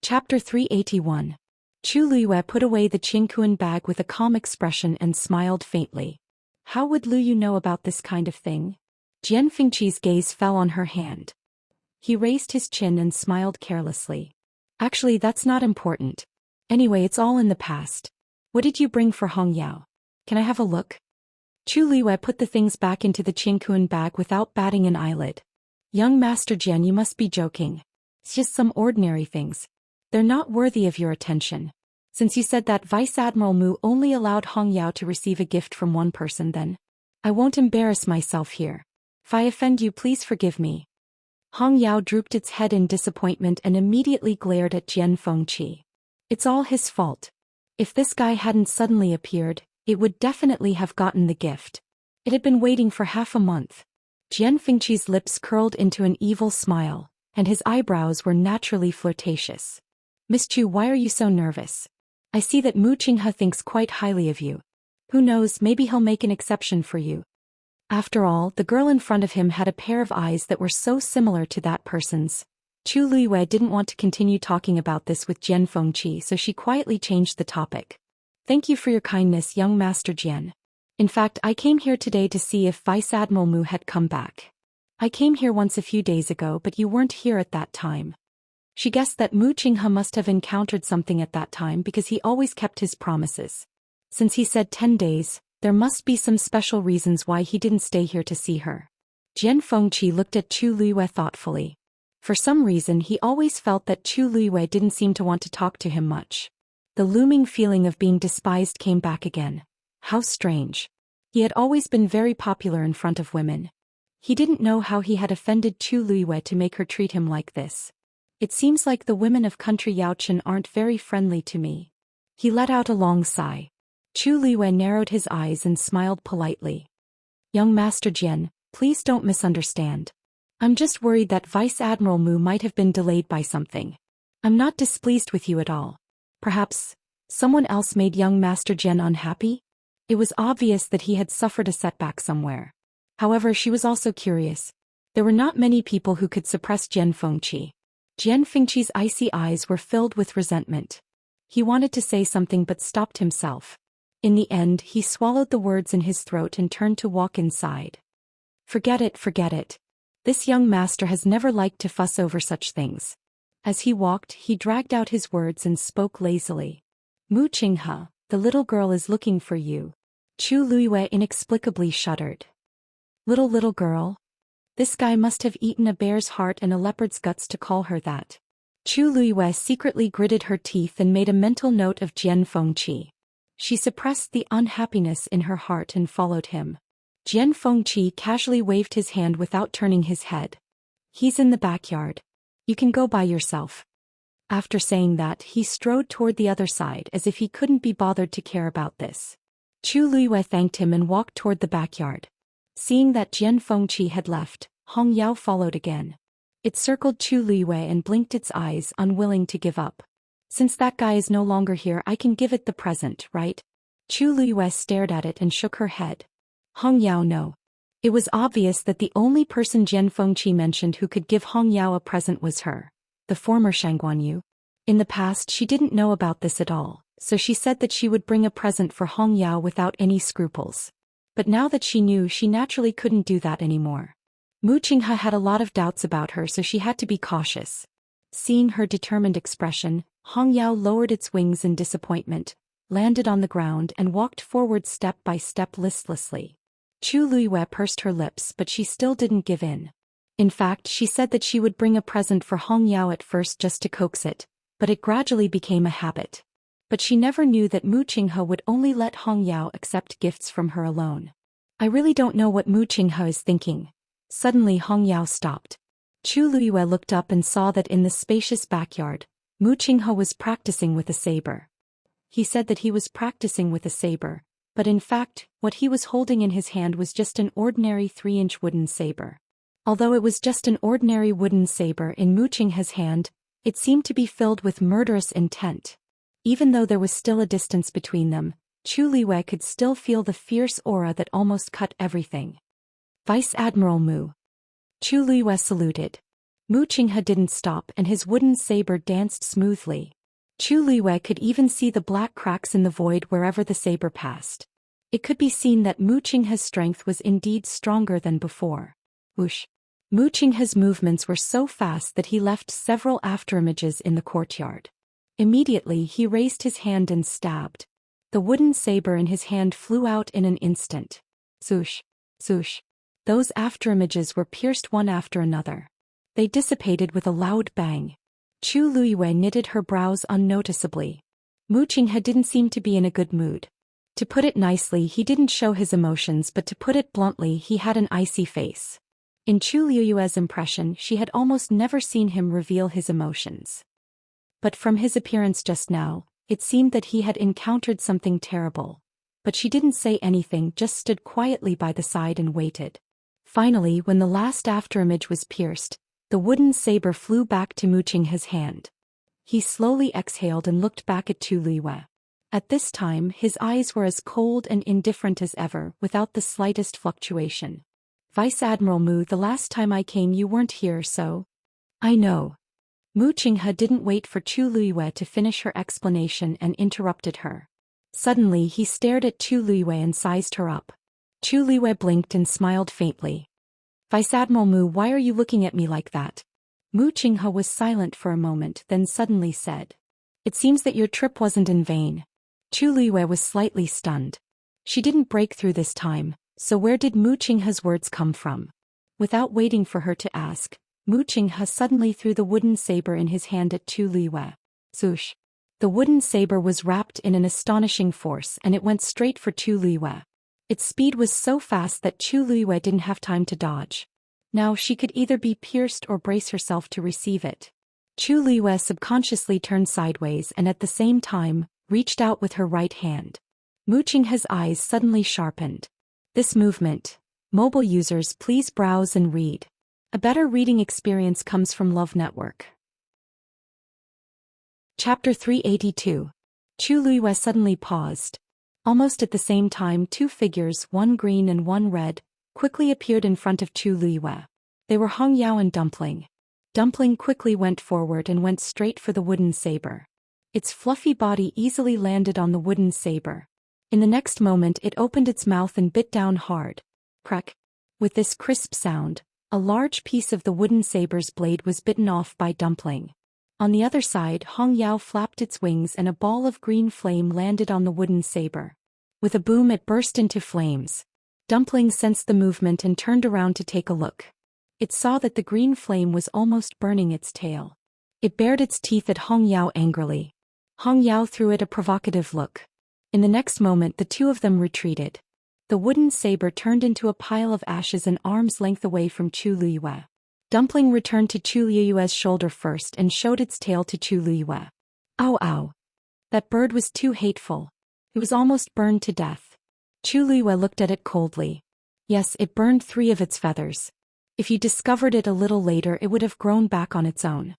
Chapter 381. Chu Luiyue put away the Qingkuan bag with a calm expression and smiled faintly. How would Lu Yu know about this kind of thing? Jian Fengqi's gaze fell on her hand. He raised his chin and smiled carelessly. Actually, that's not important. Anyway, it's all in the past. What did you bring for Hong Yao? Can I have a look? Chu Luiyue put the things back into the Qingkuan bag without batting an eyelid. Young Master Jian, you must be joking. It's just some ordinary things. They're not worthy of your attention. Since you said that Vice Admiral Mu only allowed Hong Yao to receive a gift from one person, then I won't embarrass myself here. If I offend you, please forgive me. Hong Yao drooped its head in disappointment and immediately glared at Jian Fengqi. It's all his fault. If this guy hadn't suddenly appeared, it would definitely have gotten the gift. It had been waiting for half a month. Jian Fengqi's lips curled into an evil smile, and his eyebrows were naturally flirtatious. Miss Chu, why are you so nervous? I see that Mu Qinghe thinks quite highly of you. Who knows, maybe he'll make an exception for you. After all, the girl in front of him had a pair of eyes that were so similar to that person's. Chu Luiyue didn't want to continue talking about this with Jian Fengqi, so she quietly changed the topic. Thank you for your kindness, young Master Jian. In fact, I came here today to see if Vice Admiral Mu had come back. I came here once a few days ago, but you weren't here at that time. She guessed that Mu Qinghe must have encountered something at that time because he always kept his promises. Since he said 10 days, there must be some special reasons why he didn't stay here to see her. Jian Fengqi looked at Chu Luiyue thoughtfully. For some reason, he always felt that Chu Luiyue didn't seem to want to talk to him much. The looming feeling of being despised came back again. How strange. He had always been very popular in front of women. He didn't know how he had offended Chu Luiyue to make her treat him like this. It seems like the women of country Yaochen aren't very friendly to me. He let out a long sigh. Chu Luiyue narrowed his eyes and smiled politely. Young Master Jian, please don't misunderstand. I'm just worried that Vice Admiral Mu might have been delayed by something. I'm not displeased with you at all. Perhaps someone else made young Master Jian unhappy? It was obvious that he had suffered a setback somewhere. However, she was also curious. There were not many people who could suppress Jian Fengqi. Jian Fengqi's icy eyes were filled with resentment. He wanted to say something but stopped himself. In the end, he swallowed the words in his throat and turned to walk inside. Forget it, forget it. This young master has never liked to fuss over such things. As he walked, he dragged out his words and spoke lazily. Mu Qinghe, the little girl is looking for you. Chu Luiyue inexplicably shuddered. Little girl? This guy must have eaten a bear's heart and a leopard's guts to call her that. Chu Luiyue secretly gritted her teeth and made a mental note of Jian Fengqi. She suppressed the unhappiness in her heart and followed him. Jian Fengqi casually waved his hand without turning his head. He's in the backyard. You can go by yourself. After saying that, he strode toward the other side as if he couldn't be bothered to care about this. Chu Luiyue thanked him and walked toward the backyard. Seeing that Jian Fengqi had left, Hong Yao followed again. It circled Chu Luiyue and blinked its eyes, unwilling to give up. Since that guy is no longer here, I can give it the present, right? Chu Luiyue stared at it and shook her head. Hong Yao, no. It was obvious that the only person Jian Fengqi mentioned who could give Hong Yao a present was her, the former Shangguanyu. In the past, she didn't know about this at all, so she said that she would bring a present for Hong Yao without any scruples. But now that she knew, she naturally couldn't do that anymore. Mu Qinghe had a lot of doubts about her, so she had to be cautious. Seeing her determined expression, Hong Yao lowered its wings in disappointment, landed on the ground and walked forward step by step listlessly. Chu Luiyue pursed her lips, but she still didn't give in. In fact, she said that she would bring a present for Hong Yao at first just to coax it, but it gradually became a habit. But she never knew that Mu Qinghe would only let Hong Yao accept gifts from her alone. I really don't know what Mu Qinghe is thinking. Suddenly Hong Yao stopped. Chu Luiyue looked up and saw that in the spacious backyard, Mu Qinghe was practicing with a saber. He said that he was practicing with a saber, but in fact, what he was holding in his hand was just an ordinary 3-inch wooden saber. Although it was just an ordinary wooden saber in Mu Qinghe's hand, it seemed to be filled with murderous intent. Even though there was still a distance between them, Chu Luiyue could still feel the fierce aura that almost cut everything. Vice Admiral Mu. Chu Luiyue saluted. Mu Qinghe didn't stop and his wooden saber danced smoothly. Chu Luiyue could even see the black cracks in the void wherever the saber passed. It could be seen that Mu Qinghe's strength was indeed stronger than before. Whoosh! Mu Qinghe's movements were so fast that he left several afterimages in the courtyard. Immediately he raised his hand and stabbed. The wooden saber in his hand flew out in an instant. Swoosh! Swoosh! Those afterimages were pierced one after another. They dissipated with a loud bang. Chu Luiyue knitted her brows unnoticeably. Mu Qinghe didn't seem to be in a good mood. To put it nicely, he didn't show his emotions, but to put it bluntly, he had an icy face. In Chu Luiyue's impression, she had almost never seen him reveal his emotions. But from his appearance just now, it seemed that he had encountered something terrible. But she didn't say anything, just stood quietly by the side and waited. Finally, when the last afterimage was pierced, the wooden saber flew back to Mu Qinghe's hand. He slowly exhaled and looked back at Chu Luiyue. At this time, his eyes were as cold and indifferent as ever, without the slightest fluctuation. Vice Admiral Mu, the last time I came you weren't here, so... I know. Mu Qinghe didn't wait for Chu Luiyue to finish her explanation and interrupted her. Suddenly he stared at Chu Luiyue and sized her up. Chu Luiyue blinked and smiled faintly. Vice Admiral Mu, why are you looking at me like that? Mu Qinghe was silent for a moment, then suddenly said. It seems that your trip wasn't in vain. Chu Luiyue was slightly stunned. She didn't break through this time, so where did Mu Qinghe's words come from? Without waiting for her to ask, Mu Qinghe suddenly threw the wooden saber in his hand at Chu Luiyue. Swoosh! The wooden saber was wrapped in an astonishing force and it went straight for Chu Luiyue. Its speed was so fast that Chu Luiyue didn't have time to dodge. Now she could either be pierced or brace herself to receive it. Chu Luiyue subconsciously turned sideways and at the same time, reached out with her right hand. Mu Qinghe's eyes suddenly sharpened. This movement. Mobile users, please browse and read. A better reading experience comes from Love Network. Chapter 382. Chu Luiyue suddenly paused. Almost at the same time, two figures, one green and one red, quickly appeared in front of Chu Luiyue. They were Hong Yao and Dumpling. Dumpling quickly went forward and went straight for the wooden saber. Its fluffy body easily landed on the wooden saber. In the next moment it opened its mouth and bit down hard. Crack! With this crisp sound, a large piece of the wooden saber's blade was bitten off by Dumpling. On the other side, Hong Yao flapped its wings and a ball of green flame landed on the wooden saber. With a boom it burst into flames. Dumpling sensed the movement and turned around to take a look. It saw that the green flame was almost burning its tail. It bared its teeth at Hong Yao angrily. Hong Yao threw it a provocative look. In the next moment the two of them retreated. The wooden saber turned into a pile of ashes an arm's length away from Chu Luiyue. Dumpling returned to Chu Luiyue's shoulder first and showed its tail to Chu Luiyue. Ow ow! That bird was too hateful. It was almost burned to death. Chu Luiyue looked at it coldly. Yes, it burned 3 of its feathers. If you discovered it a little later it would have grown back on its own.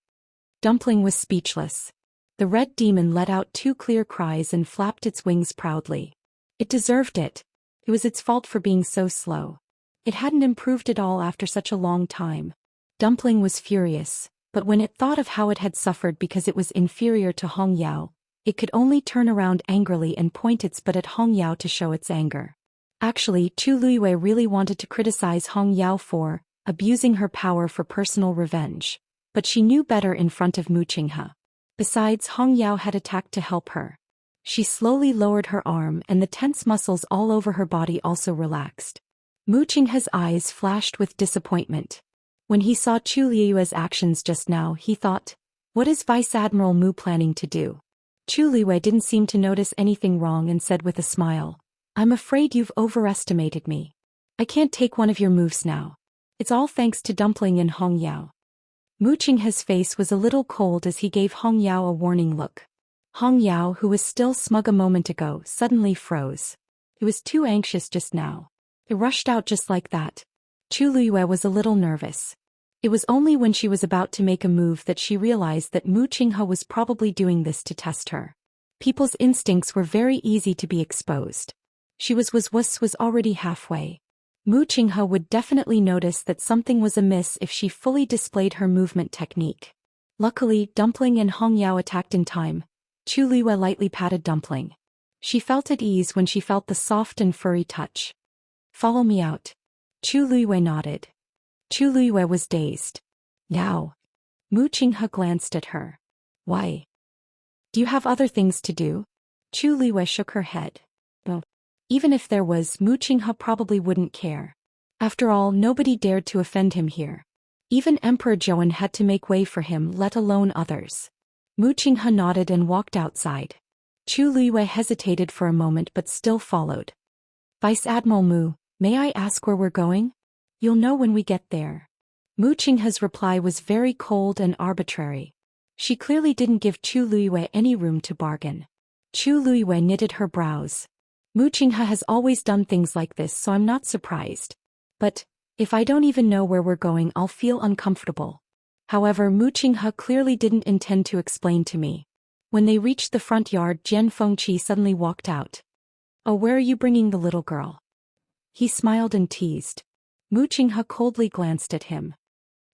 Dumpling was speechless. The red demon let out 2 clear cries and flapped its wings proudly. It deserved it. It was its fault for being so slow. It hadn't improved at all after such a long time. Dumpling was furious, but when it thought of how it had suffered because it was inferior to Hong Yao, it could only turn around angrily and point its butt at Hong Yao to show its anger. Actually, Chu Luiyue really wanted to criticize Hong Yao for abusing her power for personal revenge, but she knew better in front of Mu Qinghe. Besides, Hong Yao had attacked to help her. She slowly lowered her arm and the tense muscles all over her body also relaxed. Mu Qinghe's eyes flashed with disappointment. When he saw Chu Luiyue's actions just now, he thought, what is Vice Admiral Mu planning to do? Chu Luiyue didn't seem to notice anything wrong and said with a smile, I'm afraid you've overestimated me. I can't take one of your moves now. It's all thanks to Dumpling and Hong Yao. Mu Qinghe's face was a little cold as he gave Hong Yao a warning look. Hong Yao, who was still smug a moment ago, suddenly froze. It was too anxious just now. It rushed out just like that. Chu Luiyue was a little nervous. It was only when she was about to make a move that she realized that Mu Qinghe was probably doing this to test her. People's instincts were very easy to be exposed. She was already halfway. Mu Qinghe would definitely notice that something was amiss if she fully displayed her movement technique. Luckily, Dumpling and Hong Yao attacked in time. Chu Liwei lightly patted Dumpling. She felt at ease when she felt the soft and furry touch. Follow me out. Chu Liwei nodded. Chu Liwei was dazed. Yao. Mu Qinghe glanced at her. Why? Do you have other things to do? Chu Liwei shook her head. Oh. Even if there was, Mu Qinghe probably wouldn't care. After all, nobody dared to offend him here. Even Emperor Zhouan had to make way for him, let alone others. Mu Qinghe nodded and walked outside. Chu Liwei hesitated for a moment but still followed. Vice Admiral Mu, may I ask where we're going? You'll know when we get there. Mu Qinghe's reply was very cold and arbitrary. She clearly didn't give Chu Liwei any room to bargain. Chu Liwei knitted her brows. Mu Qinghe has always done things like this, so I'm not surprised. But if I don't even know where we're going, I'll feel uncomfortable. However, Mu Qinghe clearly didn't intend to explain to me. When they reached the front yard, Jian Fengqi suddenly walked out. Oh, where are you bringing the little girl? He smiled and teased. Mu Qinghe coldly glanced at him.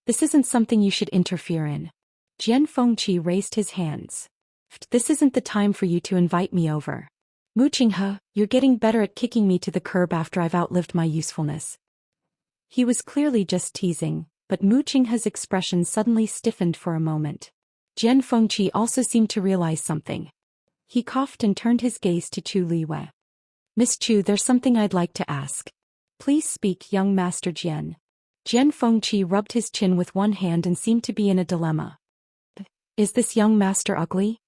This isn't something you should interfere in. Jian Fengqi raised his hands. This isn't the time for you to invite me over. Mu Qinghe, you're getting better at kicking me to the curb after I've outlived my usefulness. He was clearly just teasing, but Mu Qinghe's expression suddenly stiffened for a moment. Jian Fengqi also seemed to realize something. He coughed and turned his gaze to Chu Liwei. Miss Chu, there's something I'd like to ask. Please speak, young Master Jian. Jian Fengqi rubbed his chin with one hand and seemed to be in a dilemma. Is this young master ugly?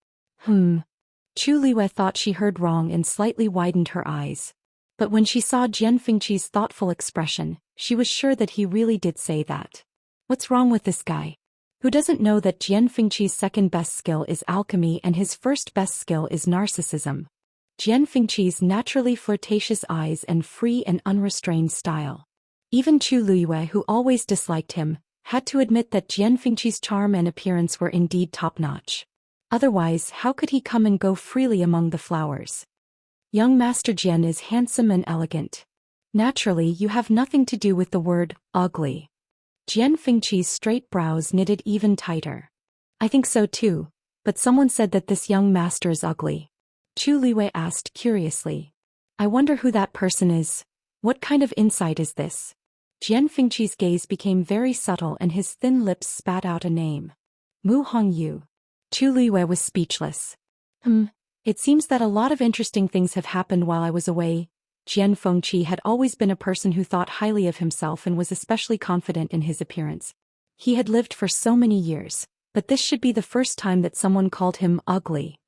Chu Liwei thought she heard wrong and slightly widened her eyes. But when she saw Jian Fengqi's thoughtful expression, she was sure that he really did say that. What's wrong with this guy? Who doesn't know that Jian Fengqi's second best skill is alchemy and his first best skill is narcissism? Jian Fengqi's naturally flirtatious eyes and free and unrestrained style. Even Chu Liwei, who always disliked him, had to admit that Jian Fengqi's charm and appearance were indeed top-notch. Otherwise, how could he come and go freely among the flowers? Young Master Jian is handsome and elegant. Naturally, you have nothing to do with the word ugly. Jian Fengqi's straight brows knitted even tighter. I think so too, but someone said that this young master is ugly. Chu Liwei asked curiously. I wonder who that person is. What kind of insight is this? Jian Fengqi's gaze became very subtle and his thin lips spat out a name. Mu Hongyu. Chu Liwei was speechless. It seems that a lot of interesting things have happened while I was away. Jian Fengqi had always been a person who thought highly of himself and was especially confident in his appearance. He had lived for so many years, but this should be the first time that someone called him ugly.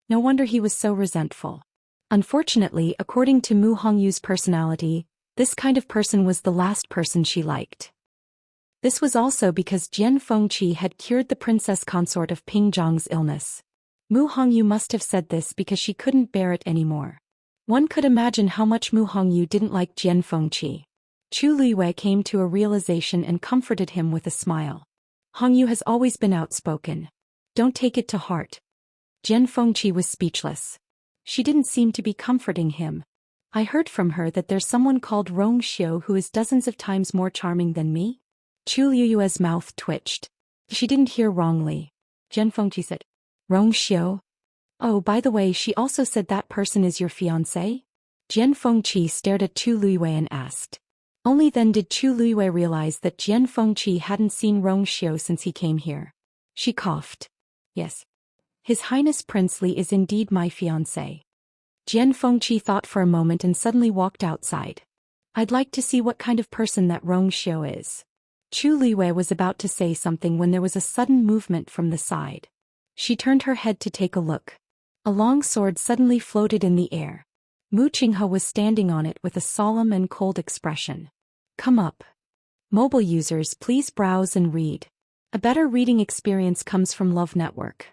No wonder he was so resentful. Unfortunately, according to Mu Hongyu's personality, this kind of person was the last person she liked. This was also because Jian Fengqi had cured the princess consort of Ping Zhang's illness. Mu Hongyu must have said this because she couldn't bear it anymore. One could imagine how much Mu Hongyu didn't like Jian Fengqi. Chu Liwei came to a realization and comforted him with a smile. Hongyu has always been outspoken. Don't take it to heart. Jian Fengqi was speechless. She didn't seem to be comforting him. I heard from her that there's someone called Rong Xiu who is dozens of times more charming than me. Chu Liyue's mouth twitched. She didn't hear wrongly. Jian Fengqi said, Rong Xiu? Oh, by the way, she also said that person is your fiancé? Jian Fengqi stared at Chu Liwei and asked. Only then did Chu Liwei realize that Jian Fengqi hadn't seen Rong Xiu since he came here. She coughed. Yes. His Highness Prince Li is indeed my fiancé. Jian Fengqi thought for a moment and suddenly walked outside. I'd like to see what kind of person that Rong Xiu is. Chu Liwei was about to say something when there was a sudden movement from the side. She turned her head to take a look. A long sword suddenly floated in the air. Mu Qinghe was standing on it with a solemn and cold expression. Come up. Mobile users, please browse and read. A better reading experience comes from Love Network.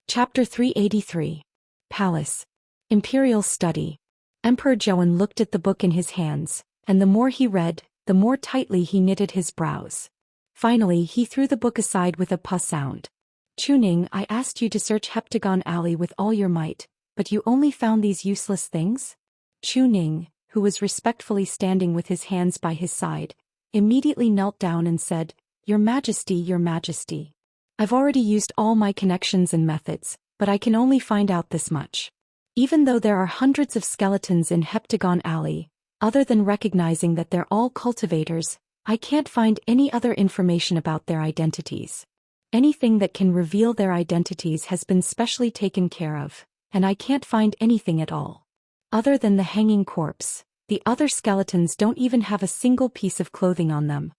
Chapter 383. Palace. Imperial Study. Emperor Zhouan looked at the book in his hands, and the more he read, the more tightly he knitted his brows. Finally, he threw the book aside with a puff sound. Chuning, I asked you to search Heptagon Alley with all your might, but you only found these useless things? Chuning, who was respectfully standing with his hands by his side, immediately knelt down and said, "Your Majesty, Your Majesty. I've already used all my connections and methods, but I can only find out this much. Even though there are hundreds of skeletons in Heptagon Alley, other than recognizing that they're all cultivators, I can't find any other information about their identities. Anything that can reveal their identities has been specially taken care of, and I can't find anything at all. Other than the hanging corpse, the other skeletons don't even have a single piece of clothing on them."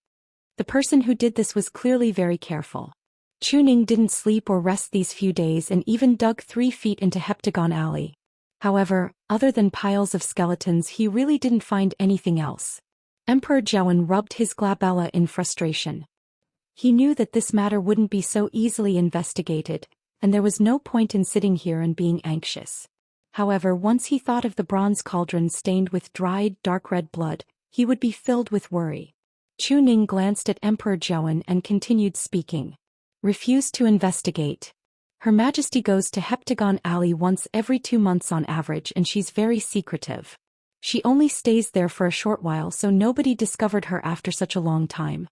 The person who did this was clearly very careful. Chuning didn't sleep or rest these few days and even dug 3 feet into Heptagon Alley. However, other than piles of skeletons, he really didn't find anything else. Emperor Joan rubbed his glabella in frustration. He knew that this matter wouldn't be so easily investigated, and there was no point in sitting here and being anxious. However, once he thought of the bronze cauldron stained with dried, dark red blood, he would be filled with worry. Chuning glanced at Emperor Joan and continued speaking. "Refuse to investigate. Her Majesty goes to Heptagon Alley once every 2 months on average, and she's very secretive. She only stays there for a short while, so nobody discovered her after such a long time."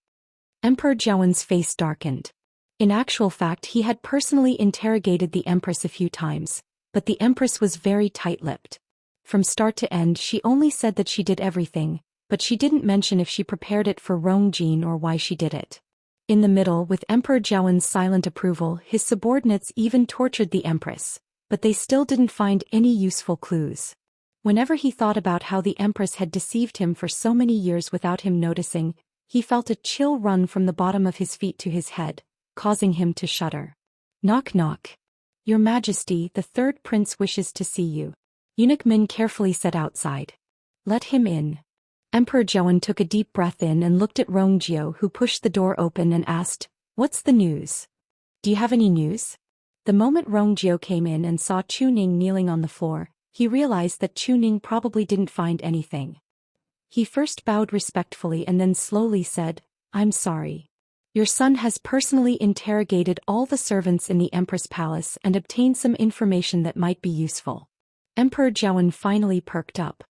Emperor Joan's face darkened. In actual fact, he had personally interrogated the Empress a few times, but the Empress was very tight-lipped. From start to end, she only said that she did everything, but she didn't mention if she prepared it for Rongjin or why she did it. In the middle, with Emperor Joan's silent approval, his subordinates even tortured the Empress, but they still didn't find any useful clues. Whenever he thought about how the Empress had deceived him for so many years without him noticing, he felt a chill run from the bottom of his feet to his head, causing him to shudder. "Knock knock. Your Majesty, the third prince wishes to see you," Eunuch Min carefully said outside. "Let him in." Emperor Joan took a deep breath in and looked at Rongjio, who pushed the door open and asked, "What's the news? Do you have any news?" The moment Rongjio came in and saw Chuning kneeling on the floor, he realized that Chuning probably didn't find anything. He first bowed respectfully and then slowly said, "I'm sorry. Your son has personally interrogated all the servants in the Empress Palace and obtained some information that might be useful." Emperor Joan finally perked up.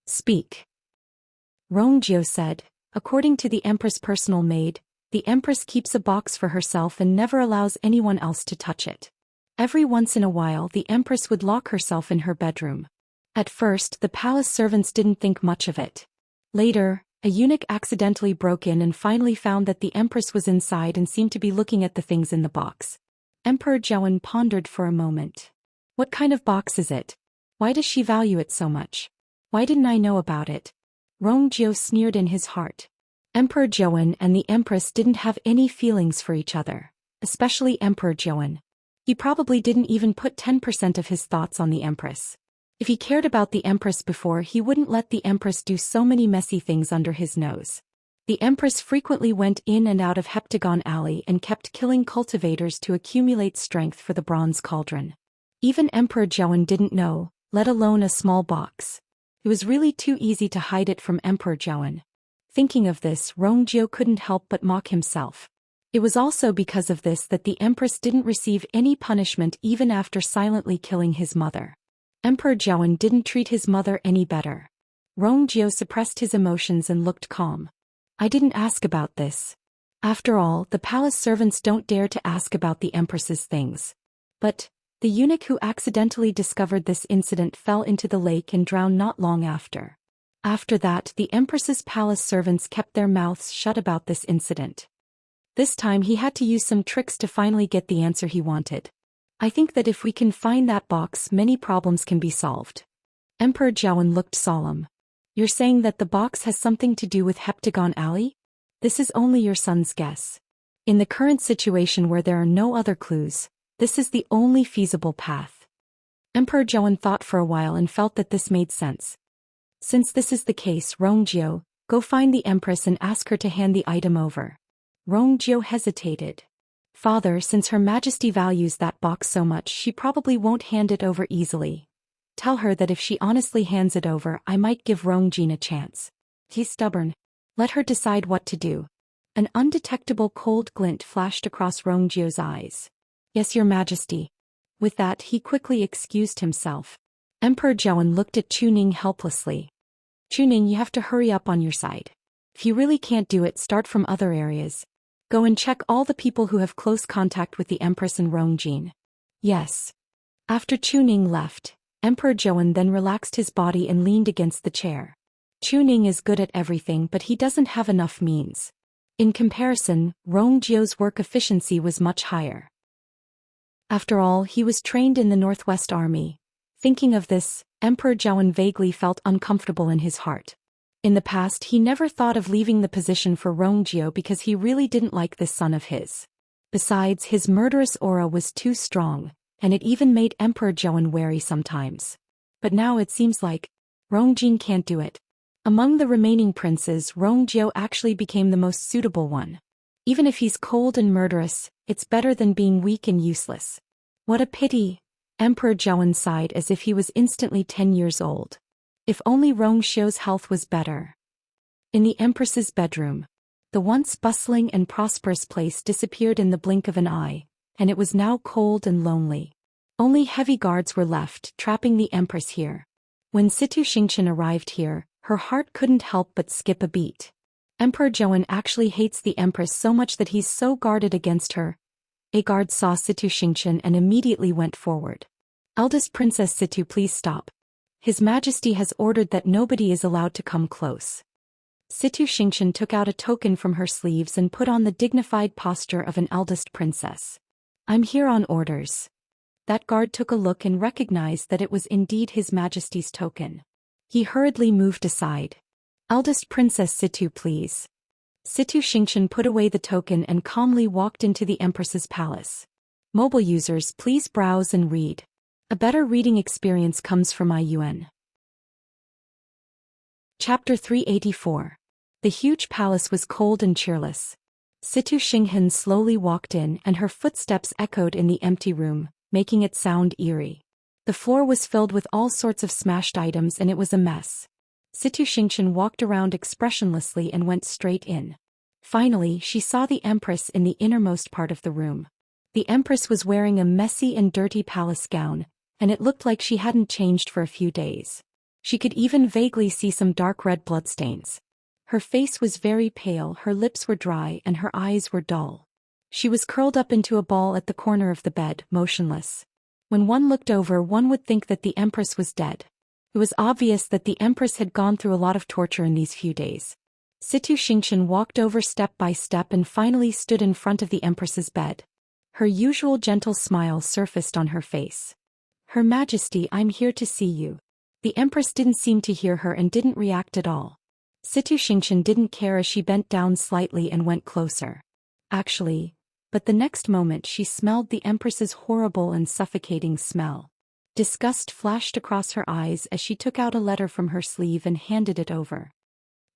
"Speak." Rongjio said, "According to the Empress' personal maid, the Empress keeps a box for herself and never allows anyone else to touch it. Every once in a while the Empress would lock herself in her bedroom. At first the palace servants didn't think much of it. Later, a eunuch accidentally broke in and finally found that the Empress was inside and seemed to be looking at the things in the box." Emperor Joan pondered for a moment. "What kind of box is it? Why does she value it so much? Why didn't I know about it?" Rongjio sneered in his heart. Emperor Joan and the Empress didn't have any feelings for each other, especially Emperor Joan. He probably didn't even put 10% of his thoughts on the Empress. If he cared about the Empress before, he wouldn't let the Empress do so many messy things under his nose. The Empress frequently went in and out of Heptagon Alley and kept killing cultivators to accumulate strength for the bronze cauldron. Even Emperor Joan didn't know, let alone a small box. It was really too easy to hide it from Emperor Joan. Thinking of this, Rongjio couldn't help but mock himself. It was also because of this that the Empress didn't receive any punishment even after silently killing his mother. Emperor Joan didn't treat his mother any better. Rongjio suppressed his emotions and looked calm. "I didn't ask about this. After all, the palace servants don't dare to ask about the Empress's things. But the eunuch who accidentally discovered this incident fell into the lake and drowned not long after. After that, the Empress's palace servants kept their mouths shut about this incident. This time he had to use some tricks to finally get the answer he wanted. I think that if we can find that box, many problems can be solved." Emperor Joan looked solemn. "You're saying that the box has something to do with Heptagon Alley? This is only your son's guess. In the current situation where there are no other clues, this is the only feasible path." Emperor Joan thought for a while and felt that this made sense. "Since this is the case, Rongjio, go find the Empress and ask her to hand the item over." Rongjio hesitated. "Father, since Her Majesty values that box so much, she probably won't hand it over easily. Tell her that if she honestly hands it over, I might give Rongjin a chance. He's stubborn. Let her decide what to do." An undetectable cold glint flashed across Rongjio's eyes. "Yes, Your Majesty." With that, he quickly excused himself. Emperor Joan looked at Chuning helplessly. Chuning, you have to hurry up on your side. If you really can't do it, start from other areas. Go and check all the people who have close contact with the Empress and Rongjin. Yes. After Chuning left, Emperor Joan then relaxed his body and leaned against the chair. Chuning is good at everything, but he doesn't have enough means. In comparison, Rongjio's work efficiency was much higher. After all, he was trained in the Northwest Army. Thinking of this, Emperor Joan vaguely felt uncomfortable in his heart. In the past, he never thought of leaving the position for Rongjio because he really didn't like this son of his. Besides, his murderous aura was too strong, and it even made Emperor Joan wary sometimes. But now it seems like Rongjin can't do it. Among the remaining princes, Rongjio actually became the most suitable one. Even if he's cold and murderous, it's better than being weak and useless. What a pity! Emperor Joan sighed as if he was instantly 10 years old. If only Rongjio's health was better. In the Empress's bedroom, the once bustling and prosperous place disappeared in the blink of an eye, and it was now cold and lonely. Only heavy guards were left, trapping the Empress here. When Situ Xingqian arrived here, her heart couldn't help but skip a beat. Emperor Joan actually hates the Empress so much that he's so guarded against her. A guard saw Situ Xingqian and immediately went forward. Eldest Princess Situ, please stop. His Majesty has ordered that nobody is allowed to come close. Situ Xingqian took out a token from her sleeves and put on the dignified posture of an eldest princess. I'm here on orders. That guard took a look and recognized that it was indeed His Majesty's token. He hurriedly moved aside. Eldest Princess Situ, please. Situ Xingqian put away the token and calmly walked into the Empress's palace. Mobile users, please browse and read. A better reading experience comes from IUN. Chapter 384. The huge palace was cold and cheerless. Situ Xingqian slowly walked in and her footsteps echoed in the empty room, making it sound eerie. The floor was filled with all sorts of smashed items and it was a mess. Situ Xingqian walked around expressionlessly and went straight in. Finally, she saw the Empress in the innermost part of the room. The Empress was wearing a messy and dirty palace gown, and it looked like she hadn't changed for a few days. She could even vaguely see some dark red bloodstains. Her face was very pale, her lips were dry, and her eyes were dull. She was curled up into a ball at the corner of the bed, motionless. When one looked over, one would think that the Empress was dead. It was obvious that the Empress had gone through a lot of torture in these few days. Situ Xingqian walked over step by step and finally stood in front of the Empress's bed. Her usual gentle smile surfaced on her face. Her Majesty, I'm here to see you. The Empress didn't seem to hear her and didn't react at all. Situ Xingqian didn't care as she bent down slightly and went closer. But the next moment she smelled the Empress's horrible and suffocating smell. Disgust flashed across her eyes as she took out a letter from her sleeve and handed it over.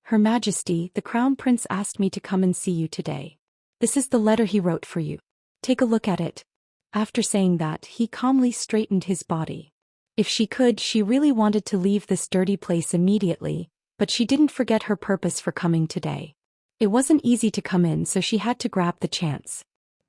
Her Majesty, the Crown Prince asked me to come and see you today. This is the letter he wrote for you. Take a look at it. After saying that, he calmly straightened his body. If she could, she really wanted to leave this dirty place immediately, but she didn't forget her purpose for coming today. It wasn't easy to come in, so she had to grab the chance.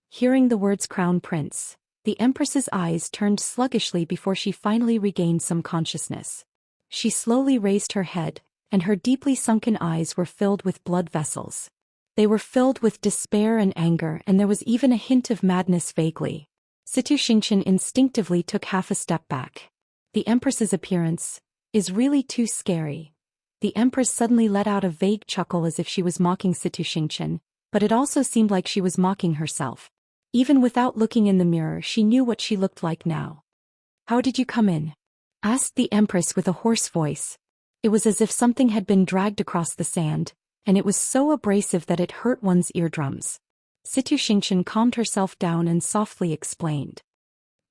Hearing the words Crown Prince, the Empress's eyes turned sluggishly before she finally regained some consciousness. She slowly raised her head, and her deeply sunken eyes were filled with blood vessels. They were filled with despair and anger, and there was even a hint of madness vaguely. Situ Xingqian instinctively took half a step back. The Empress's appearance is really too scary. The Empress suddenly let out a vague chuckle as if she was mocking Situ Xingqian, but it also seemed like she was mocking herself. Even without looking in the mirror, she knew what she looked like now. How did you come in? Asked the Empress with a hoarse voice. It was as if something had been dragged across the sand, and it was so abrasive that it hurt one's eardrums. Situ Xingqian calmed herself down and softly explained.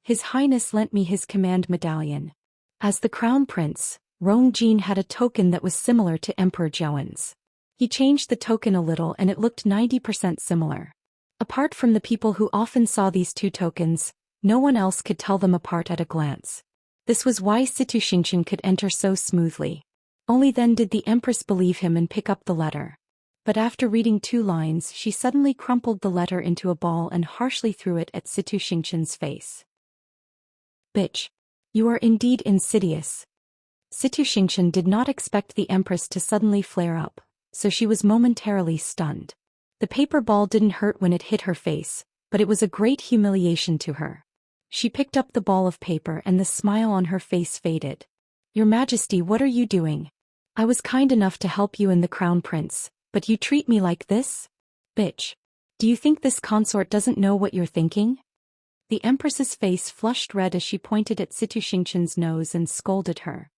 His Highness lent me his command medallion. As the Crown Prince, Rongjin had a token that was similar to Emperor Joan's. He changed the token a little and it looked 90% similar. Apart from the people who often saw these two tokens, no one else could tell them apart at a glance. This was why Situ Xingqian could enter so smoothly. Only then did the Empress believe him and pick up the letter. But after reading 2 lines, she suddenly crumpled the letter into a ball and harshly threw it at Situ Xingqian's face. Bitch. You are indeed insidious. Situ Xingqian did not expect the Empress to suddenly flare up, so she was momentarily stunned. The paper ball didn't hurt when it hit her face, but it was a great humiliation to her. She picked up the ball of paper and the smile on her face faded. Your Majesty, what are you doing? I was kind enough to help you and the Crown Prince, but you treat me like this? Bitch. Do you think this consort doesn't know what you're thinking? The Empress's face flushed red as she pointed at Situ Xingqian's nose and scolded her.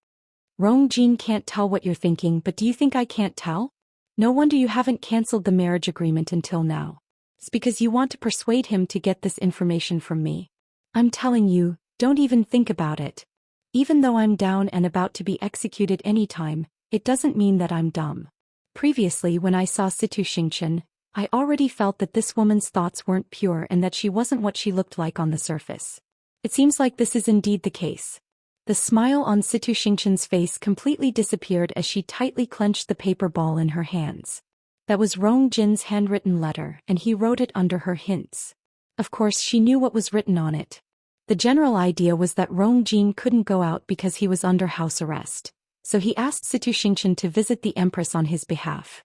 Rongjin can't tell what you're thinking, but do you think I can't tell? No wonder you haven't cancelled the marriage agreement until now. It's because you want to persuade him to get this information from me. I'm telling you, don't even think about it. Even though I'm down and about to be executed anytime, it doesn't mean that I'm dumb. Previously when I saw Situ Xingqian, I already felt that this woman's thoughts weren't pure and that she wasn't what she looked like on the surface. It seems like this is indeed the case. The smile on Situ Xingqian's face completely disappeared as she tightly clenched the paper ball in her hands. That was Rongjin's handwritten letter, and he wrote it under her hints. Of course she knew what was written on it. The general idea was that Rongjin couldn't go out because he was under house arrest, so he asked Situ Xingqian to visit the Empress on his behalf.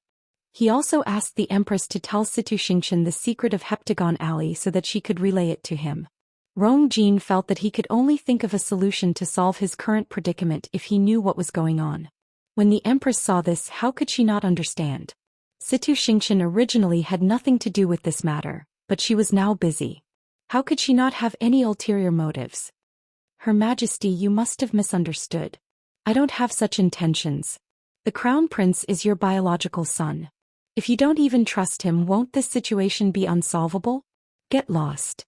He also asked the Empress to tell Situ Xingqian the secret of Heptagon Alley so that she could relay it to him. Rongjin felt that he could only think of a solution to solve his current predicament if he knew what was going on. When the Empress saw this, how could she not understand? Situ Xingqian originally had nothing to do with this matter, but she was now busy. How could she not have any ulterior motives? Her Majesty, you must have misunderstood. I don't have such intentions. The Crown Prince is your biological son. If you don't even trust him, won't this situation be unsolvable? Get lost,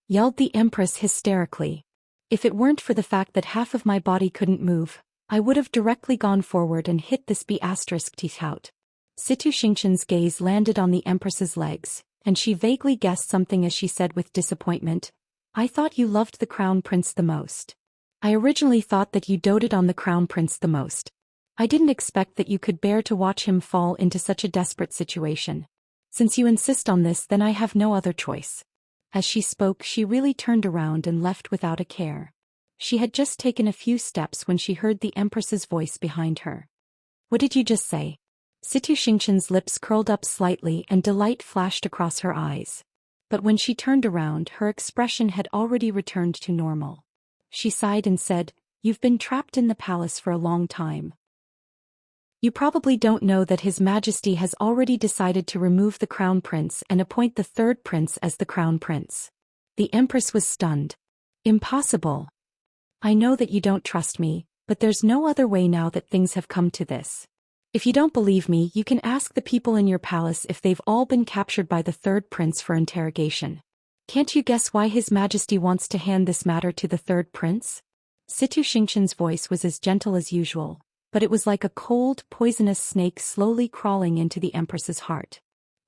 yelled the Empress hysterically. If it weren't for the fact that half of my body couldn't move, I would have directly gone forward and hit this B*teeth out. Situ Xingqian's gaze landed on the Empress's legs, and she vaguely guessed something as she said with disappointment, I thought you loved the Crown Prince the most. I originally thought that you doted on the Crown Prince the most. I didn't expect that you could bear to watch him fall into such a desperate situation. Since you insist on this, then I have no other choice. As she spoke, she really turned around and left without a care. She had just taken a few steps when she heard the Empress's voice behind her. What did you just say? Situ Xingqian's lips curled up slightly and delight flashed across her eyes. But when she turned around, her expression had already returned to normal. She sighed and said, You've been trapped in the palace for a long time. You probably don't know that His Majesty has already decided to remove the Crown Prince and appoint the third prince as the Crown Prince. The Empress was stunned. Impossible. I know that you don't trust me, but there's no other way now that things have come to this. If you don't believe me, you can ask the people in your palace if they've all been captured by the third prince for interrogation. Can't you guess why His Majesty wants to hand this matter to the third prince? Situ Xingqian's voice was as gentle as usual, but it was like a cold, poisonous snake slowly crawling into the Empress's heart.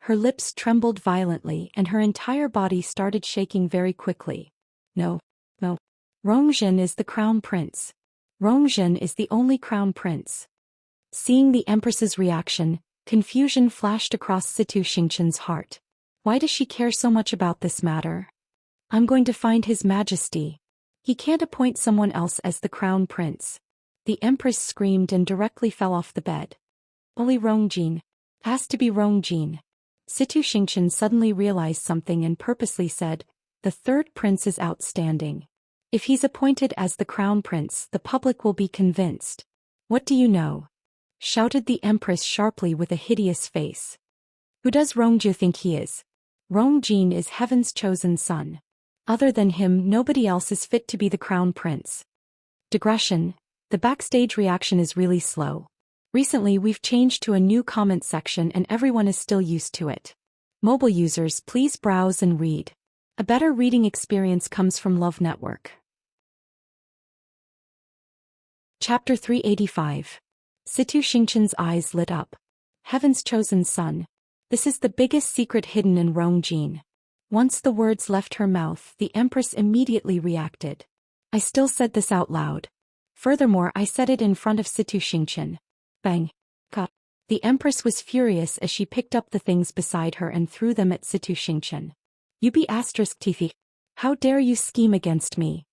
Her lips trembled violently and her entire body started shaking very quickly. No. Rongjin is the Crown Prince. Rongjin is the only Crown Prince. Seeing the Empress's reaction, confusion flashed across Situ Xingqian's heart. Why does she care so much about this matter? I'm going to find His Majesty. He can't appoint someone else as the Crown Prince. The Empress screamed and directly fell off the bed. Only Rongjin. Has to be Rongjin. Situ Xingqian suddenly realized something and purposely said, The third prince is outstanding. If he's appointed as the Crown Prince, the public will be convinced. What do you know? Shouted the Empress sharply with a hideous face. Who does Rongjin think he is? Rongjin is heaven's chosen son. Other than him, nobody else is fit to be the Crown Prince. Digression. The backstage reaction is really slow. Recently we've changed to a new comment section and everyone is still used to it. Mobile users, please browse and read. A better reading experience comes from Love Network. Chapter 385. Situ Xingqian's eyes lit up. Heaven's chosen son. This is the biggest secret hidden in Rongjin. Once the words left her mouth, the Empress immediately reacted. I still said this out loud. Furthermore, I said it in front of Situ Xingqian. Bang. Cut. The Empress was furious as she picked up the things beside her and threw them at Situ Xingqian. You be*teeth. How dare you scheme against me?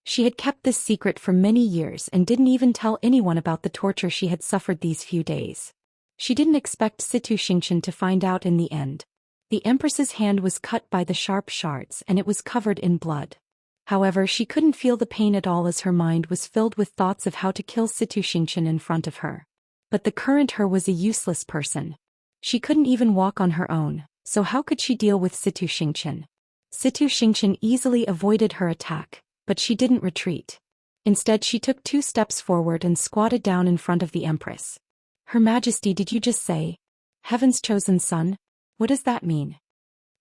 She had kept this secret for many years and didn't even tell anyone about the torture she had suffered these few days. She didn't expect Situ Xingqian to find out in the end. The Empress's hand was cut by the sharp shards and it was covered in blood. However, she couldn't feel the pain at all as her mind was filled with thoughts of how to kill Situ Xingqian in front of her. But the current her was a useless person. She couldn't even walk on her own, so how could she deal with Situ Xingqian? Situ Xingqian easily avoided her attack, but she didn't retreat. Instead, she took 2 steps forward and squatted down in front of the Empress. Her Majesty, did you just say, Heaven's chosen son? What does that mean?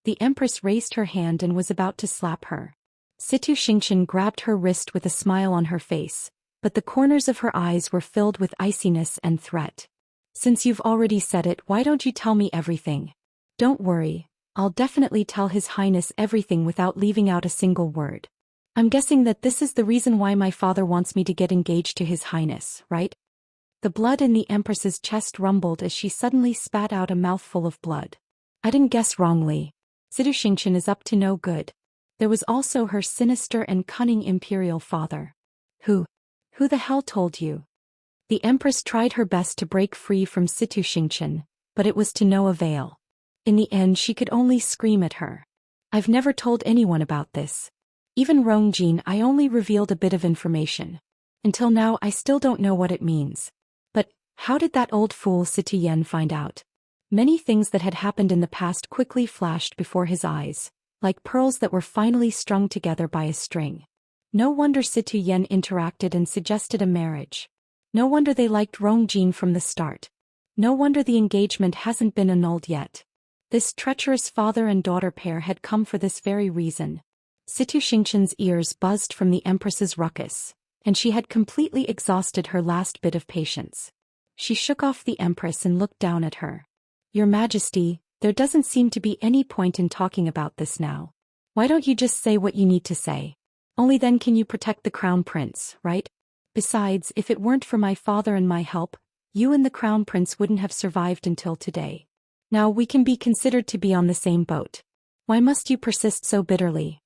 The Empress raised her hand and was about to slap her. Situ Xingqian grabbed her wrist with a smile on her face, but the corners of her eyes were filled with iciness and threat. Since you've already said it, why don't you tell me everything? Don't worry, I'll definitely tell His Highness everything without leaving out a single word. I'm guessing that this is the reason why my father wants me to get engaged to His Highness, right? The blood in the Empress's chest rumbled as she suddenly spat out a mouthful of blood. I didn't guess wrongly. Situ Xingqian is up to no good. There was also her sinister and cunning imperial father. Who the hell told you? The Empress tried her best to break free from Situ Xingqian, but it was to no avail. In the end, she could only scream at her. I've never told anyone about this. Even Rongjin, I only revealed a bit of information. Until now, I still don't know what it means. But how did that old fool Situ Yen find out? Many things that had happened in the past quickly flashed before his eyes, like pearls that were finally strung together by a string. No wonder Situ Yen interacted and suggested a marriage. No wonder they liked Rongjin from the start. No wonder the engagement hasn't been annulled yet. This treacherous father and daughter pair had come for this very reason. Situ Xingqian's ears buzzed from the Empress's ruckus, and she had completely exhausted her last bit of patience. She shook off the Empress and looked down at her. Your Majesty, there doesn't seem to be any point in talking about this now. Why don't you just say what you need to say? Only then can you protect the Crown Prince, right? Besides, if it weren't for my father and my help, you and the Crown Prince wouldn't have survived until today. Now we can be considered to be on the same boat. Why must you persist so bitterly?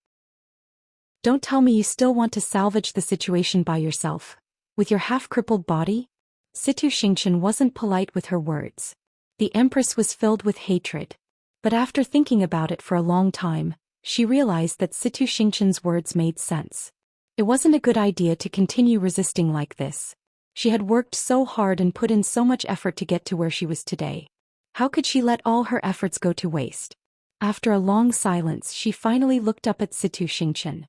Don't tell me you still want to salvage the situation by yourself, with your half-crippled body? Situ Xingqian wasn't polite with her words. The Empress was filled with hatred. But after thinking about it for a long time, she realized that Situ Xingqian's words made sense. It wasn't a good idea to continue resisting like this. She had worked so hard and put in so much effort to get to where she was today. How could she let all her efforts go to waste? After a long silence, she finally looked up at Situ Xingqian.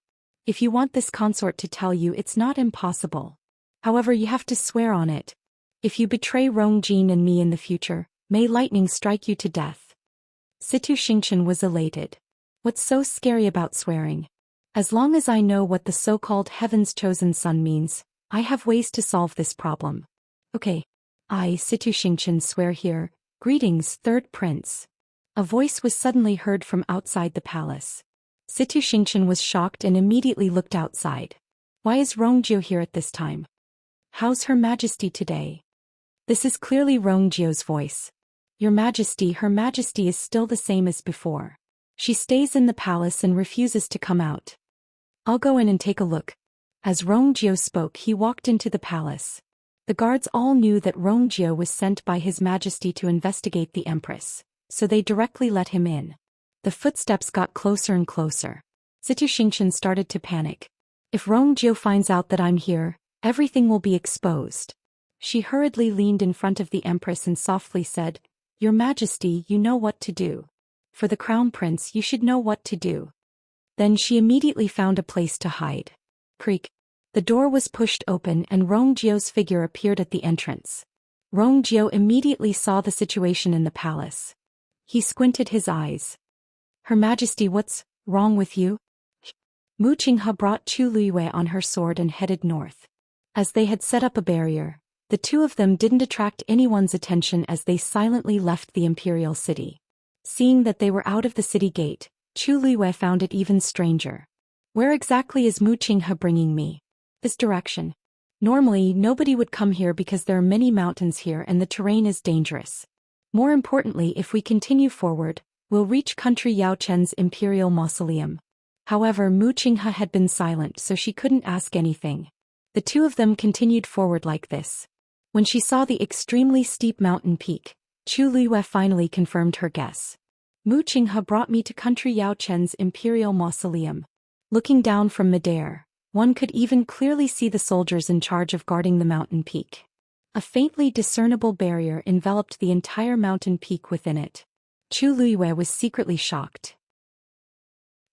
If you want this consort to tell you, it's not impossible. However, you have to swear on it. If you betray Rongjin and me in the future, may lightning strike you to death. Situ Xingqian was elated. What's so scary about swearing? As long as I know what the so-called Heaven's chosen son means, I have ways to solve this problem. Okay. I, Situ Xingqian, swear here. Greetings, Third Prince. A voice was suddenly heard from outside the palace. Situ Xingqian was shocked and immediately looked outside. Why is Rongjio here at this time? How's Her Majesty today? This is clearly Rongjio's voice. Your Majesty, Her Majesty is still the same as before. She stays in the palace and refuses to come out. I'll go in and take a look. As Rongjio spoke, he walked into the palace. The guards all knew that Rongjio was sent by His Majesty to investigate the Empress, so they directly let him in. The footsteps got closer and closer. Situ Xingqian started to panic. If Rongjio finds out that I'm here, everything will be exposed. She hurriedly leaned in front of the Empress and softly said, Your Majesty, you know what to do. For the Crown Prince, you should know what to do. Then she immediately found a place to hide. Creak. The door was pushed open and Rongjio's figure appeared at the entrance. Rongjio immediately saw the situation in the palace. He squinted his eyes. Her Majesty, what's wrong with you? Mu Qinghe brought Chu Liyue on her sword and headed north. As they had set up a barrier, the two of them didn't attract anyone's attention as they silently left the imperial city. Seeing that they were out of the city gate, Chu Liyue found it even stranger. Where exactly is Mu Qinghe bringing me? This direction. Normally, nobody would come here because there are many mountains here and the terrain is dangerous. More importantly, if we continue forward, we'll reach Country Yao Chen's imperial mausoleum. However, Mu Qinghe had been silent, so she couldn't ask anything. The two of them continued forward like this. When she saw the extremely steep mountain peak, Chu Liyue finally confirmed her guess. Mu Qinghe brought me to country Yao Chen's imperial mausoleum. Looking down from midair, one could even clearly see the soldiers in charge of guarding the mountain peak. A faintly discernible barrier enveloped the entire mountain peak within it. Chu Liyue was secretly shocked.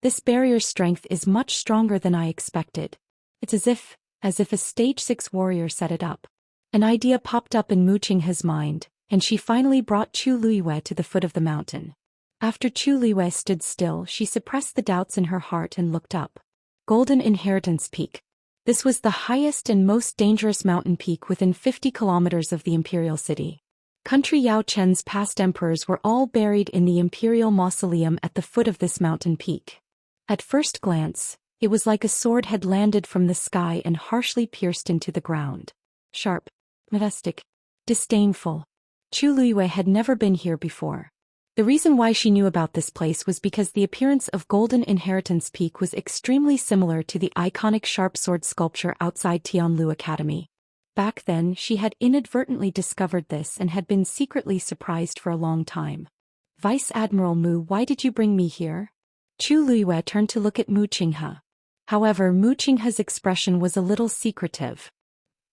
This barrier's strength is much stronger than I expected. It's as if a stage 6 warrior set it up. An idea popped up in Mu Qinghe's mind, and she finally brought Chu Liyue to the foot of the mountain. After Chu Liyue stood still, she suppressed the doubts in her heart and looked up. Golden Inheritance Peak. This was the highest and most dangerous mountain peak within 50 kilometers of the imperial city. Country Yao Chen's past emperors were all buried in the imperial mausoleum at the foot of this mountain peak. At first glance, it was like a sword had landed from the sky and harshly pierced into the ground. Sharp, majestic, disdainful. Chu Liyue had never been here before. The reason why she knew about this place was because the appearance of Golden Inheritance Peak was extremely similar to the iconic sharp sword sculpture outside Tianlu Academy. Back then, she had inadvertently discovered this and had been secretly surprised for a long time. Vice Admiral Mu, why did you bring me here? Chu Liyue turned to look at Mu Qinghe. However, Mu Qinghe's expression was a little secretive.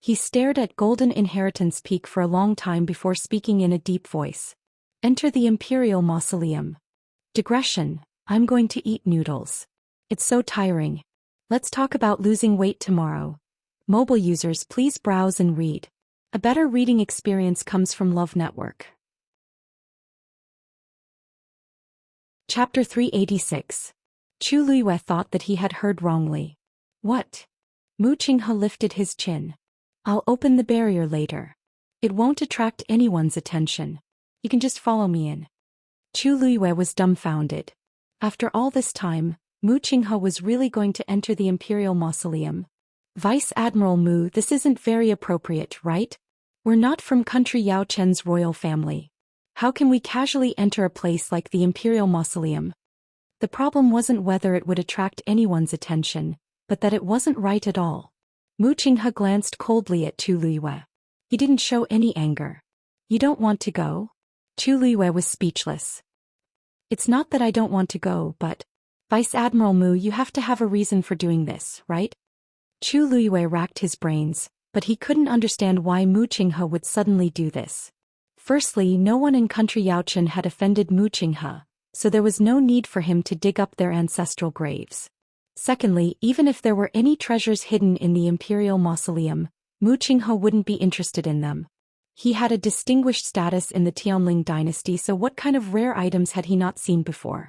He stared at Golden Inheritance Peak for a long time before speaking in a deep voice. Enter the Imperial Mausoleum. Digression, I'm going to eat noodles. It's so tiring. Let's talk about losing weight tomorrow. Mobile users, please browse and read. A better reading experience comes from Love Network. Chapter 386. Chu Liyue thought that he had heard wrongly. What? Mu Qinghe lifted his chin. I'll open the barrier later. It won't attract anyone's attention. You can just follow me in. Chu Liyue was dumbfounded. After all this time, Mu Qinghe was really going to enter the Imperial Mausoleum. Vice Admiral Mu, this isn't very appropriate, right? We're not from country Yao Chen's royal family. How can we casually enter a place like the Imperial Mausoleum? The problem wasn't whether it would attract anyone's attention, but that it wasn't right at all. Mu Qinghe glanced coldly at Chu Liyue. He didn't show any anger. You don't want to go? Chu Liyue was speechless. It's not that I don't want to go, but... Vice Admiral Mu, you have to have a reason for doing this, right? Chu Liyue racked his brains, but he couldn't understand why Mu Qinghe would suddenly do this. Firstly, no one in country Yao Chen had offended Mu Qinghe, so there was no need for him to dig up their ancestral graves. Secondly, even if there were any treasures hidden in the Imperial Mausoleum, Mu Qinghe wouldn't be interested in them. He had a distinguished status in the Tianling dynasty, so what kind of rare items had he not seen before?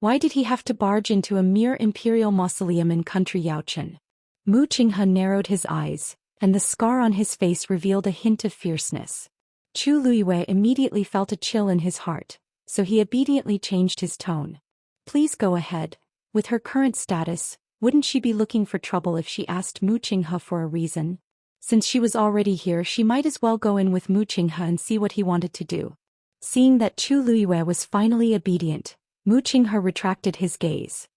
Why did he have to barge into a mere imperial mausoleum in country Yao Chen? Mu Qinghe narrowed his eyes, and the scar on his face revealed a hint of fierceness. Chu Liyue immediately felt a chill in his heart, so he obediently changed his tone. Please go ahead. With her current status, wouldn't she be looking for trouble if she asked Mu Qinghe for a reason? Since she was already here, she might as well go in with Mu Qinghe and see what he wanted to do. Seeing that Chu Liyue was finally obedient, Mu Qinghe retracted his gaze.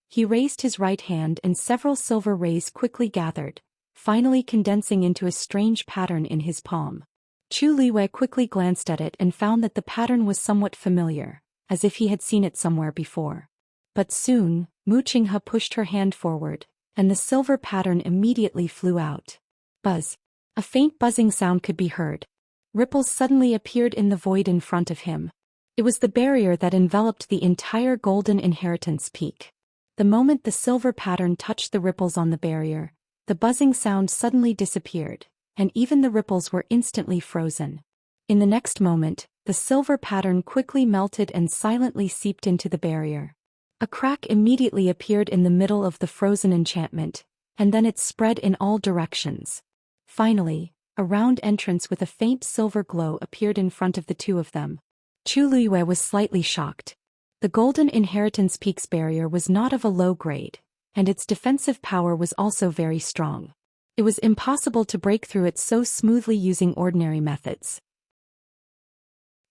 He raised his right hand and several silver rays quickly gathered, finally condensing into a strange pattern in his palm. Chu Liyue quickly glanced at it and found that the pattern was somewhat familiar, as if he had seen it somewhere before. But soon, Mu Qinghe pushed her hand forward, and the silver pattern immediately flew out. Buzz. A faint buzzing sound could be heard. Ripples suddenly appeared in the void in front of him. It was the barrier that enveloped the entire Golden Inheritance Peak. The moment the silver pattern touched the ripples on the barrier, the buzzing sound suddenly disappeared, and even the ripples were instantly frozen. In the next moment, the silver pattern quickly melted and silently seeped into the barrier. A crack immediately appeared in the middle of the frozen enchantment, and then it spread in all directions. Finally, a round entrance with a faint silver glow appeared in front of the two of them. Chu Liyue was slightly shocked. The Golden Inheritance Peak's barrier was not of a low grade, and its defensive power was also very strong. It was impossible to break through it so smoothly using ordinary methods.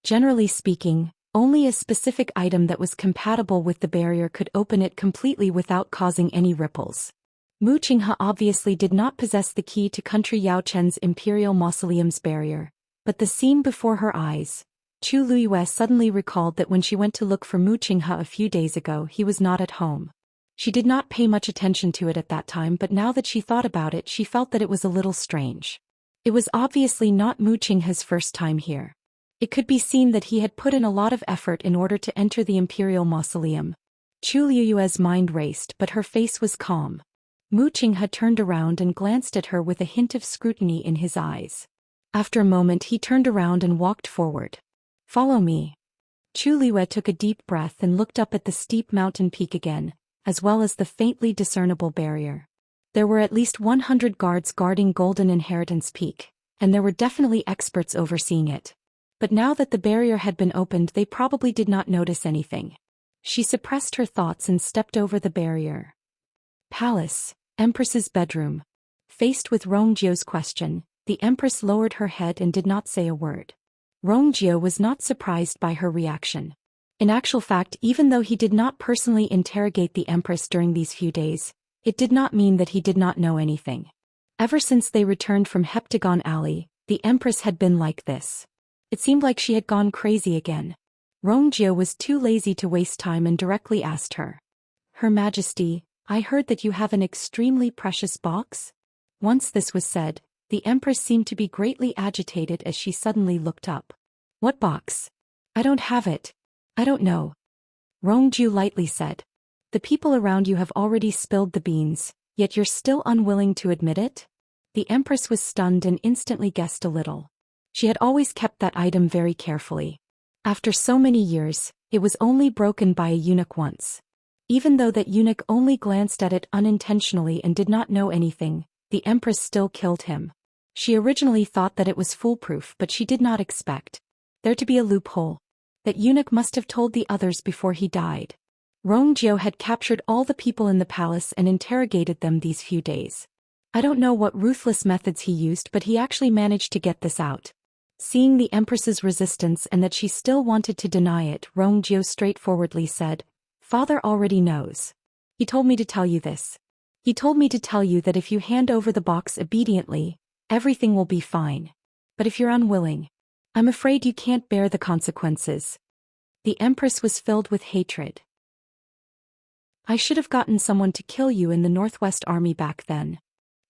Generally speaking, Only a specific item that was compatible with the barrier could open it completely without causing any ripples. Mu Qinghe obviously did not possess the key to Country Yao Chen's Imperial Mausoleum's barrier, but the scene before her eyes. Chu Luiyue suddenly recalled that when she went to look for Mu Qinghe a few days ago, he was not at home. She did not pay much attention to it at that time, but now that she thought about it, she felt that it was a little strange. It was obviously not Mu Qinghe's first time here. It could be seen that he had put in a lot of effort in order to enter the Imperial Mausoleum. Chu Luiyue's mind raced, but her face was calm. Mu Qinghe turned around and glanced at her with a hint of scrutiny in his eyes. After a moment he turned around and walked forward. "Follow me." Chu Luiyue took a deep breath and looked up at the steep mountain peak again, as well as the faintly discernible barrier. There were at least 100 guards guarding Golden Inheritance Peak, and there were definitely experts overseeing it. But now that the barrier had been opened, they probably did not notice anything. She suppressed her thoughts and stepped over the barrier. Palace, Empress's bedroom. Faced with Rongjio's question, the Empress lowered her head and did not say a word. Rongjio was not surprised by her reaction. In actual fact, even though he did not personally interrogate the Empress during these few days, it did not mean that he did not know anything. Ever since they returned from Heptagon Alley, the Empress had been like this. It seemed like she had gone crazy again. Rongjio was too lazy to waste time and directly asked her. "Her Majesty, I heard that you have an extremely precious box?" Once this was said, the Empress seemed to be greatly agitated as she suddenly looked up. "What box? I don't have it. I don't know." Rongjio lightly said. "The people around you have already spilled the beans, yet you're still unwilling to admit it?" The Empress was stunned and instantly guessed a little. She had always kept that item very carefully. After so many years, it was only broken by a eunuch once. Even though that eunuch only glanced at it unintentionally and did not know anything, the Empress still killed him. She originally thought that it was foolproof, but she did not expect there to be a loophole. That eunuch must have told the others before he died. Rongjio had captured all the people in the palace and interrogated them these few days. I don't know what ruthless methods he used, but he actually managed to get this out. Seeing the Empress's resistance and that she still wanted to deny it, Rongjio straightforwardly said, "Father already knows. He told me to tell you this. He told me to tell you that if you hand over the box obediently, everything will be fine. But if you're unwilling, I'm afraid you can't bear the consequences." The Empress was filled with hatred. "I should have gotten someone to kill you in the Northwest Army back then."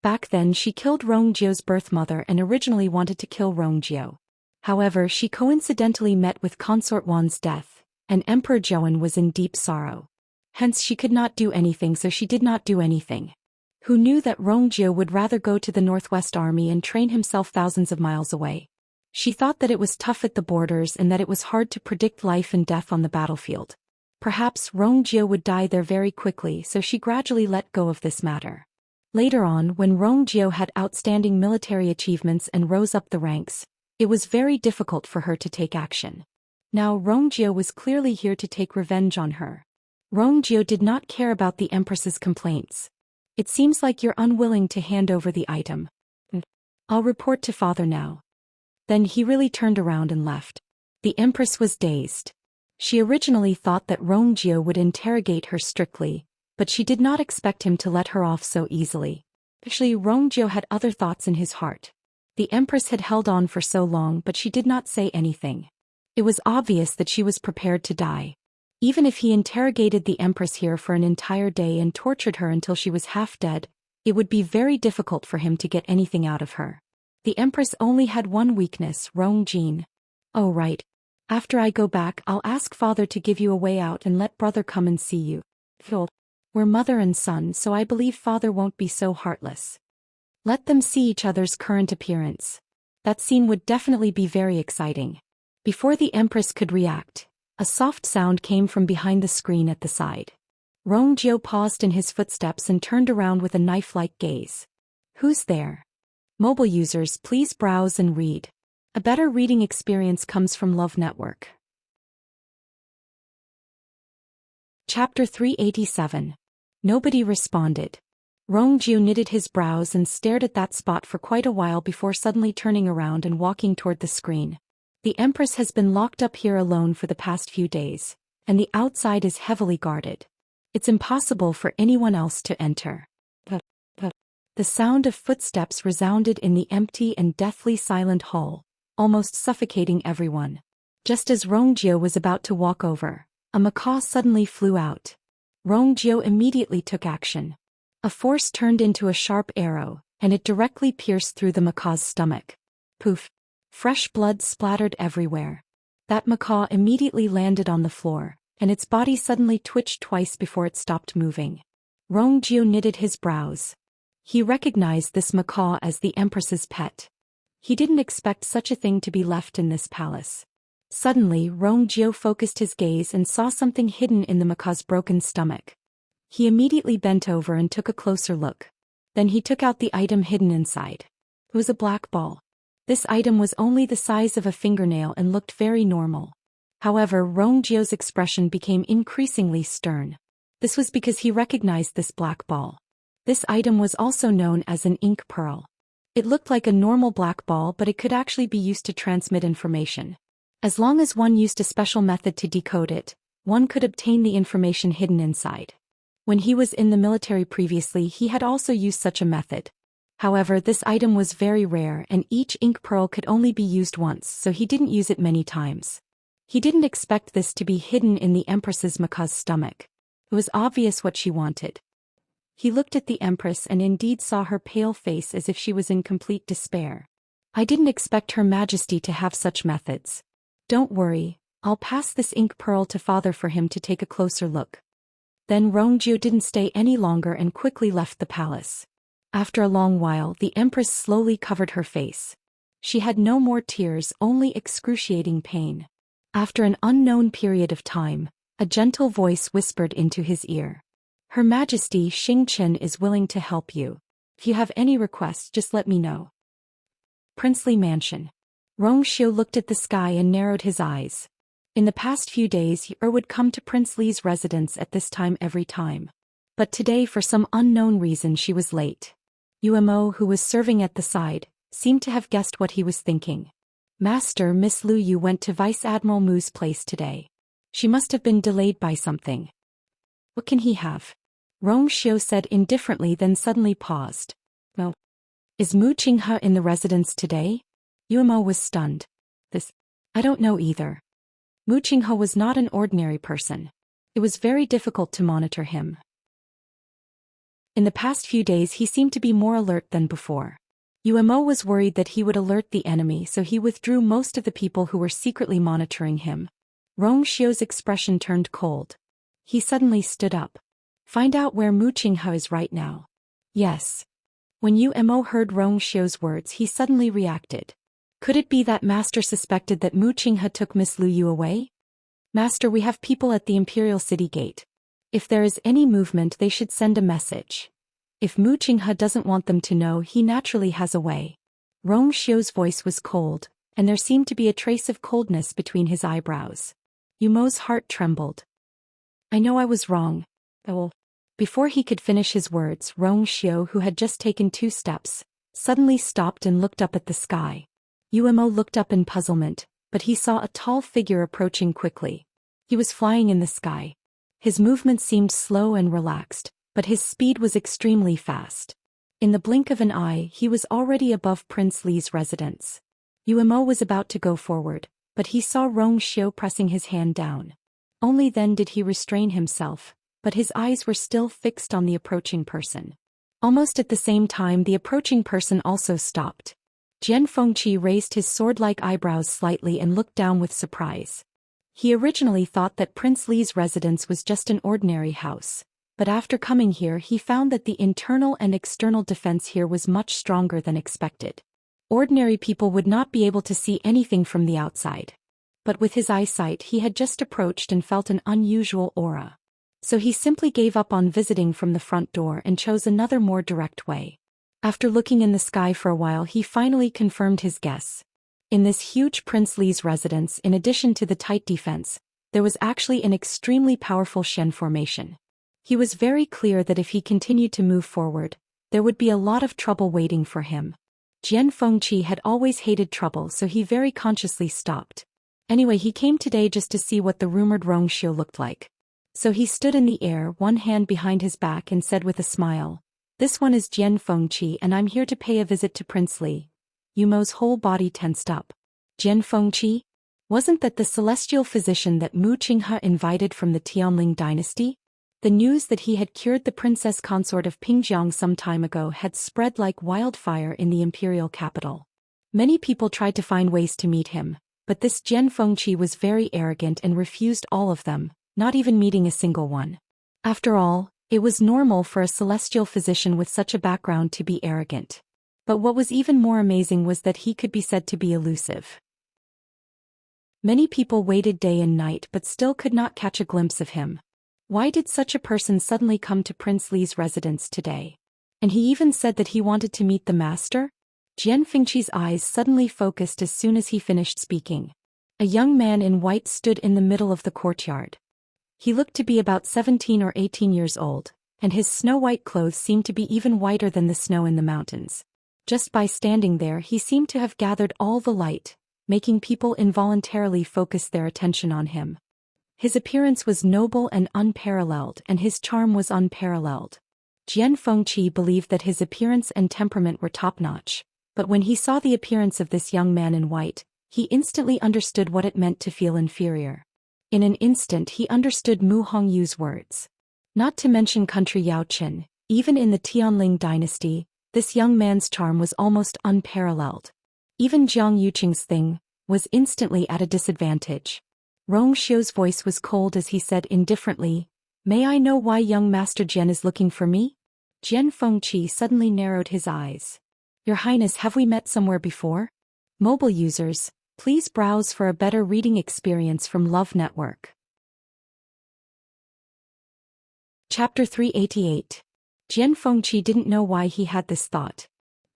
Back then she killed Rongjio's birth mother and originally wanted to kill Rongjio. However, she coincidentally met with Consort Wan's death, and Emperor Zhouan was in deep sorrow. Hence she could not do anything, so she did not do anything. Who knew that Rongjio would rather go to the Northwest Army and train himself thousands of miles away? She thought that it was tough at the borders and that it was hard to predict life and death on the battlefield. Perhaps Rongjio would die there very quickly, so she gradually let go of this matter. Later on, when Rongjio had outstanding military achievements and rose up the ranks, it was very difficult for her to take action. Now Rongjio was clearly here to take revenge on her. Rongjio did not care about the Empress's complaints. "It seems like you're unwilling to hand over the item. I'll report to father now." Then he really turned around and left. The Empress was dazed. She originally thought that Rongjio would interrogate her strictly, but she did not expect him to let her off so easily. Actually, Rongjio had other thoughts in his heart. The Empress had held on for so long, but she did not say anything. It was obvious that she was prepared to die. Even if he interrogated the Empress here for an entire day and tortured her until she was half dead, it would be very difficult for him to get anything out of her. The Empress only had one weakness, Rongjin. "Oh right. After I go back, I'll ask father to give you a way out and let brother come and see you. We're mother and son, so I believe father won't be so heartless. Let them see each other's current appearance. That scene would definitely be very exciting." Before the Empress could react, a soft sound came from behind the screen at the side. Rongjio paused in his footsteps and turned around with a knife-like gaze. "Who's there?" Mobile users, please browse and read. A better reading experience comes from Love Network. Chapter 387. Nobody responded. Rongjio knitted his brows and stared at that spot for quite a while before suddenly turning around and walking toward the screen. The Empress has been locked up here alone for the past few days, and the outside is heavily guarded. It's impossible for anyone else to enter. The sound of footsteps resounded in the empty and deathly silent hall, almost suffocating everyone. Just as Rongjio was about to walk over, a macaw suddenly flew out. Rongjio immediately took action. A force turned into a sharp arrow, and it directly pierced through the macaw's stomach. Poof! Fresh blood splattered everywhere. That macaw immediately landed on the floor, and its body suddenly twitched twice before it stopped moving. Rongjio knitted his brows. He recognized this macaw as the Empress's pet. He didn't expect such a thing to be left in this palace. Suddenly, Rongjio focused his gaze and saw something hidden in the macaw's broken stomach. He immediately bent over and took a closer look. Then he took out the item hidden inside. It was a black ball. This item was only the size of a fingernail and looked very normal. However, Rongjio's expression became increasingly stern. This was because he recognized this black ball. This item was also known as an ink pearl. It looked like a normal black ball, but it could actually be used to transmit information. As long as one used a special method to decode it, one could obtain the information hidden inside. When he was in the military previously, he had also used such a method. However, this item was very rare and each ink pearl could only be used once, so he didn't use it many times. He didn't expect this to be hidden in the Empress's macaw's stomach. It was obvious what she wanted. He looked at the Empress and indeed saw her pale face as if she was in complete despair. I didn't expect Her Majesty to have such methods. Don't worry, I'll pass this ink pearl to Father for him to take a closer look. Then Rongjio didn't stay any longer and quickly left the palace. After a long while, the Empress slowly covered her face. She had no more tears, only excruciating pain. After an unknown period of time, a gentle voice whispered into his ear. Her Majesty Xingchen is willing to help you. If you have any requests, just let me know. Princely Mansion. Rongjio looked at the sky and narrowed his eyes. In the past few days, would come to Prince Li's residence at this time every time. But today, for some unknown reason, she was late. Umo, who was serving at the side, seemed to have guessed what he was thinking. Master, Miss Lu Yu went to Vice Admiral Mu's place today. She must have been delayed by something. What can he have? Rongjio said indifferently, then suddenly paused. Well, is Mu Qinghe in the residence today? Umo was stunned. I don't know either. Mu Qinghe was not an ordinary person. It was very difficult to monitor him. In the past few days he seemed to be more alert than before. Umo was worried that he would alert the enemy, so he withdrew most of the people who were secretly monitoring him. Rongjio's expression turned cold. He suddenly stood up. Find out where Mu Qinghe is right now. Yes. When Umo heard Rongjio's words, he suddenly reacted. Could it be that Master suspected that Mu Qinghe took Miss Lu Yu away? Master, we have people at the Imperial City Gate. If there is any movement, they should send a message. If Mu Qinghe doesn't want them to know, he naturally has a way. Rongjio's voice was cold, and there seemed to be a trace of coldness between his eyebrows. Umo's heart trembled. I know I was wrong. Before he could finish his words, Rongjio, who had just taken 2 steps, suddenly stopped and looked up at the sky. Umo looked up in puzzlement, but he saw a tall figure approaching quickly. He was flying in the sky. His movement seemed slow and relaxed, but his speed was extremely fast. In the blink of an eye, he was already above Prince Li's residence. Umo was about to go forward, but he saw Rongjio pressing his hand down. Only then did he restrain himself, but his eyes were still fixed on the approaching person. Almost at the same time, the approaching person also stopped. Jian Fengqi raised his sword-like eyebrows slightly and looked down with surprise. He originally thought that Prince Li's residence was just an ordinary house, but after coming here he found that the internal and external defense here was much stronger than expected. Ordinary people would not be able to see anything from the outside. But with his eyesight he had just approached and felt an unusual aura. So he simply gave up on visiting from the front door and chose another more direct way. After looking in the sky for a while, he finally confirmed his guess. In this huge Prince Li's residence, in addition to the tight defense, there was actually an extremely powerful Shen formation. He was very clear that if he continued to move forward, there would be a lot of trouble waiting for him. Jian Fengqi had always hated trouble, so he very consciously stopped. Anyway, he came today just to see what the rumored Rong Xiu looked like. So he stood in the air, one hand behind his back, and said with a smile, "This one is Jian Fengqi, and I'm here to pay a visit to Prince Li." Yumo's whole body tensed up. Jian Fengqi? Wasn't that the celestial physician that Mu Qinghe invited from the Tianling dynasty? The news that he had cured the princess consort of Pingjiang some time ago had spread like wildfire in the imperial capital. Many people tried to find ways to meet him, but this Jian Fengqi was very arrogant and refused all of them, not even meeting a single one. After all, it was normal for a celestial physician with such a background to be arrogant. But what was even more amazing was that he could be said to be elusive. Many people waited day and night but still could not catch a glimpse of him. Why did such a person suddenly come to Prince Li's residence today? And he even said that he wanted to meet the master? Jian Fengqi's eyes suddenly focused as soon as he finished speaking. A young man in white stood in the middle of the courtyard. He looked to be about 17 or 18 years old, and his snow-white clothes seemed to be even whiter than the snow in the mountains. Just by standing there, he seemed to have gathered all the light, making people involuntarily focus their attention on him. His appearance was noble and unparalleled, and his charm was unparalleled. Jian Fengqi believed that his appearance and temperament were top-notch, but when he saw the appearance of this young man in white, he instantly understood what it meant to feel inferior. In an instant he understood Mu Hongyu's words. Not to mention country Yaoqin, even in the Tianling dynasty, this young man's charm was almost unparalleled. Even Jiang Yuqing's thing was instantly at a disadvantage. Rong Xiu's voice was cold as he said indifferently, "May I know why young Master Jian is looking for me?" Jian Fengqi suddenly narrowed his eyes. "Your Highness, have we met somewhere before?" Mobile users, please browse for a better reading experience from Love Network. Chapter 388. Jian Fengqi didn't know why he had this thought.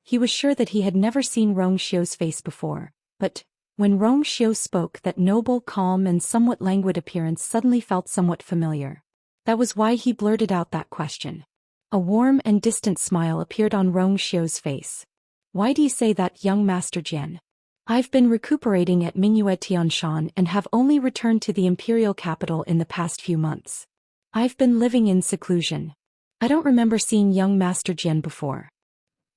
He was sure that he had never seen Rong Xiu's face before, but when Rong Xiu spoke, that noble, calm and somewhat languid appearance suddenly felt somewhat familiar. That was why he blurted out that question. A warm and distant smile appeared on Rong Xiu's face. "Why do you say that, young Master Jian?" "I've been recuperating at Mingyue Tianshan and have only returned to the imperial capital in the past few months. I've been living in seclusion. I don't remember seeing young Master Jian before."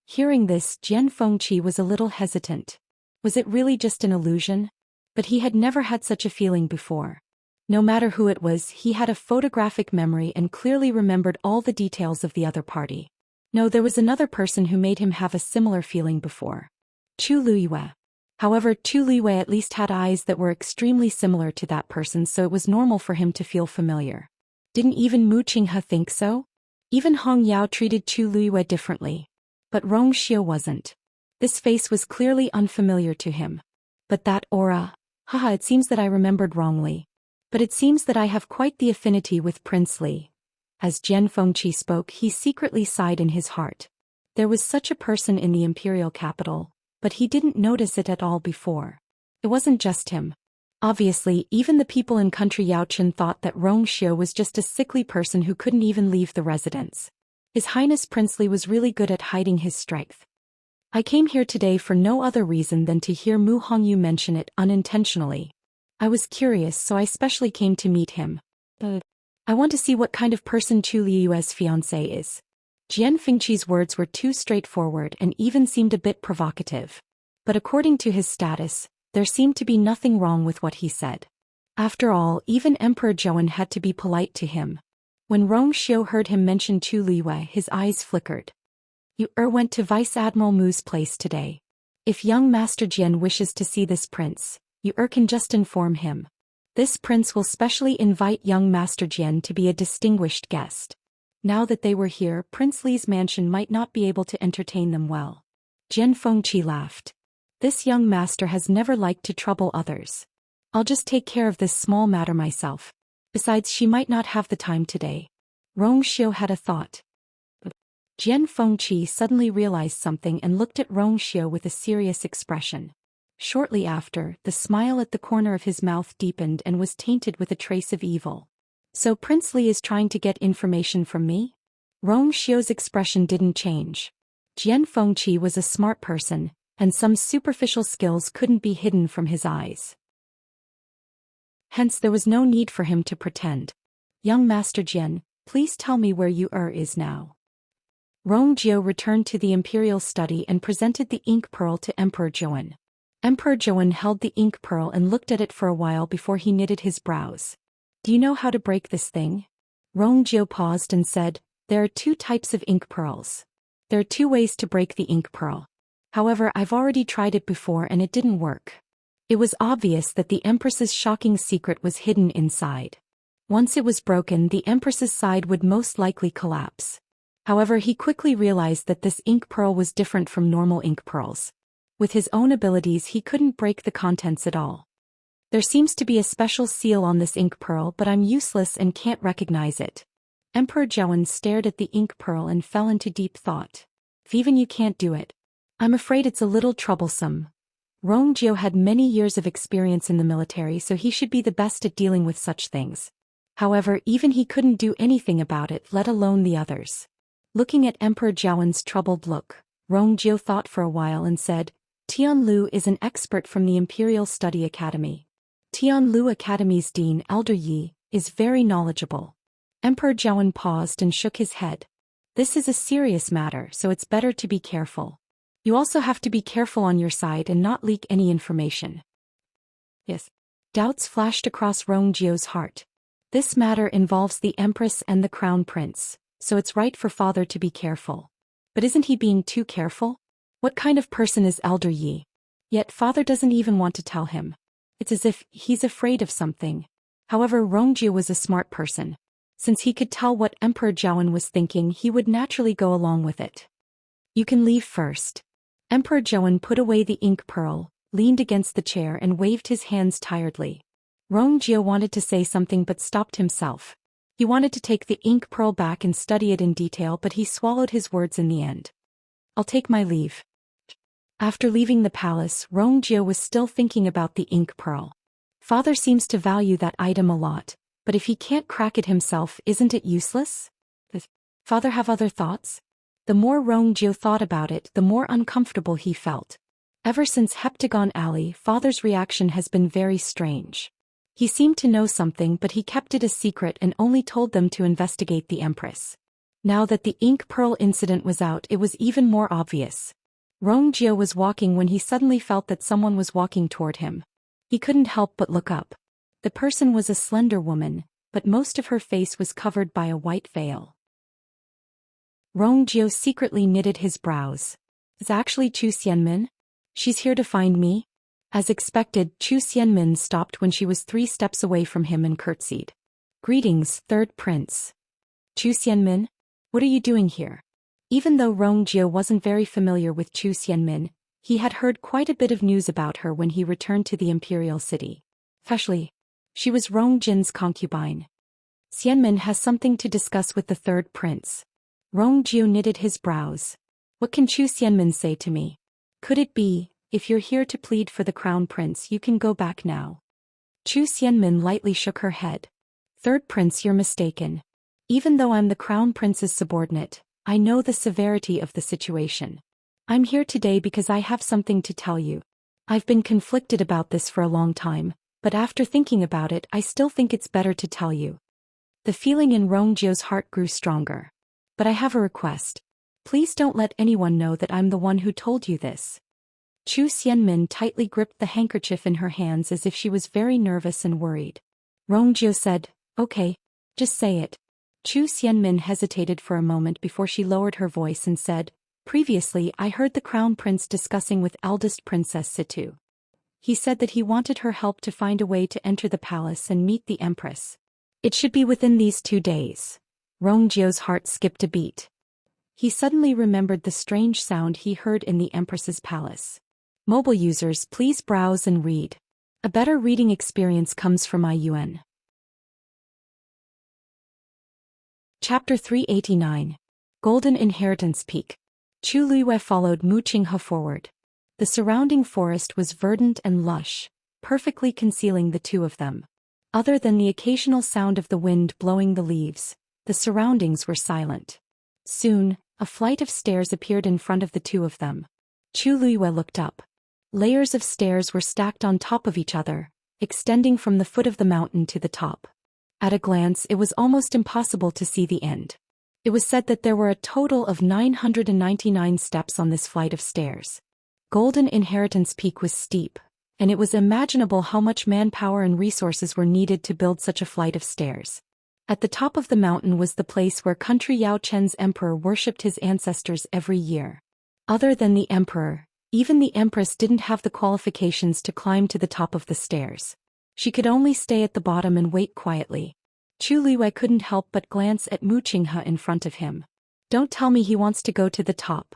Hearing this, Jian Fengqi was a little hesitant. Was it really just an illusion? But he had never had such a feeling before. No matter who it was, he had a photographic memory and clearly remembered all the details of the other party. No, there was another person who made him have a similar feeling before. Chu Luiyue. However, Chu Luiyue at least had eyes that were extremely similar to that person, so it was normal for him to feel familiar. Didn't even Mu Qinghe think so? Even Hong Yao treated Chu Luiyue differently. But Rong Xiu wasn't. This face was clearly unfamiliar to him. But that aura, haha, it seems that I remembered wrongly. But it seems that I have quite the affinity with Prince Li. As Jian Fengqi spoke, he secretly sighed in his heart. There was such a person in the imperial capital, but he didn't notice it at all before. It wasn't just him. Obviously, even the people in country Yaoqin thought that Rong Xiu was just a sickly person who couldn't even leave the residence. His Highness Prince Li was really good at hiding his strength. "I came here today for no other reason than to hear Mu Hongyu mention it unintentionally. I was curious, so I specially came to meet him. I want to see what kind of person Chu Liyue's fiancé is." Jian Fengqi's words were too straightforward and even seemed a bit provocative. But according to his status, there seemed to be nothing wrong with what he said. After all, even Emperor Zhouwen had to be polite to him. When Rong Xiu heard him mention Chu Liyue, his eyes flickered. "You went to Vice Admiral Mu's place today. If young Master Jian wishes to see this prince, you can just inform him. This prince will specially invite young Master Jian to be a distinguished guest." Now that they were here, Prince Li's mansion might not be able to entertain them well. Jian Fengqi laughed. This young master has never liked to trouble others. I'll just take care of this small matter myself. Besides, she might not have the time today. Rong Xiu had a thought. Jian Fengqi suddenly realized something and looked at Rong Xiu with a serious expression. Shortly after, the smile at the corner of his mouth deepened and was tainted with a trace of evil. "So Prince Li is trying to get information from me?" Rong Xiu's expression didn't change. Jian Fengqi was a smart person, and some superficial skills couldn't be hidden from his eyes. Hence there was no need for him to pretend. Young Master Jian, please tell me where you is now. Rongjio returned to the imperial study and presented the ink pearl to Emperor Zhouwen. Emperor Zhouwen held the ink pearl and looked at it for a while before he knitted his brows. Do you know how to break this thing? Rongjio paused and said, there are 2 types of ink pearls. There are 2 ways to break the ink pearl. However, I've already tried it before and it didn't work. It was obvious that the Empress's shocking secret was hidden inside. Once it was broken, the Empress's side would most likely collapse. However, he quickly realized that this ink pearl was different from normal ink pearls. With his own abilities, he couldn't break the contents at all. There seems to be a special seal on this ink pearl, but I'm useless and can't recognize it. Emperor Zhouwen stared at the ink pearl and fell into deep thought. If even you can't do it, I'm afraid it's a little troublesome. Rongjio had many years of experience in the military, so he should be the best at dealing with such things. However, even he couldn't do anything about it, let alone the others. Looking at Emperor Zhouwen's troubled look, Rongjio thought for a while and said, Tianlu is an expert from the Imperial Study Academy. Tianlu Academy's dean, Elder Yi, is very knowledgeable. Emperor Zhouwen paused and shook his head. This is a serious matter, so it's better to be careful. You also have to be careful on your side and not leak any information. Yes. Doubts flashed across Rongjio's heart. This matter involves the Empress and the Crown Prince, so it's right for father to be careful. But isn't he being too careful? What kind of person is Elder Yi? Yet father doesn't even want to tell him. It's as if he's afraid of something. However, Rongjio was a smart person. Since he could tell what Emperor Zhouwen was thinking, he would naturally go along with it. You can leave first. Emperor Zhouwen put away the ink pearl, leaned against the chair and waved his hands tiredly. Rongjio wanted to say something but stopped himself. He wanted to take the ink pearl back and study it in detail, but he swallowed his words in the end. I'll take my leave. After leaving the palace, Rongjio was still thinking about the ink pearl. Father seems to value that item a lot, but if he can't crack it himself, isn't it useless? Does father have other thoughts? The more Rongjio thought about it, the more uncomfortable he felt. Ever since Heptagon Alley, father's reaction has been very strange. He seemed to know something, but he kept it a secret and only told them to investigate the Empress. Now that the ink pearl incident was out, it was even more obvious. Rongjio was walking when he suddenly felt that someone was walking toward him. He couldn't help but look up. The person was a slender woman, but most of her face was covered by a white veil. Rongjio secretly knitted his brows. It's actually Chu Xianmin? She's here to find me? As expected, Chu Xianmin stopped when she was 3 steps away from him and curtsied. Greetings, third prince. Chu Xianmin? What are you doing here? Even though Rongjio wasn't very familiar with Chu Xianmin, he had heard quite a bit of news about her when he returned to the imperial city. Especially, she was Rongjin's concubine. Xianmin has something to discuss with the third prince. Rongjio knitted his brows. What can Chu Xianmin say to me? Could it be, if you're here to plead for the crown prince, you can go back now? Chu Xianmin lightly shook her head. Third prince, you're mistaken. Even though I'm the crown prince's subordinate, I know the severity of the situation. I'm here today because I have something to tell you. I've been conflicted about this for a long time, but after thinking about it, I still think it's better to tell you. The feeling in Rongjio's heart grew stronger. But I have a request. Please don't let anyone know that I'm the one who told you this. Chu Xianmin tightly gripped the handkerchief in her hands as if she was very nervous and worried. Rongjio said, okay, just say it. Chu Xianmin hesitated for a moment before she lowered her voice and said, previously I heard the crown prince discussing with eldest princess Situ. He said that he wanted her help to find a way to enter the palace and meet the empress. It should be within these 2 days. Rongjio's heart skipped a beat. He suddenly remembered the strange sound he heard in the Empress's palace. Mobile users, please browse and read. A better reading experience comes from IUN. Chapter 389. Golden Inheritance Peak. Chu Luiyue followed Mu Qinghe forward. The surrounding forest was verdant and lush, perfectly concealing the 2 of them. Other than the occasional sound of the wind blowing the leaves, the surroundings were silent. Soon, a flight of stairs appeared in front of the 2 of them. Chu Luiyue looked up. Layers of stairs were stacked on top of each other, extending from the foot of the mountain to the top. At a glance, it was almost impossible to see the end. It was said that there were a total of 999 steps on this flight of stairs. Golden Inheritance Peak was steep, and it was imaginable how much manpower and resources were needed to build such a flight of stairs. At the top of the mountain was the place where country Yao Chen's emperor worshipped his ancestors every year. Other than the emperor, even the empress didn't have the qualifications to climb to the top of the stairs. She could only stay at the bottom and wait quietly. Chu Luiyue couldn't help but glance at Mu Qinghe in front of him. Don't tell me he wants to go to the top.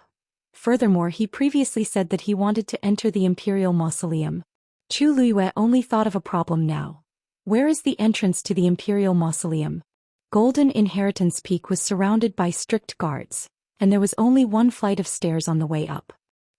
Furthermore, he previously said that he wanted to enter the imperial mausoleum. Chu Luiyue only thought of a problem now. Where is the entrance to the imperial mausoleum? Golden Inheritance Peak was surrounded by strict guards, and there was only one flight of stairs on the way up.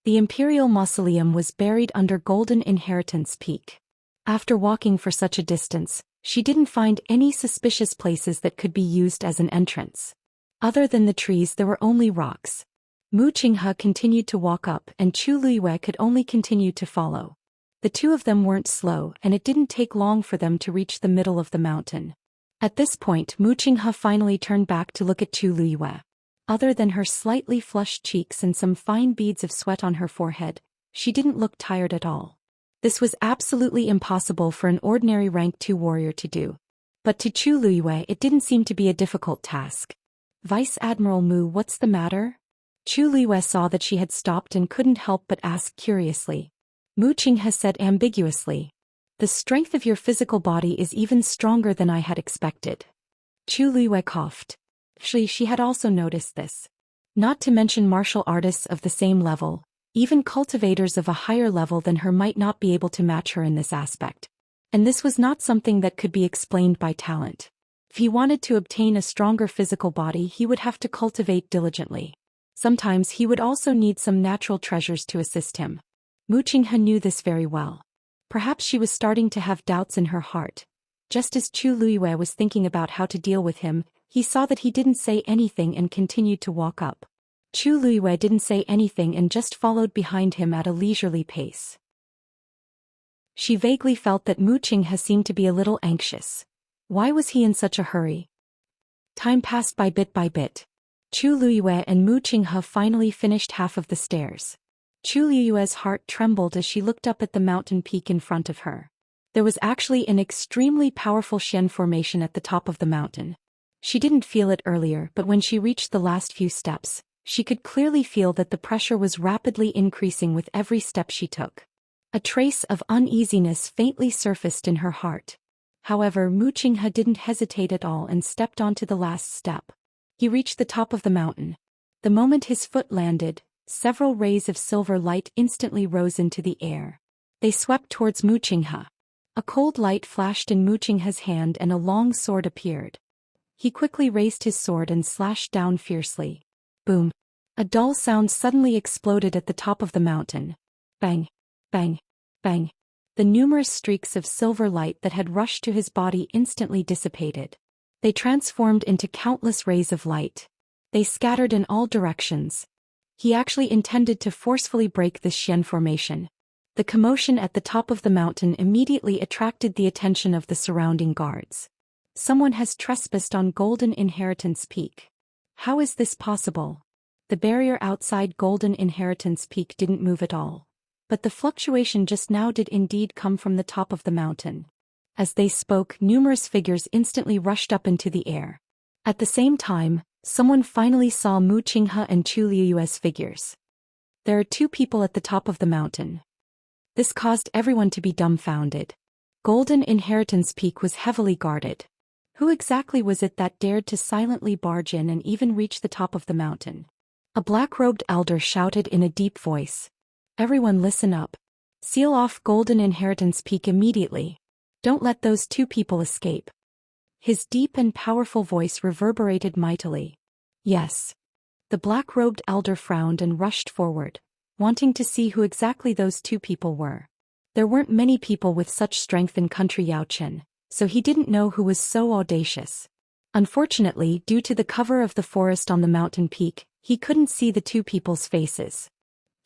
The imperial mausoleum was buried under Golden Inheritance Peak. After walking for such a distance, she didn't find any suspicious places that could be used as an entrance. Other than the trees, there were only rocks. Mu Qinghe continued to walk up, and Chu Luiyue could only continue to follow. The two of them weren't slow, and it didn't take long for them to reach the middle of the mountain. At this point, Mu Qinghe finally turned back to look at Chu Luiyue. Other than her slightly flushed cheeks and some fine beads of sweat on her forehead, she didn't look tired at all. This was absolutely impossible for an ordinary rank 2 warrior to do. But to Chu Luiyue it didn't seem to be a difficult task. Vice Admiral Mu, what's the matter? Chu Luiyue saw that she had stopped and couldn't help but ask curiously. Mu Qinghe said ambiguously, "The strength of your physical body is even stronger than I had expected." Chu Luiyue coughed. She had also noticed this. Not to mention martial artists of the same level, even cultivators of a higher level than her might not be able to match her in this aspect. And this was not something that could be explained by talent. If he wanted to obtain a stronger physical body, he would have to cultivate diligently. Sometimes he would also need some natural treasures to assist him. Mu Qinghe knew this very well. Perhaps she was starting to have doubts in her heart. Just as Chu Luiyue was thinking about how to deal with him, he saw that he didn't say anything and continued to walk up. Chu Luiyue didn't say anything and just followed behind him at a leisurely pace. She vaguely felt that Mu Qinghe seemed to be a little anxious. Why was he in such a hurry? Time passed by bit. Chu Luiyue and Mu Qinghe finally finished half of the stairs. Chu Luiyue's heart trembled as she looked up at the mountain peak in front of her. There was actually an extremely powerful Xian formation at the top of the mountain. She didn't feel it earlier, but when she reached the last few steps, she could clearly feel that the pressure was rapidly increasing with every step she took. A trace of uneasiness faintly surfaced in her heart. However, Mu Qinghe didn't hesitate at all and stepped onto the last step. He reached the top of the mountain. The moment his foot landed, several rays of silver light instantly rose into the air. They swept towards Mu Qinghe. A cold light flashed in Mu Qinghe's hand and a long sword appeared. He quickly raised his sword and slashed down fiercely. Boom! A dull sound suddenly exploded at the top of the mountain. Bang! Bang! Bang! The numerous streaks of silver light that had rushed to his body instantly dissipated. They transformed into countless rays of light. They scattered in all directions. He actually intended to forcefully break this Xian formation. The commotion at the top of the mountain immediately attracted the attention of the surrounding guards. Someone has trespassed on Golden Inheritance Peak. How is this possible? The barrier outside Golden Inheritance Peak didn't move at all. But the fluctuation just now did indeed come from the top of the mountain. As they spoke, numerous figures instantly rushed up into the air. At the same time, someone finally saw Mu Qinghe and Chu Luiyue's figures. There are 2 people at the top of the mountain. This caused everyone to be dumbfounded. Golden Inheritance Peak was heavily guarded. Who exactly was it that dared to silently barge in and even reach the top of the mountain? A black-robed elder shouted in a deep voice. Everyone listen up. Seal off Golden Inheritance Peak immediately. Don't let those 2 people escape. His deep and powerful voice reverberated mightily. Yes. The black-robed elder frowned and rushed forward, wanting to see who exactly those 2 people were. There weren't many people with such strength in country Yaochen, so he didn't know who was so audacious. Unfortunately, due to the cover of the forest on the mountain peak, he couldn't see the 2 people's faces.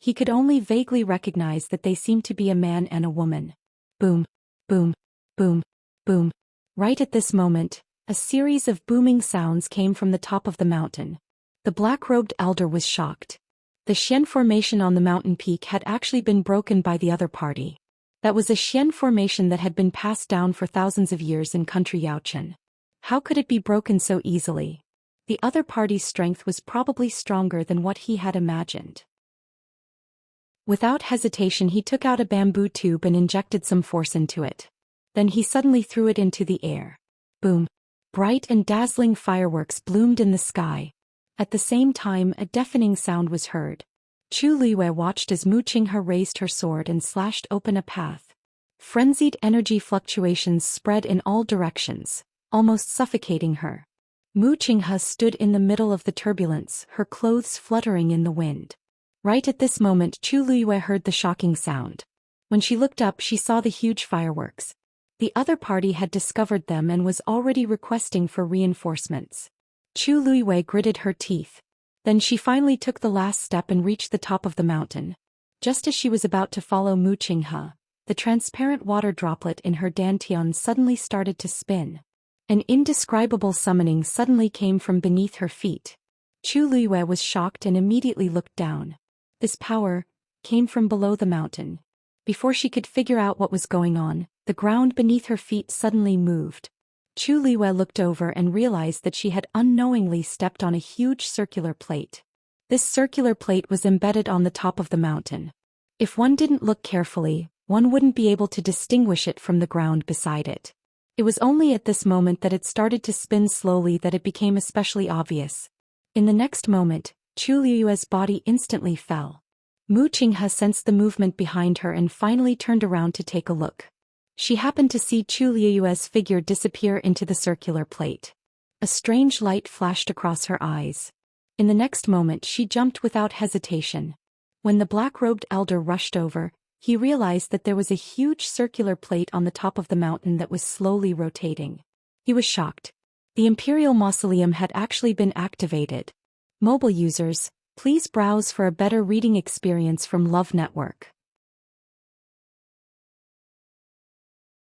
He could only vaguely recognize that they seemed to be a man and a woman. Boom, boom, boom, boom. Right at this moment, a series of booming sounds came from the top of the mountain. The black-robed elder was shocked. The Xian formation on the mountain peak had actually been broken by the other party. That was a Xian formation that had been passed down for thousands of years in country Yaochen. How could it be broken so easily? The other party's strength was probably stronger than what he had imagined. Without hesitation, he took out a bamboo tube and injected some force into it. Then he suddenly threw it into the air. Boom! Bright and dazzling fireworks bloomed in the sky. At the same time, a deafening sound was heard. Chu Liyue watched as Mu Qinghe raised her sword and slashed open a path. Frenzied energy fluctuations spread in all directions, almost suffocating her. Mu Qinghe stood in the middle of the turbulence, her clothes fluttering in the wind. Right at this moment, Chu Liyue heard the shocking sound. When she looked up, she saw the huge fireworks. The other party had discovered them and was already requesting for reinforcements. Chu Liyue gritted her teeth. Then she finally took the last step and reached the top of the mountain. Just as she was about to follow Mu Qinghe, the transparent water droplet in her dantian suddenly started to spin. An indescribable summoning suddenly came from beneath her feet. Chu Liyue was shocked and immediately looked down. This power came from below the mountain. Before she could figure out what was going on, the ground beneath her feet suddenly moved. Chu Liyue looked over and realized that she had unknowingly stepped on a huge circular plate. This circular plate was embedded on the top of the mountain. If one didn't look carefully, one wouldn't be able to distinguish it from the ground beside it. It was only at this moment that it started to spin slowly that it became especially obvious. In the next moment, Chu Liyue's body instantly fell. Mu Qinghe sensed the movement behind her and finally turned around to take a look. She happened to see Chu Liyue's figure disappear into the circular plate. A strange light flashed across her eyes. In the next moment, she jumped without hesitation. When the black-robed elder rushed over, he realized that there was a huge circular plate on the top of the mountain that was slowly rotating. He was shocked. The Imperial Mausoleum had actually been activated. Mobile users, please browse for a better reading experience from Love Network.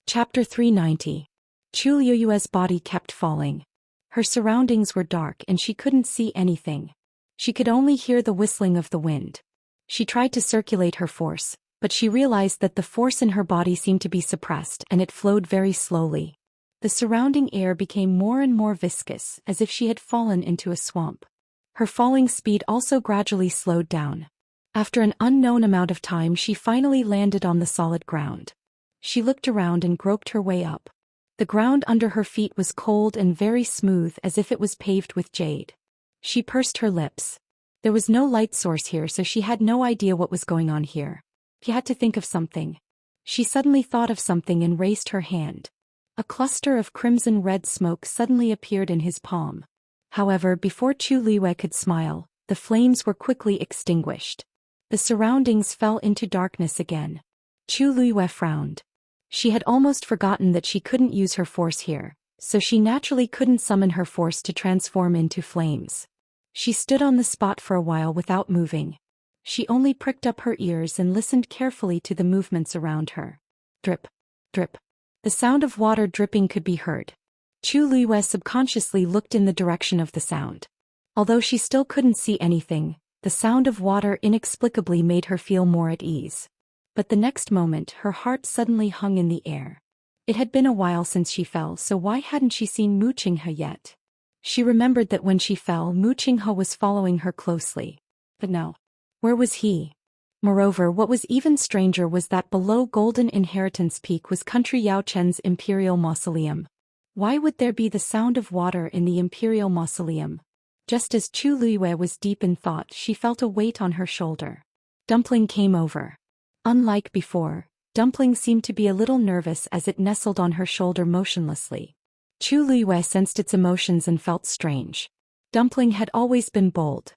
Chapter 390. Chu Liyue's body kept falling. Her surroundings were dark and she couldn't see anything. She could only hear the whistling of the wind. She tried to circulate her force, but she realized that the force in her body seemed to be suppressed and it flowed very slowly. The surrounding air became more and more viscous, as if she had fallen into a swamp. Her falling speed also gradually slowed down. After an unknown amount of time, she finally landed on the solid ground. She looked around and groped her way up. The ground under her feet was cold and very smooth, as if it was paved with jade. She pursed her lips. There was no light source here, so she had no idea what was going on here. She had to think of something. She suddenly thought of something and raised her hand. A cluster of crimson-red smoke suddenly appeared in his palm. However, before Chu Liyue could smile, the flames were quickly extinguished. The surroundings fell into darkness again. Chu Liyue frowned. She had almost forgotten that she couldn't use her force here, so she naturally couldn't summon her force to transform into flames. She stood on the spot for a while without moving. She only pricked up her ears and listened carefully to the movements around her. Drip, drip. The sound of water dripping could be heard. Chu Liyue subconsciously looked in the direction of the sound. Although she still couldn't see anything, the sound of water inexplicably made her feel more at ease. But the next moment, her heart suddenly hung in the air. It had been a while since she fell, so why hadn't she seen Mu Qinghe yet? She remembered that when she fell, Mu Qinghe was following her closely. But no. Where was he? Moreover, what was even stranger was that below Golden Inheritance Peak was Country Yaochen's Imperial Mausoleum. Why would there be the sound of water in the Imperial Mausoleum? Just as Chu Liyue was deep in thought, she felt a weight on her shoulder. Dumpling came over. Unlike before, Dumpling seemed to be a little nervous as it nestled on her shoulder motionlessly. Chu Liyue sensed its emotions and felt strange. Dumpling had always been bold.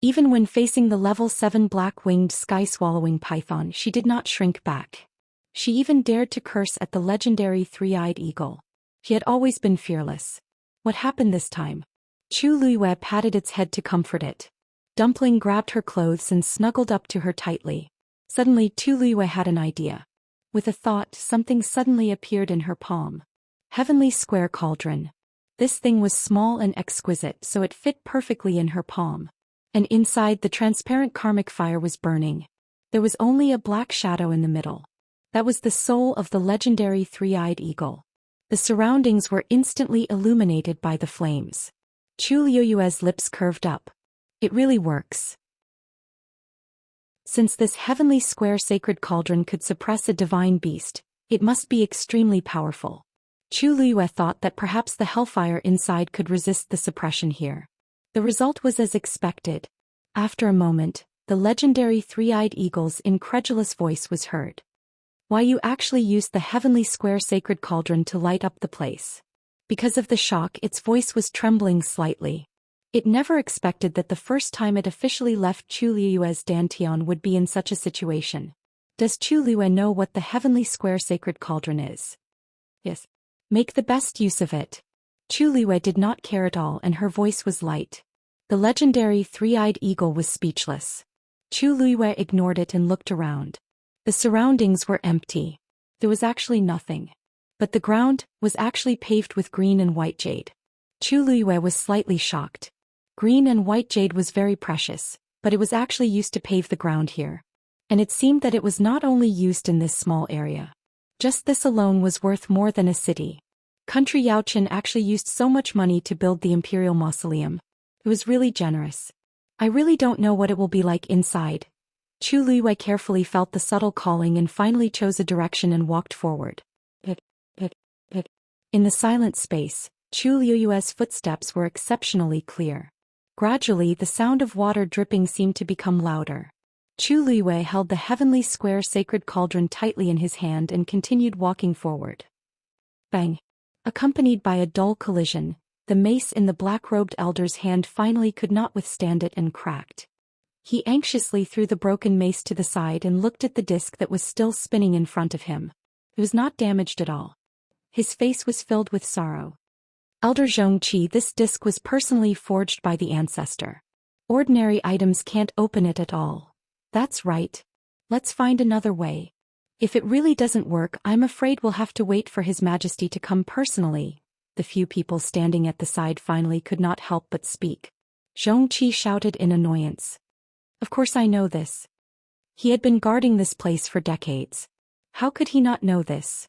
Even when facing the level 7 black-winged sky-swallowing python, she did not shrink back. She even dared to curse at the legendary three-eyed eagle. She had always been fearless. What happened this time? Chu Liyue patted its head to comfort it. Dumpling grabbed her clothes and snuggled up to her tightly. Suddenly Tu Liyue had an idea. With a thought, something suddenly appeared in her palm. Heavenly Square Cauldron. This thing was small and exquisite, so it fit perfectly in her palm. And inside, the transparent karmic fire was burning. There was only a black shadow in the middle. That was the soul of the legendary three-eyed eagle. The surroundings were instantly illuminated by the flames. Chu Liyue's lips curved up. It really works. Since this heavenly square sacred cauldron could suppress a divine beast, it must be extremely powerful. Chu Liyue thought that perhaps the hellfire inside could resist the suppression here. The result was as expected. After a moment, the legendary three-eyed eagle's incredulous voice was heard. Why, you actually used the heavenly square sacred cauldron to light up the place. Because of the shock, its voice was trembling slightly. It never expected that the first time it officially left Chu Liyue's dantian would be in such a situation. Does Chu Liyue know what the heavenly square sacred cauldron is? Yes. Make the best use of it. Chu Liyue did not care at all, and her voice was light. The legendary three-eyed eagle was speechless. Chu Liyue ignored it and looked around. The surroundings were empty. There was actually nothing. But the ground was actually paved with green and white jade. Chu Liyue was slightly shocked. Green and white jade was very precious, but it was actually used to pave the ground here. And it seemed that it was not only used in this small area. Just this alone was worth more than a city. Country Yaochen actually used so much money to build the Imperial Mausoleum. It was really generous. I really don't know what it will be like inside. Chu Liyue carefully felt the subtle calling and finally chose a direction and walked forward. In the silent space, Chu Liyue's footsteps were exceptionally clear. Gradually, the sound of water dripping seemed to become louder. Chu Liyue held the heavenly square sacred cauldron tightly in his hand and continued walking forward. Bang! Accompanied by a dull collision, the mace in the black-robed elder's hand finally could not withstand it and cracked. He anxiously threw the broken mace to the side and looked at the disc that was still spinning in front of him. It was not damaged at all. His face was filled with sorrow. Elder Zhongqi, this disc was personally forged by the ancestor. Ordinary items can't open it at all. That's right. Let's find another way. If it really doesn't work, I'm afraid we'll have to wait for His Majesty to come personally. The few people standing at the side finally could not help but speak. Zhongqi shouted in annoyance. Of course I know this. He had been guarding this place for decades. How could he not know this?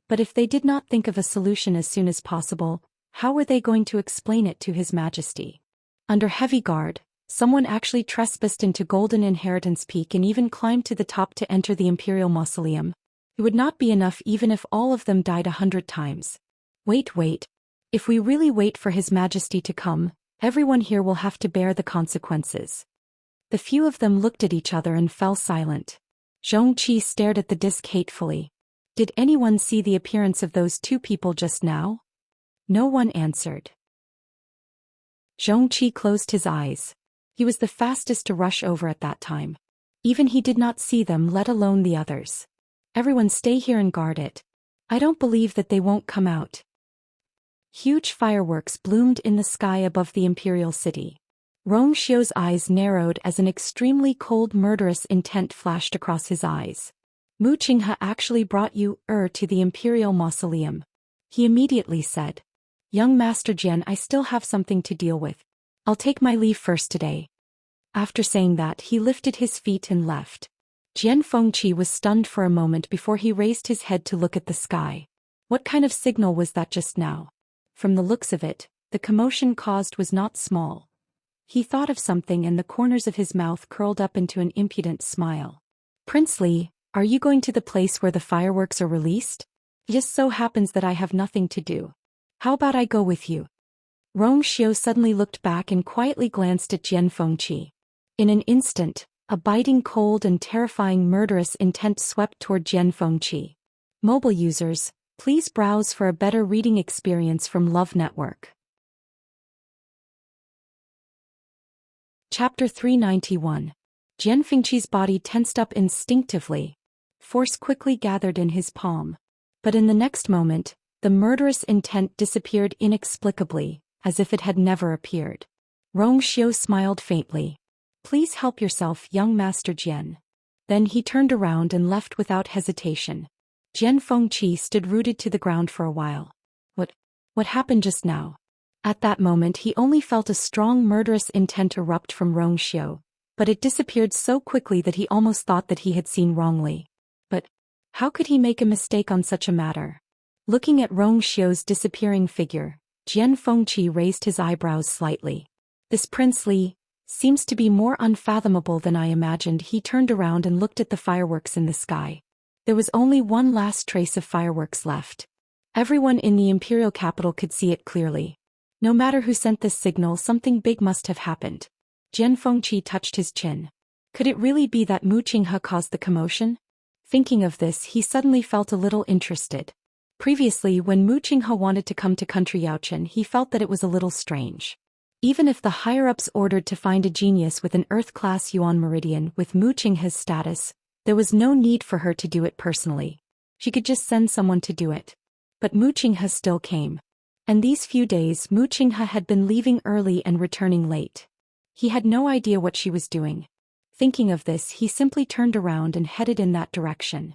But if they did not think of a solution as soon as possible, how were they going to explain it to His Majesty? Under heavy guard, someone actually trespassed into Golden Inheritance Peak and even climbed to the top to enter the Imperial Mausoleum. It would not be enough even if all of them died 100 times. Wait. If we really wait for His Majesty to come, everyone here will have to bear the consequences. The few of them looked at each other and fell silent. Zhongqi stared at the disc hatefully. Did anyone see the appearance of those two people just now? No one answered. Zhongqi closed his eyes. He was the fastest to rush over at that time. Even he did not see them, let alone the others. Everyone stay here and guard it. I don't believe that they won't come out. Huge fireworks bloomed in the sky above the imperial city. Rong Xiu's eyes narrowed as an extremely cold, murderous intent flashed across his eyes. Mu Qinghe actually brought you, to the Imperial Mausoleum. He immediately said. Young Master Jian, I still have something to deal with. I'll take my leave first today. After saying that, he lifted his feet and left. Jian Fengqi was stunned for a moment before he raised his head to look at the sky. What kind of signal was that just now? From the looks of it, the commotion caused was not small. He thought of something and the corners of his mouth curled up into an impudent smile. Prince Li, are you going to the place where the fireworks are released? It just so happens that I have nothing to do. How about I go with you? Rong Xiu suddenly looked back and quietly glanced at Jian Fengqi. In an instant, a biting cold and terrifying murderous intent swept toward Jian Fengqi. Mobile users, please browse for a better reading experience from Love Network. Chapter 391. Jian Fengqi's body tensed up instinctively. Force quickly gathered in his palm. But in the next moment, the murderous intent disappeared inexplicably, as if it had never appeared. Rong Xiu smiled faintly. Please help yourself, young Master Jian. Then he turned around and left without hesitation. Jian Fengqi stood rooted to the ground for a while. What happened just now? At that moment he only felt a strong murderous intent erupt from Rong Xiu, but it disappeared so quickly that he almost thought that he had seen wrongly. But how could he make a mistake on such a matter? Looking at Rong Xiu's disappearing figure, Jian Fengqi raised his eyebrows slightly. This Prince Li seems to be more unfathomable than I imagined. He turned around and looked at the fireworks in the sky. There was only one last trace of fireworks left. Everyone in the imperial capital could see it clearly. No matter who sent this signal, something big must have happened. Jian Fengqi touched his chin. Could it really be that Mu Qinghe caused the commotion? Thinking of this, he suddenly felt a little interested. Previously, when Mu Qinghe wanted to come to country Yaochen, he felt that it was a little strange. Even if the higher-ups ordered to find a genius with an Earth-class Yuan Meridian with Mu Qinghe's status, there was no need for her to do it personally. She could just send someone to do it. But Mu Qinghe still came. And these few days Mu Qinghe had been leaving early and returning late. He had no idea what she was doing. Thinking of this, he simply turned around and headed in that direction.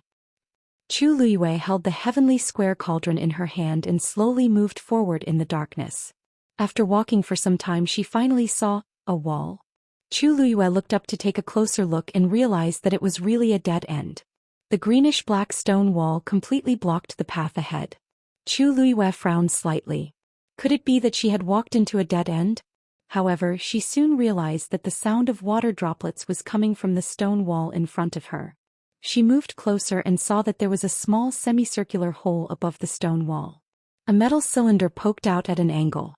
Chu Luiyue held the heavenly square cauldron in her hand and slowly moved forward in the darkness. After walking for some time, she finally saw a wall. Chu Luiyue looked up to take a closer look and realized that it was really a dead end. The greenish-black stone wall completely blocked the path ahead. Chu Luiyue frowned slightly. Could it be that she had walked into a dead end? However, she soon realized that the sound of water droplets was coming from the stone wall in front of her. She moved closer and saw that there was a small semicircular hole above the stone wall. A metal cylinder poked out at an angle.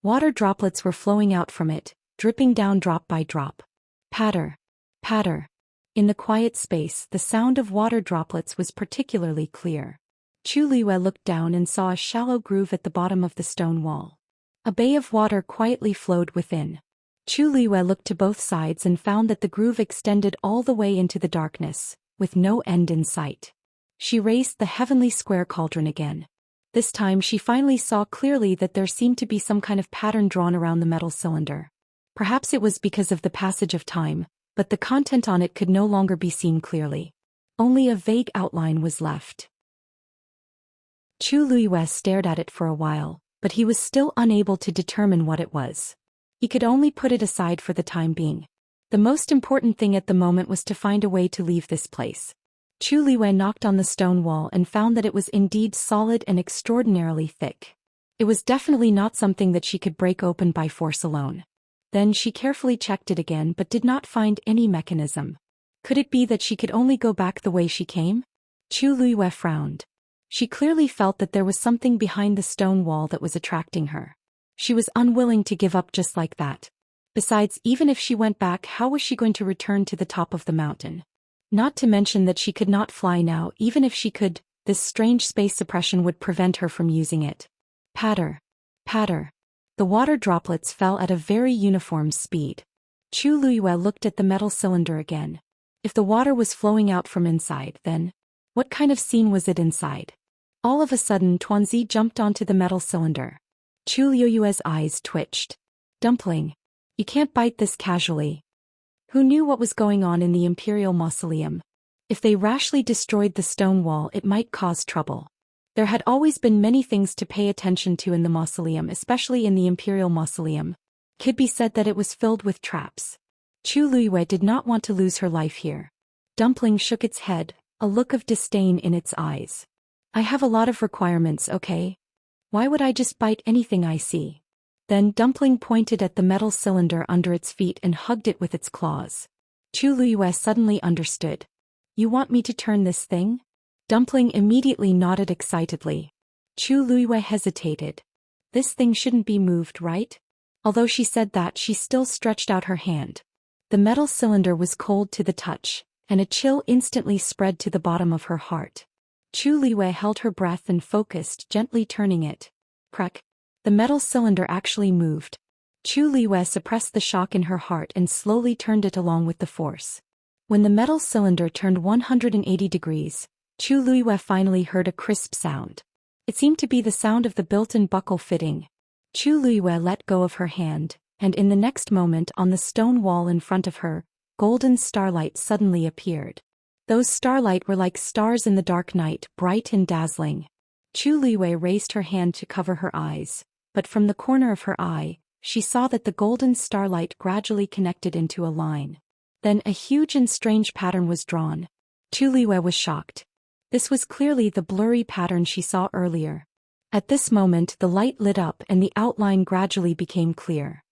Water droplets were flowing out from it, dripping down drop by drop. Patter, patter. In the quiet space, the sound of water droplets was particularly clear. Chu Luiyue looked down and saw a shallow groove at the bottom of the stone wall. A bay of water quietly flowed within. Chu Luiyue looked to both sides and found that the groove extended all the way into the darkness, with no end in sight. She raised the heavenly square cauldron again. This time she finally saw clearly that there seemed to be some kind of pattern drawn around the metal cylinder. Perhaps it was because of the passage of time, but the content on it could no longer be seen clearly. Only a vague outline was left. Chu Luiyue stared at it for a while, but he was still unable to determine what it was. He could only put it aside for the time being. The most important thing at the moment was to find a way to leave this place. Chu Luiyue knocked on the stone wall and found that it was indeed solid and extraordinarily thick. It was definitely not something that she could break open by force alone. Then she carefully checked it again but did not find any mechanism. Could it be that she could only go back the way she came? Chu Luiyue frowned. She clearly felt that there was something behind the stone wall that was attracting her. She was unwilling to give up just like that. Besides, even if she went back, how was she going to return to the top of the mountain? Not to mention that she could not fly now. Even if she could, this strange space suppression would prevent her from using it. Patter, patter. The water droplets fell at a very uniform speed. Chu Luiyue looked at the metal cylinder again. If the water was flowing out from inside, then what kind of scene was it inside? All of a sudden Tuanzi jumped onto the metal cylinder. Chu Luiyue's eyes twitched. Dumpling. You can't bite this casually. Who knew what was going on in the Imperial Mausoleum? If they rashly destroyed the stone wall, it might cause trouble. There had always been many things to pay attention to in the mausoleum, especially in the Imperial Mausoleum. Could be said that it was filled with traps. Chu Luiyue did not want to lose her life here. Dumpling shook its head, a look of disdain in its eyes. I have a lot of requirements, okay? Why would I just bite anything I see? Then Dumpling pointed at the metal cylinder under its feet and hugged it with its claws. Chu Luiyue suddenly understood. You want me to turn this thing? Dumpling immediately nodded excitedly. Chu Luiyue hesitated. This thing shouldn't be moved, right? Although she said that, she still stretched out her hand. The metal cylinder was cold to the touch, and a chill instantly spread to the bottom of her heart. Chu Luiyue held her breath and focused, gently turning it. Crack. The metal cylinder actually moved. Chu Luiyue suppressed the shock in her heart and slowly turned it along with the force. When the metal cylinder turned 180 degrees, Chu Luiyue finally heard a crisp sound. It seemed to be the sound of the built-in buckle fitting. Chu Luiyue let go of her hand, and in the next moment on the stone wall in front of her, golden starlight suddenly appeared. Those starlight were like stars in the dark night, bright and dazzling. Chu Liwei raised her hand to cover her eyes, but from the corner of her eye, she saw that the golden starlight gradually connected into a line. Then a huge and strange pattern was drawn. Chu Liwei was shocked. This was clearly the blurry pattern she saw earlier. At this moment the light lit up and the outline gradually became clear.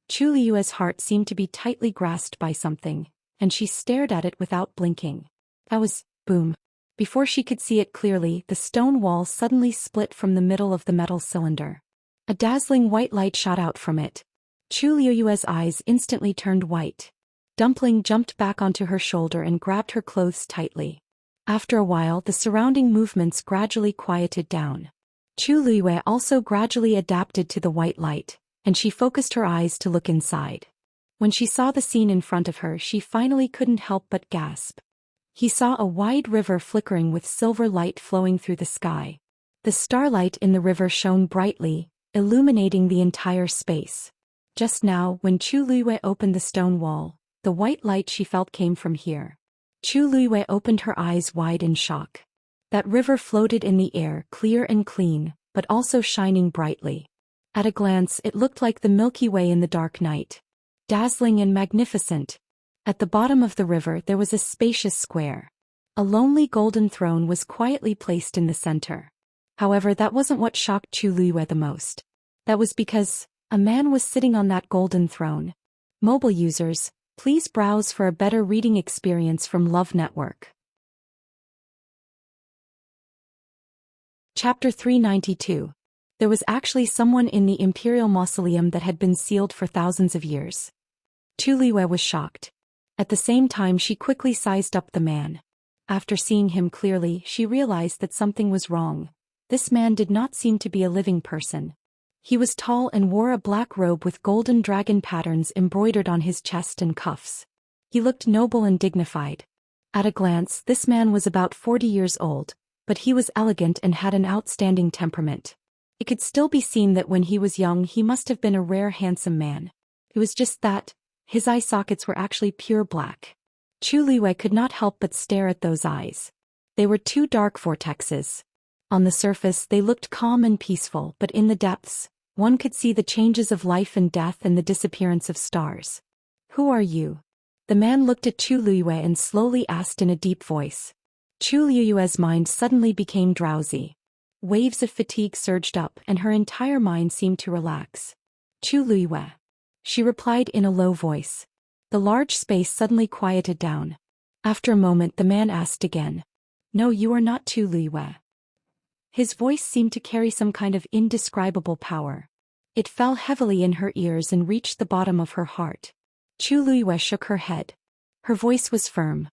Chu Liue's heart seemed to be tightly grasped by something, and she stared at it without blinking. That was, boom. Before she could see it clearly, the stone wall suddenly split from the middle of the metal cylinder. A dazzling white light shot out from it. Chu Liue's eyes instantly turned white. Dumpling jumped back onto her shoulder and grabbed her clothes tightly. After a while the surrounding movements gradually quieted down. Chu Liue also gradually adapted to the white light, and she focused her eyes to look inside. When she saw the scene in front of her, she finally couldn't help but gasp. He saw a wide river flickering with silver light flowing through the sky. The starlight in the river shone brightly, illuminating the entire space. Just now, when Chu Liue opened the stone wall, the white light she felt came from here. Chu Liue opened her eyes wide in shock. That river floated in the air, clear and clean, but also shining brightly. At a glance it looked like the Milky Way in the dark night. Dazzling and magnificent. At the bottom of the river there was a spacious square. A lonely golden throne was quietly placed in the center. However, that wasn't what shocked Chu Liue the most. That was because a man was sitting on that golden throne. Mobile users, please browse for a better reading experience from Love Network. Chapter 392. There was actually someone in the Imperial Mausoleum that had been sealed for thousands of years. Chu Liue was shocked. At the same time she quickly sized up the man. After seeing him clearly, she realized that something was wrong. This man did not seem to be a living person. He was tall and wore a black robe with golden dragon patterns embroidered on his chest and cuffs. He looked noble and dignified. At a glance, this man was about 40 years old, but he was elegant and had an outstanding temperament. It could still be seen that when he was young he must have been a rare handsome man. It was just that his eye sockets were actually pure black. Chu Liue could not help but stare at those eyes. They were two dark vortexes. On the surface they looked calm and peaceful, but in the depths, one could see the changes of life and death and the disappearance of stars. Who are you? The man looked at Chu Liue and slowly asked in a deep voice. Chu Liue's mind suddenly became drowsy. Waves of fatigue surged up and her entire mind seemed to relax. Chu Liue. She replied in a low voice. The large space suddenly quieted down. After a moment the man asked again. No, you are not Chu Liue. His voice seemed to carry some kind of indescribable power. It fell heavily in her ears and reached the bottom of her heart. Chu Liue shook her head. Her voice was firm.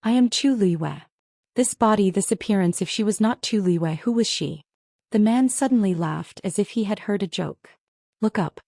I am Chu Liue. This body, this appearance, if she was not Chu Liue, who was she? The man suddenly laughed as if he had heard a joke. Look up.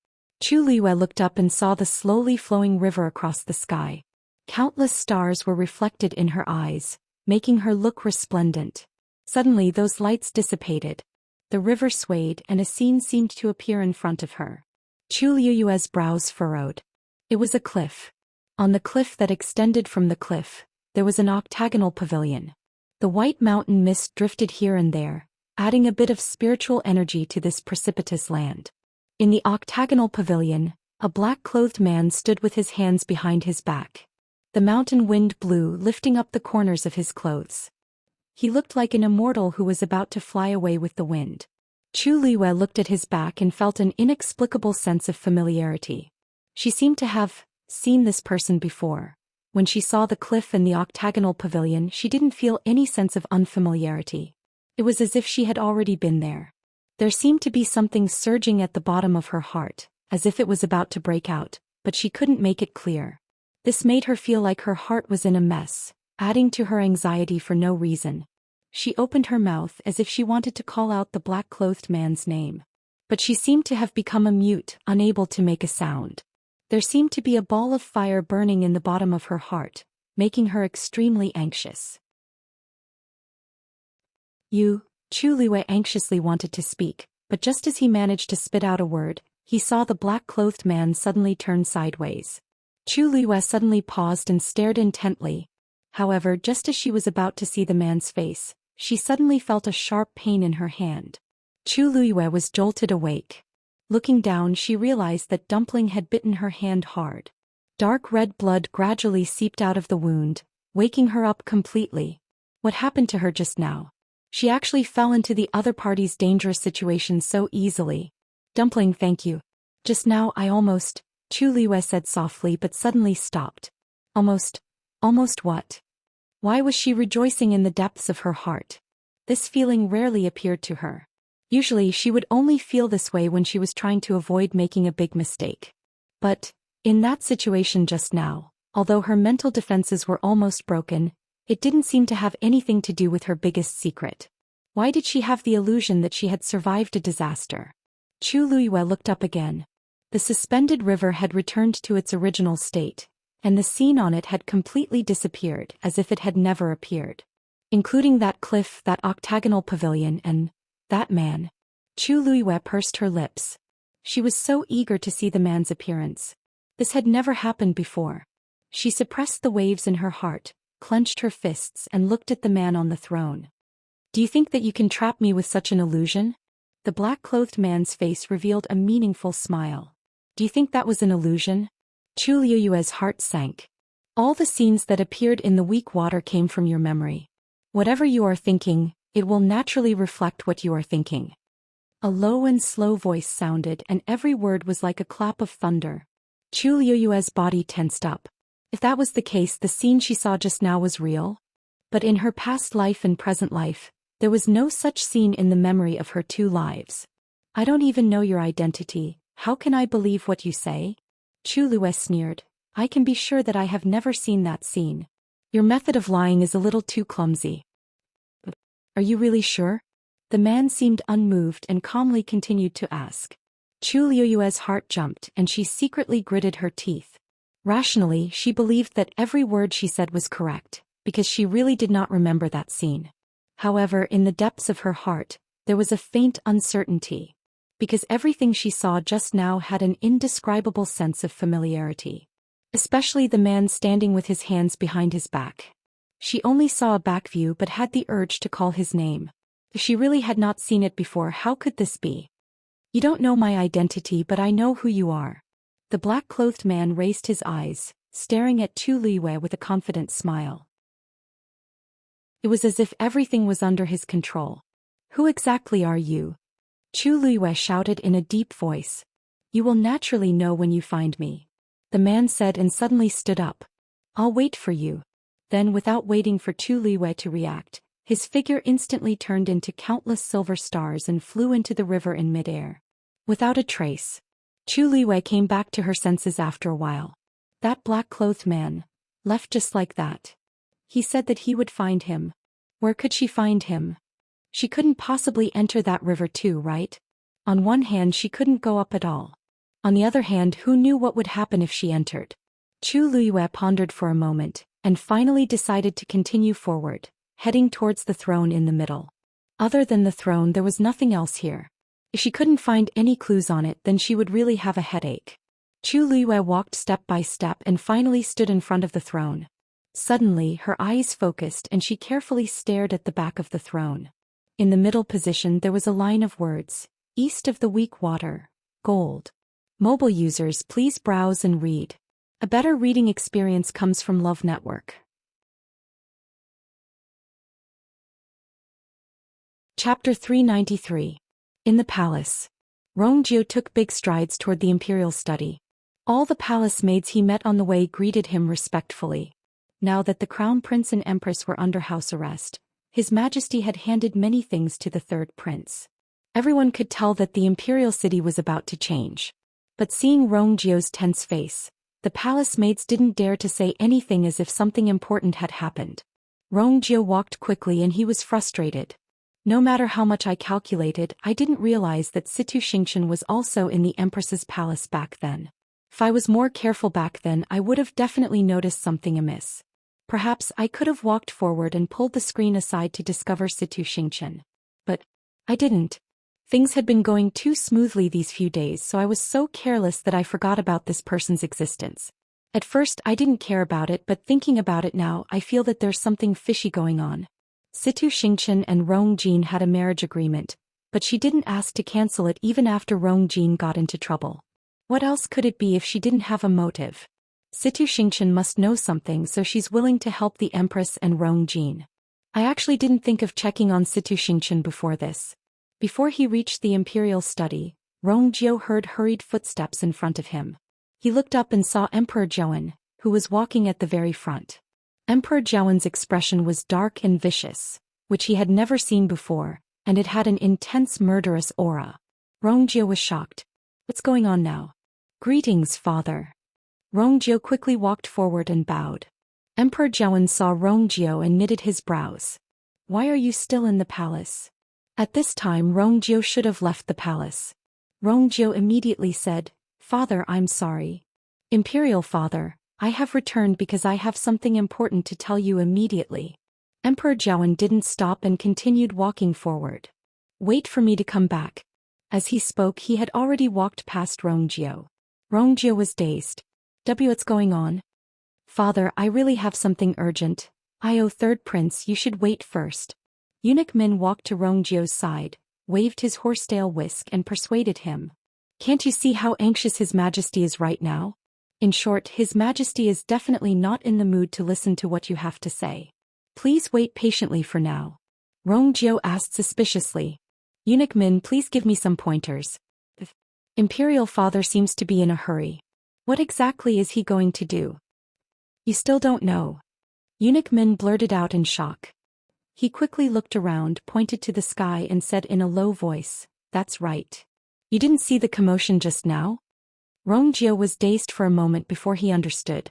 Chu Liue looked up and saw the slowly flowing river across the sky. Countless stars were reflected in her eyes, making her look resplendent. Suddenly those lights dissipated. The river swayed and a scene seemed to appear in front of her. Chu Liue's brows furrowed. It was a cliff. On the cliff that extended from the cliff, there was an octagonal pavilion. The white mountain mist drifted here and there, adding a bit of spiritual energy to this precipitous land. In the octagonal pavilion, a black-clothed man stood with his hands behind his back. The mountain wind blew, lifting up the corners of his clothes. He looked like an immortal who was about to fly away with the wind. Chu Liue looked at his back and felt an inexplicable sense of familiarity. She seemed to have seen this person before. When she saw the cliff and the octagonal pavilion, she didn't feel any sense of unfamiliarity. It was as if she had already been there. There seemed to be something surging at the bottom of her heart, as if it was about to break out, but she couldn't make it clear. This made her feel like her heart was in a mess, adding to her anxiety for no reason. She opened her mouth as if she wanted to call out the black-clothed man's name. But she seemed to have become a mute, unable to make a sound. There seemed to be a ball of fire burning in the bottom of her heart, making her extremely anxious. Chu Liue anxiously wanted to speak, but just as he managed to spit out a word, he saw the black-clothed man suddenly turn sideways. Chu Liyue suddenly paused and stared intently. However, just as she was about to see the man's face, she suddenly felt a sharp pain in her hand. Chu Liyue was jolted awake. Looking down, she realized that Dumpling had bitten her hand hard. Dark red blood gradually seeped out of the wound, waking her up completely. What happened to her just now? She actually fell into the other party's dangerous situation so easily. Dumpling, thank you. Just now I almost, Chu Liyue said softly but suddenly stopped. Almost what? Why was she rejoicing in the depths of her heart? This feeling rarely appeared to her. Usually she would only feel this way when she was trying to avoid making a big mistake. But, in that situation just now, although her mental defenses were almost broken, it didn't seem to have anything to do with her biggest secret. Why did she have the illusion that she had survived a disaster? Chu Liyue looked up again. The suspended river had returned to its original state, and the scene on it had completely disappeared as if it had never appeared. Including that cliff, that octagonal pavilion, and that man. Chu Liyue pursed her lips. She was so eager to see the man's appearance. This had never happened before. She suppressed the waves in her heart, clenched her fists and looked at the man on the throne. Do you think that you can trap me with such an illusion? The black-clothed man's face revealed a meaningful smile. Do you think that was an illusion? Chu Liyue's heart sank. All the scenes that appeared in the weak water came from your memory. Whatever you are thinking, it will naturally reflect what you are thinking. A low and slow voice sounded, and every word was like a clap of thunder. Chu Liyue's body tensed up. If that was the case, the scene she saw just now was real. But in her past life and present life, there was no such scene in the memory of her two lives. I don't even know your identity, how can I believe what you say? Chu Liyue sneered. I can be sure that I have never seen that scene. Your method of lying is a little too clumsy. Are you really sure? The man seemed unmoved and calmly continued to ask. Chu Liyue's heart jumped and she secretly gritted her teeth. Rationally, she believed that every word she said was correct, because she really did not remember that scene. However, in the depths of her heart, there was a faint uncertainty, because everything she saw just now had an indescribable sense of familiarity. Especially the man standing with his hands behind his back. She only saw a back view but had the urge to call his name. If she really had not seen it before, how could this be? You don't know my identity, but I know who you are. The black-clothed man raised his eyes, staring at Chu Liyue with a confident smile. It was as if everything was under his control. Who exactly are you? Chu Liyue shouted in a deep voice. You will naturally know when you find me. The man said and suddenly stood up. I'll wait for you. Then, without waiting for Chu Liyue to react, his figure instantly turned into countless silver stars and flew into the river in midair. Without a trace. Chu Liyue came back to her senses after a while. That black-clothed man, left just like that. He said that he would find him. Where could she find him? She couldn't possibly enter that river too, right? On one hand, she couldn't go up at all. On the other hand, who knew what would happen if she entered? Chu Liyue pondered for a moment, and finally decided to continue forward, heading towards the throne in the middle. Other than the throne, there was nothing else here. If she couldn't find any clues on it, then she would really have a headache. Chu Liyue walked step by step and finally stood in front of the throne. Suddenly, her eyes focused and she carefully stared at the back of the throne. In the middle position there was a line of words, East of the weak water, gold. Mobile users, please browse and read. A better reading experience comes from Love Network. Chapter 393. In the palace. Rongjio took big strides toward the imperial study. All the palace maids he met on the way greeted him respectfully. Now that the crown prince and empress were under house arrest, His Majesty had handed many things to the third prince. Everyone could tell that the imperial city was about to change. But seeing Rongjio's tense face, the palace maids didn't dare to say anything as if something important had happened. Rongjio walked quickly and he was frustrated. No matter how much I calculated, I didn't realize that Situ Xingqian was also in the Empress's palace back then. If I was more careful back then, I would have definitely noticed something amiss. Perhaps I could have walked forward and pulled the screen aside to discover Situ Xingqian. But I didn't. Things had been going too smoothly these few days, so I was so careless that I forgot about this person's existence. At first I didn't care about it, but thinking about it now, I feel that there's something fishy going on. Situ Xingchen and Rong Jin had a marriage agreement, but she didn't ask to cancel it even after Rong Jin got into trouble. What else could it be if she didn't have a motive? Situ Xingchen must know something, so she's willing to help the Empress and Rong Jin. I actually didn't think of checking on Situ Xingchen before this. Before he reached the imperial study, Rong Jiu heard hurried footsteps in front of him. He looked up and saw Emperor Zhouan, who was walking at the very front. Emperor Zhouan's expression was dark and vicious, which he had never seen before, and it had an intense murderous aura. Rong Jiu was shocked. What's going on now? Greetings, father. Rong Jiu quickly walked forward and bowed. Emperor Zhouan saw Rong Jiu and knitted his brows. Why are you still in the palace? At this time Rong Jiu should have left the palace. Rong Jiu immediately said, Father, I'm sorry. Imperial father, I have returned because I have something important to tell you immediately. Emperor Zhouan didn't stop and continued walking forward. Wait for me to come back. As he spoke, he had already walked past Rong Jiu. Rong Jiu was dazed. What's going on? Father, I really have something urgent. Third prince, you should wait first. Eunuch Min walked to Rong Jiu's side, waved his horsetail whisk and persuaded him. Can't you see how anxious His Majesty is right now? In short, His Majesty is definitely not in the mood to listen to what you have to say. Please wait patiently for now. Rong Jiu asked suspiciously. Eunuch Min, please give me some pointers. The Imperial father seems to be in a hurry. What exactly is he going to do? You still don't know. Eunuch Min blurted out in shock. He quickly looked around, pointed to the sky and said in a low voice, That's right. You didn't see the commotion just now? Rong Jiu was dazed for a moment before he understood.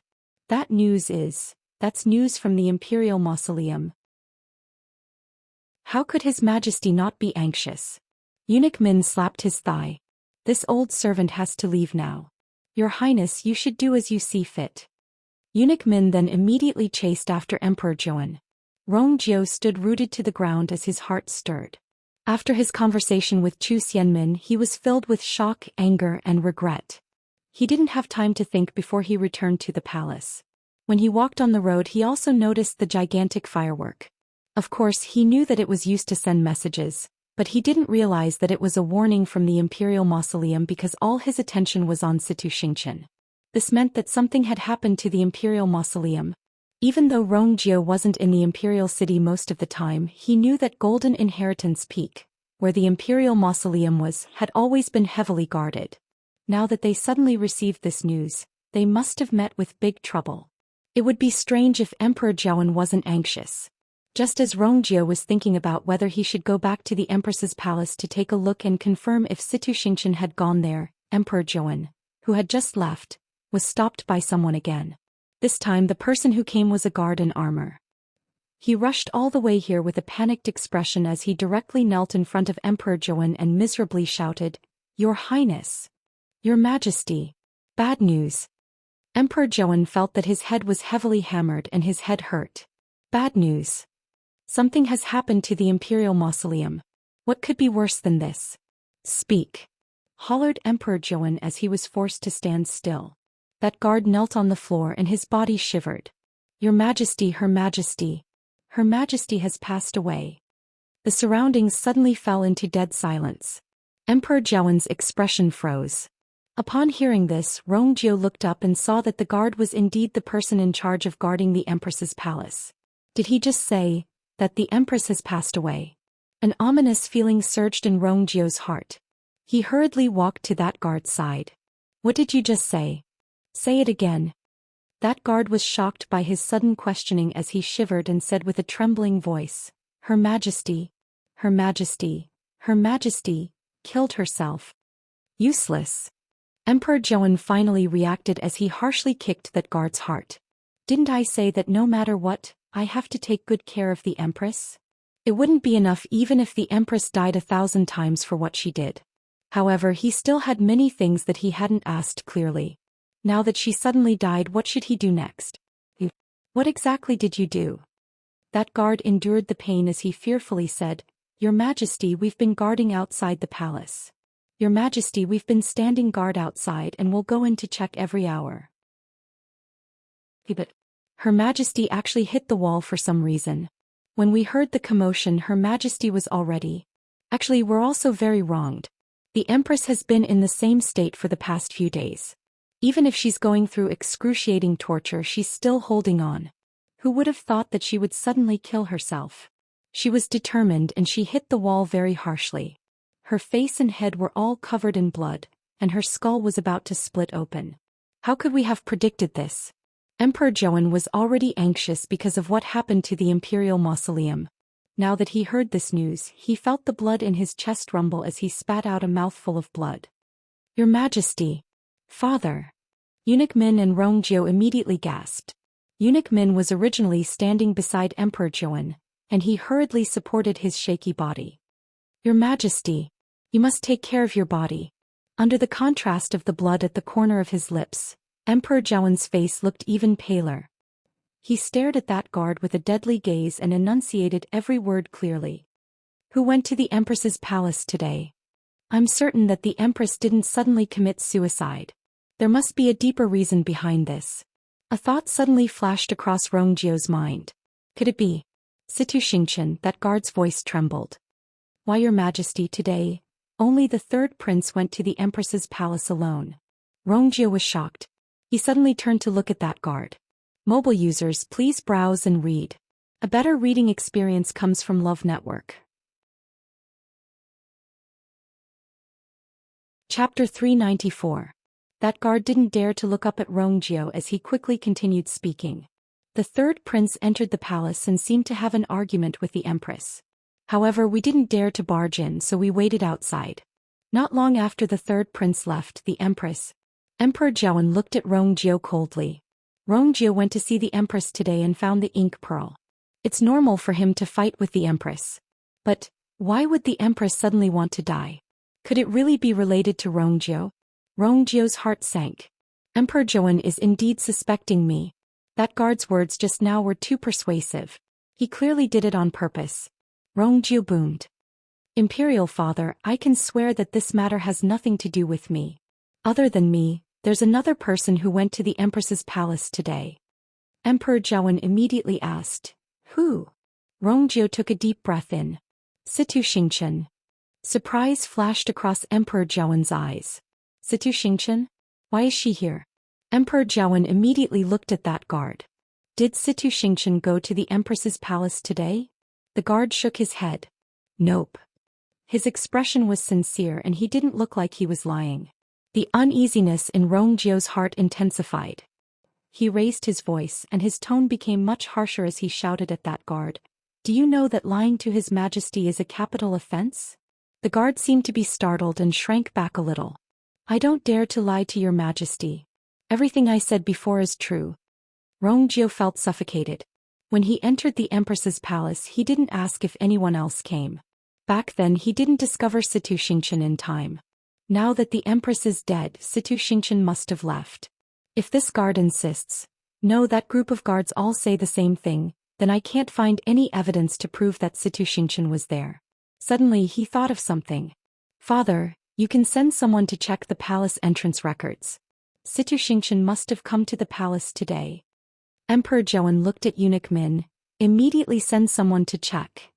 That's news from the Imperial Mausoleum. How could His Majesty not be anxious? Eunuch Min slapped his thigh. This old servant has to leave now. Your Highness, you should do as you see fit. Eunuch Min then immediately chased after Emperor Zhouan. Rong Jiu stood rooted to the ground as his heart stirred. After his conversation with Chu Xianmin, he was filled with shock, anger, and regret. He didn't have time to think before he returned to the palace. When he walked on the road, he also noticed the gigantic firework. Of course, he knew that it was used to send messages, but he didn't realize that it was a warning from the Imperial Mausoleum because all his attention was on Situ Xingchen. This meant that something had happened to the Imperial Mausoleum. Even though Rong Jiu wasn't in the Imperial City most of the time, he knew that Golden Inheritance Peak, where the Imperial Mausoleum was, had always been heavily guarded. Now that they suddenly received this news, they must have met with big trouble. It would be strange if Emperor Zhouan wasn't anxious. Just as Rong Jiu was thinking about whether he should go back to the Empress's palace to take a look and confirm if Situ Xingchen had gone there, Emperor Zhouan, who had just left, was stopped by someone again. This time the person who came was a guard in armor. He rushed all the way here with a panicked expression as he directly knelt in front of Emperor Zhouan and miserably shouted, Your Highness! Your Majesty! Bad news! Emperor Zhouan felt that his head was heavily hammered and his head hurt. Bad news! Something has happened to the Imperial Mausoleum. What could be worse than this? Speak! Hollered Emperor Zhouan as he was forced to stand still. That guard knelt on the floor and his body shivered. Your Majesty, Her Majesty. Her Majesty has passed away. The surroundings suddenly fell into dead silence. Emperor Zhouan's expression froze. Upon hearing this, Rong Jiu looked up and saw that the guard was indeed the person in charge of guarding the Empress's palace. Did he just say that the Empress has passed away? An ominous feeling surged in Rong Jiu's heart. He hurriedly walked to that guard's side. What did you just say? Say it again. That guard was shocked by his sudden questioning as he shivered and said with a trembling voice, Her Majesty, Her Majesty, Her Majesty, killed herself. Useless. Emperor Zhouan finally reacted as he harshly kicked that guard's heart. Didn't I say that no matter what, I have to take good care of the Empress? It wouldn't be enough even if the Empress died 1,000 times for what she did. However, he still had many things that he hadn't asked clearly. Now that she suddenly died, what should he do next? What exactly did you do? That guard endured the pain as he fearfully said, Your Majesty, we've been guarding outside the palace. Your Majesty, we've been standing guard outside and will go in to check every hour. But Her Majesty actually hit the wall for some reason. When we heard the commotion, Her Majesty was already. Actually, we're also very wronged. The Empress has been in the same state for the past few days. Even if she's going through excruciating torture, she's still holding on. Who would have thought that she would suddenly kill herself? She was determined and she hit the wall very harshly. Her face and head were all covered in blood, and her skull was about to split open. How could we have predicted this? Emperor Joan was already anxious because of what happened to the Imperial Mausoleum. Now that he heard this news, he felt the blood in his chest rumble as he spat out a mouthful of blood. Your Majesty. Father. Eunuch Min and Rongjio immediately gasped. Eunuch Min was originally standing beside Emperor Joan, and he hurriedly supported his shaky body. Your Majesty. You must take care of your body. Under the contrast of the blood at the corner of his lips, Emperor Joan's face looked even paler. He stared at that guard with a deadly gaze and enunciated every word clearly. Who went to the Empress's palace today? I'm certain that the Empress didn't suddenly commit suicide. There must be a deeper reason behind this. A thought suddenly flashed across Rongjio's mind. Could it be? Situ Xingqian, that guard's voice trembled. Why, Your Majesty, today, only the third prince went to the Empress's palace alone. Rongjio was shocked. He suddenly turned to look at that guard. Mobile users, please browse and read. A better reading experience comes from Love Network. Chapter 394. That guard didn't dare to look up at Rongjio as he quickly continued speaking. The third prince entered the palace and seemed to have an argument with the Empress. However, we didn't dare to barge in, so we waited outside. Not long after the third prince left, the Empress, Emperor Joan, looked at Rongjio coldly. Rongjio went to see the Empress today and found the ink pearl. It's normal for him to fight with the Empress. But why would the Empress suddenly want to die? Could it really be related to Rongjio? Rongjio's heart sank. Emperor Joan is indeed suspecting me. That guard's words just now were too persuasive. He clearly did it on purpose. Rongjio boomed. Imperial Father, I can swear that this matter has nothing to do with me. Other than me, there's another person who went to the Empress's palace today. Emperor Joan immediately asked. Who? Rongjio took a deep breath in. Situ Xingqian. Surprise flashed across Emperor Joan's eyes. Situ Xingqian? Why is she here? Emperor Joan immediately looked at that guard. Did Situ Xingqian go to the Empress's palace today? The guard shook his head. Nope. His expression was sincere and he didn't look like he was lying. The uneasiness in Rongjio's heart intensified. He raised his voice and his tone became much harsher as he shouted at that guard. Do you know that lying to His Majesty is a capital offense? The guard seemed to be startled and shrank back a little. I don't dare to lie to Your Majesty. Everything I said before is true. Rongjio felt suffocated. When he entered the Empress's palace, he didn't ask if anyone else came. Back then he didn't discover Situ Xingqian in time. Now that the Empress is dead, Situ Xingqian must have left. If this guard insists, no, that group of guards all say the same thing, then I can't find any evidence to prove that Situ Xingqian was there. Suddenly he thought of something. Father, you can send someone to check the palace entrance records. Situ Xingqian must have come to the palace today. Emperor Joan looked at Eunuch Min. Immediately send someone to check.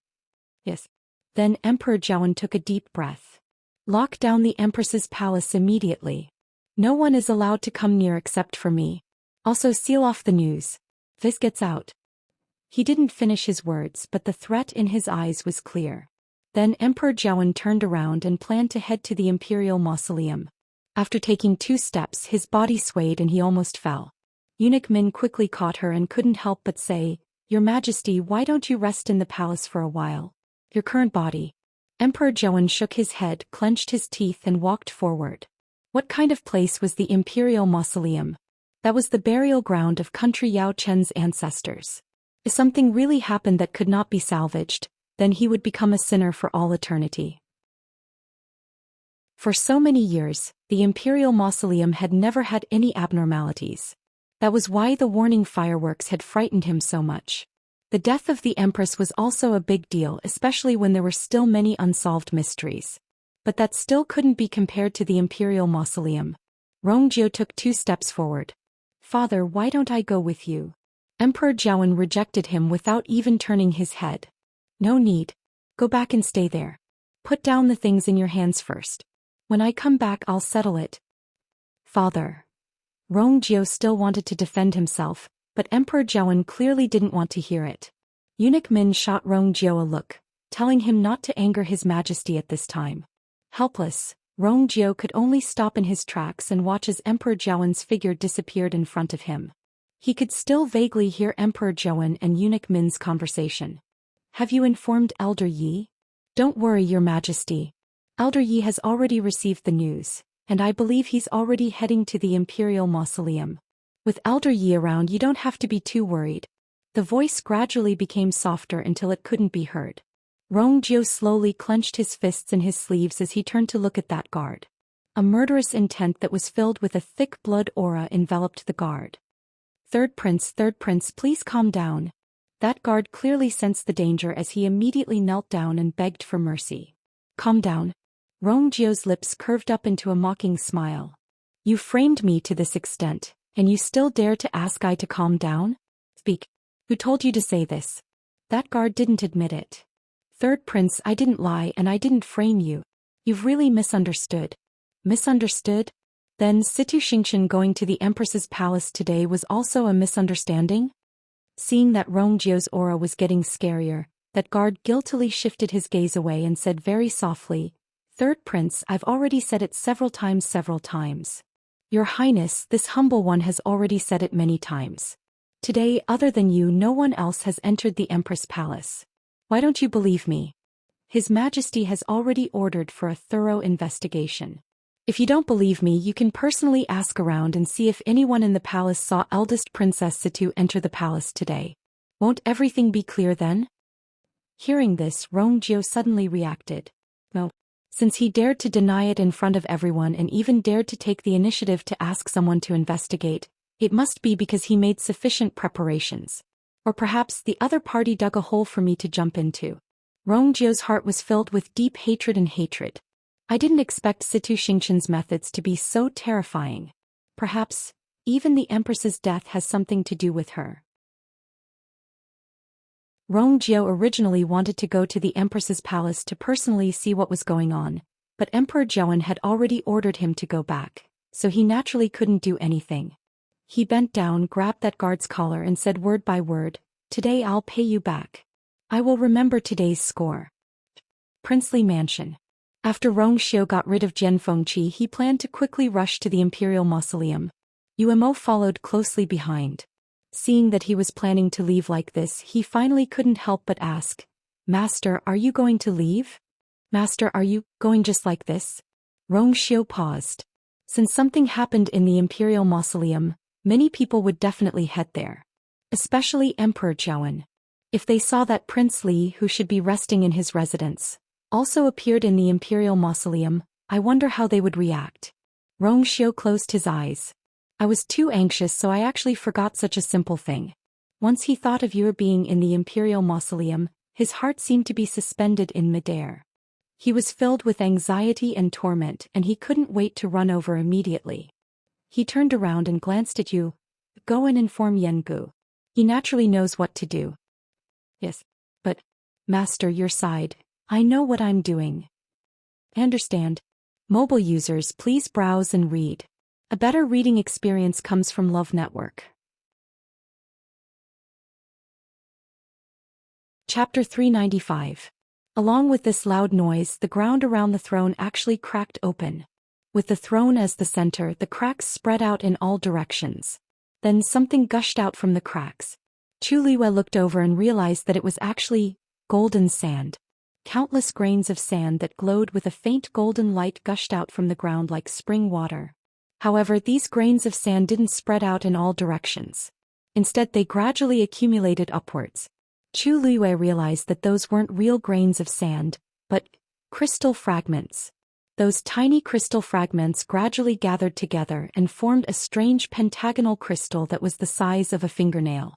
Yes. Then Emperor Joan took a deep breath. Lock down the Empress's palace immediately. No one is allowed to come near except for me. Also seal off the news. This gets out. He didn't finish his words, but the threat in his eyes was clear. Then Emperor Joan turned around and planned to head to the Imperial Mausoleum. After taking 2 steps, his body swayed and he almost fell. Eunuch Min quickly caught her and couldn't help but say, Your Majesty, why don't you rest in the palace for a while? Your current body. Emperor Joan shook his head, clenched his teeth and walked forward. What kind of place was the Imperial Mausoleum? That was the burial ground of country Yao Chen's ancestors. If something really happened that could not be salvaged, then he would become a sinner for all eternity. For so many years, the Imperial Mausoleum had never had any abnormalities. That was why the warning fireworks had frightened him so much. The death of the Empress was also a big deal, especially when there were still many unsolved mysteries. But that still couldn't be compared to the Imperial Mausoleum. Rongjio took 2 steps forward. "Father, why don't I go with you?" Emperor Jiawen rejected him without even turning his head. "No need. Go back and stay there. Put down the things in your hands first. When I come back I'll settle it." "Father." Rongjio still wanted to defend himself, but Emperor Jiawen clearly didn't want to hear it. Eunuch Min shot Rongjio a look, telling him not to anger His Majesty at this time. Helpless, Rongjio could only stop in his tracks and watch as Emperor Jiawen's figure disappeared in front of him. He could still vaguely hear Emperor Jiawen and Eunuch Min's conversation. "Have you informed Elder Yi?" "Don't worry, Your Majesty. Elder Yi has already received the news, and I believe he's already heading to the Imperial Mausoleum. With Elder Yi around you don't have to be too worried." The voice gradually became softer until it couldn't be heard. Rongjio slowly clenched his fists in his sleeves as he turned to look at that guard. A murderous intent that was filled with a thick blood aura enveloped the guard. Third Prince, please calm down." That guard clearly sensed the danger as he immediately knelt down and begged for mercy. "Calm down." Rongjio's lips curved up into a mocking smile. "You framed me to this extent, and you still dare to ask I to calm down? Speak. Who told you to say this?" That guard didn't admit it. "Third Prince, I didn't lie and I didn't frame you. You've really misunderstood." "Misunderstood? Then Situ Xingshan going to the Empress's palace today was also a misunderstanding?" Seeing that Rongjio's aura was getting scarier, that guard guiltily shifted his gaze away and said very softly, "Third Prince, I've already said it several times. Your Highness, this humble one has already said it many times. Today, other than you, no one else has entered the Empress Palace. Why don't you believe me? His Majesty has already ordered for a thorough investigation. If you don't believe me, you can personally ask around and see if anyone in the palace saw eldest Princess Situ enter the palace today. Won't everything be clear then?" Hearing this, Rongjio suddenly reacted. Well, since he dared to deny it in front of everyone and even dared to take the initiative to ask someone to investigate, it must be because he made sufficient preparations. Or perhaps the other party dug a hole for me to jump into. Rongjio's heart was filled with deep hatred. I didn't expect Situ Xingshan's methods to be so terrifying. Perhaps, even the Empress's death has something to do with her. Rongjio originally wanted to go to the Empress's palace to personally see what was going on, but Emperor Jiawen had already ordered him to go back, so he naturally couldn't do anything. He bent down, grabbed that guard's collar and said word by word, "Today I'll pay you back. I will remember today's score." Princely Mansion. After Rongjio got rid of Jian Fengqi, he planned to quickly rush to the Imperial Mausoleum. Umo followed closely behind. Seeing that he was planning to leave like this, he finally couldn't help but ask, "Master, are you going to leave? Master, are you going just like this?" Rongjio paused. Since something happened in the Imperial Mausoleum, many people would definitely head there. Especially Emperor Jiawen. If they saw that Prince Li, who should be resting in his residence, also appeared in the Imperial Mausoleum, I wonder how they would react. Rongjio closed his eyes. "I was too anxious, so I actually forgot such a simple thing." Once he thought of your being in the Imperial Mausoleum, his heart seemed to be suspended in midair. He was filled with anxiety and torment, and he couldn't wait to run over immediately. He turned around and glanced at you. "Go and inform Yengu. He naturally knows what to do." "Yes. But, Master, your side. I know what I'm doing." "I understand. Mobile users, please browse and read. A better reading experience comes from Love Network. Chapter 395. Along with this loud noise, the ground around the throne actually cracked open. With the throne as the center, the cracks spread out in all directions. Then something gushed out from the cracks. Chu Liwei looked over and realized that it was actually golden sand. Countless grains of sand that glowed with a faint golden light gushed out from the ground like spring water. However, these grains of sand didn't spread out in all directions. Instead, they gradually accumulated upwards. Chu Liwei realized that those weren't real grains of sand, but crystal fragments. Those tiny crystal fragments gradually gathered together and formed a strange pentagonal crystal that was the size of a fingernail.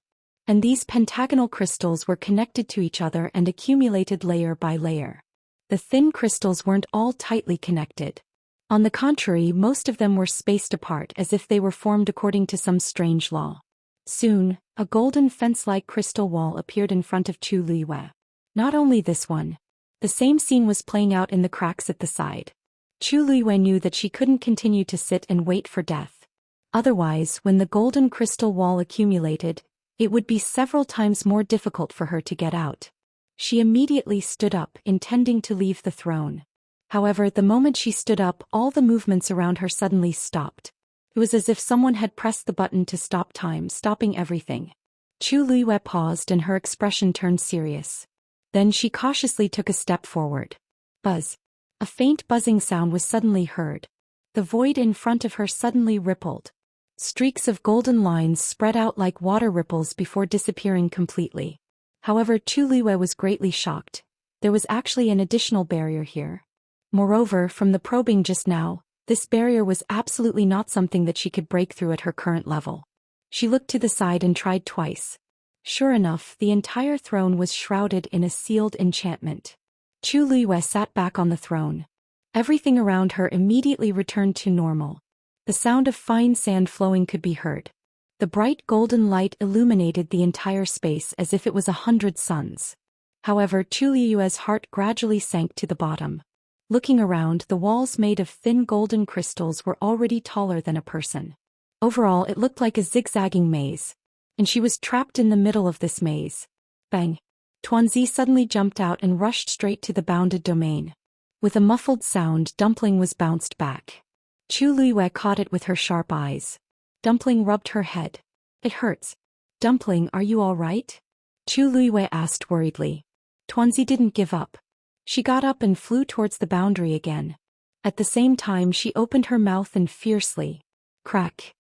and these pentagonal crystals were connected to each other and accumulated layer by layer. The thin crystals weren't all tightly connected. On the contrary, most of them were spaced apart as if they were formed according to some strange law. Soon, a golden fence-like crystal wall appeared in front of Chu Liyue. Not only this one. The same scene was playing out in the cracks at the side. Chu Liyue knew that she couldn't continue to sit and wait for death. Otherwise, when the golden crystal wall accumulated, it would be several times more difficult for her to get out. She immediately stood up, intending to leave the throne. However, the moment she stood up, all the movements around her suddenly stopped. It was as if someone had pressed the button to stop time, stopping everything. Chu Liyue paused and her expression turned serious. Then she cautiously took a step forward. Buzz. A faint buzzing sound was suddenly heard. The void in front of her suddenly rippled. Streaks of golden lines spread out like water ripples before disappearing completely. However, Chu Liyue was greatly shocked. There was actually an additional barrier here. Moreover, from the probing just now, this barrier was absolutely not something that she could break through at her current level. She looked to the side and tried twice. Sure enough, the entire throne was shrouded in a sealed enchantment. Chu Liyue sat back on the throne. Everything around her immediately returned to normal. The sound of fine sand flowing could be heard. The bright golden light illuminated the entire space as if it was 100 suns. However, Chu Liyue's heart gradually sank to the bottom. Looking around, the walls made of thin golden crystals were already taller than a person. Overall, it looked like a zigzagging maze. And she was trapped in the middle of this maze. Bang! Tuanzi suddenly jumped out and rushed straight to the bounded domain. With a muffled sound, Dumpling was bounced back. Chu Liyue caught it with her sharp eyes. Dumpling rubbed her head. It hurts. Dumpling, are you all right? Chu Liyue asked worriedly. Tuanzi didn't give up. She got up and flew towards the boundary again. At the same time, she opened her mouth and fiercely. Crack.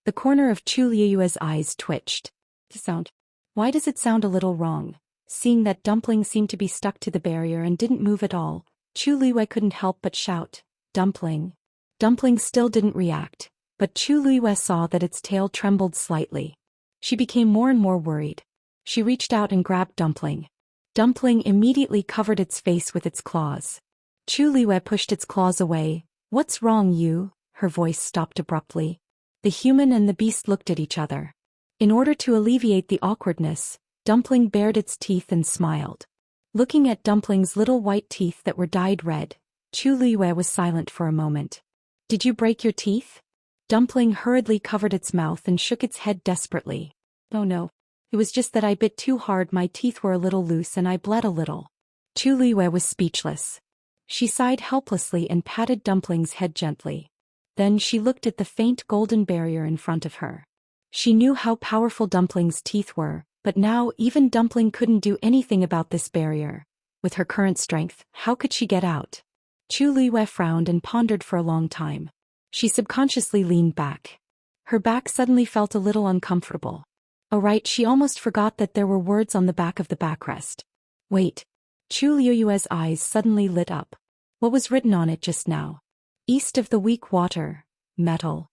The corner of Chu Liyue's eyes twitched. The sound. Why does it sound a little wrong? Seeing that Dumpling seemed to be stuck to the barrier and didn't move at all, Chu Liyue couldn't help but shout, Dumpling. Dumpling still didn't react, but Chu Liyue saw that its tail trembled slightly. She became more and more worried. She reached out and grabbed Dumpling. Dumpling immediately covered its face with its claws. Chu Liyue pushed its claws away. What's wrong, you? Her voice stopped abruptly. The human and the beast looked at each other. In order to alleviate the awkwardness, Dumpling bared its teeth and smiled. Looking at Dumpling's little white teeth that were dyed red, Chu Liyue was silent for a moment. Did you break your teeth? Dumpling hurriedly covered its mouth and shook its head desperately. Oh no. It was just that I bit too hard, my teeth were a little loose and I bled a little. Chu Liyue was speechless. She sighed helplessly and patted Dumpling's head gently. Then she looked at the faint golden barrier in front of her. She knew how powerful Dumpling's teeth were, but now even Dumpling couldn't do anything about this barrier. With her current strength, how could she get out? Chu Liyue frowned and pondered for a long time. She subconsciously leaned back. Her back suddenly felt a little uncomfortable. Oh right, she almost forgot that there were words on the back of the backrest. Wait. Chu Liyue's eyes suddenly lit up. What was written on it just now? East of the weak water, metal.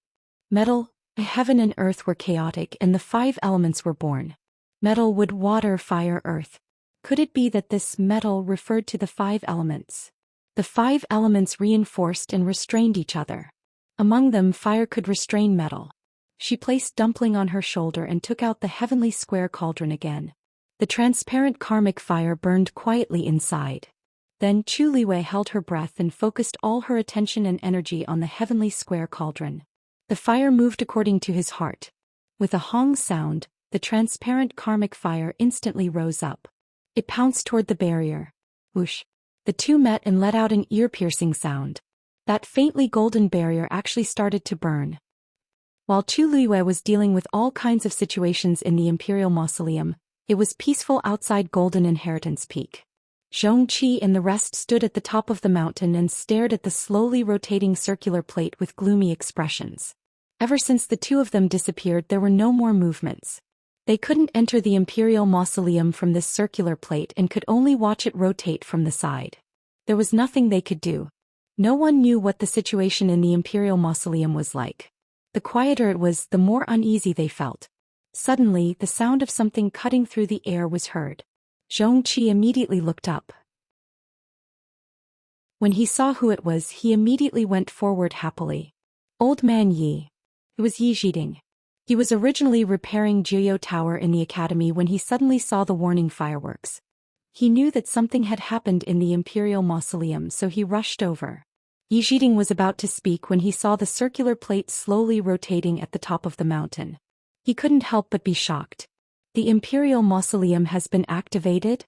Metal, heaven and earth were chaotic and the 5 elements were born. Metal, wood, water, fire, earth. Could it be that this metal referred to the 5 elements? The 5 elements reinforced and restrained each other. Among them, fire could restrain metal. She placed Dumpling on her shoulder and took out the heavenly square cauldron again. The transparent karmic fire burned quietly inside. Then Chu Liyue held her breath and focused all her attention and energy on the heavenly square cauldron. The fire moved according to his heart. With a hong sound, the transparent karmic fire instantly rose up. It pounced toward the barrier. Whoosh. The two met and let out an ear-piercing sound. That faintly golden barrier actually started to burn. While Chu Liyue was dealing with all kinds of situations in the Imperial Mausoleum, it was peaceful outside Golden Inheritance Peak. Zhongqi and the rest stood at the top of the mountain and stared at the slowly rotating circular plate with gloomy expressions. Ever since the two of them disappeared, there were no more movements. They couldn't enter the Imperial Mausoleum from this circular plate and could only watch it rotate from the side. There was nothing they could do. No one knew what the situation in the Imperial Mausoleum was like. The quieter it was, the more uneasy they felt. Suddenly, the sound of something cutting through the air was heard. Zhongqi immediately looked up. When he saw who it was, he immediately went forward happily. Old man Yi. It was Yi Zhiding. He was originally repairing Jiuyou Tower in the academy when he suddenly saw the warning fireworks. He knew that something had happened in the Imperial Mausoleum, so he rushed over. Yi Zhiding was about to speak when he saw the circular plate slowly rotating at the top of the mountain. He couldn't help but be shocked. The Imperial Mausoleum has been activated?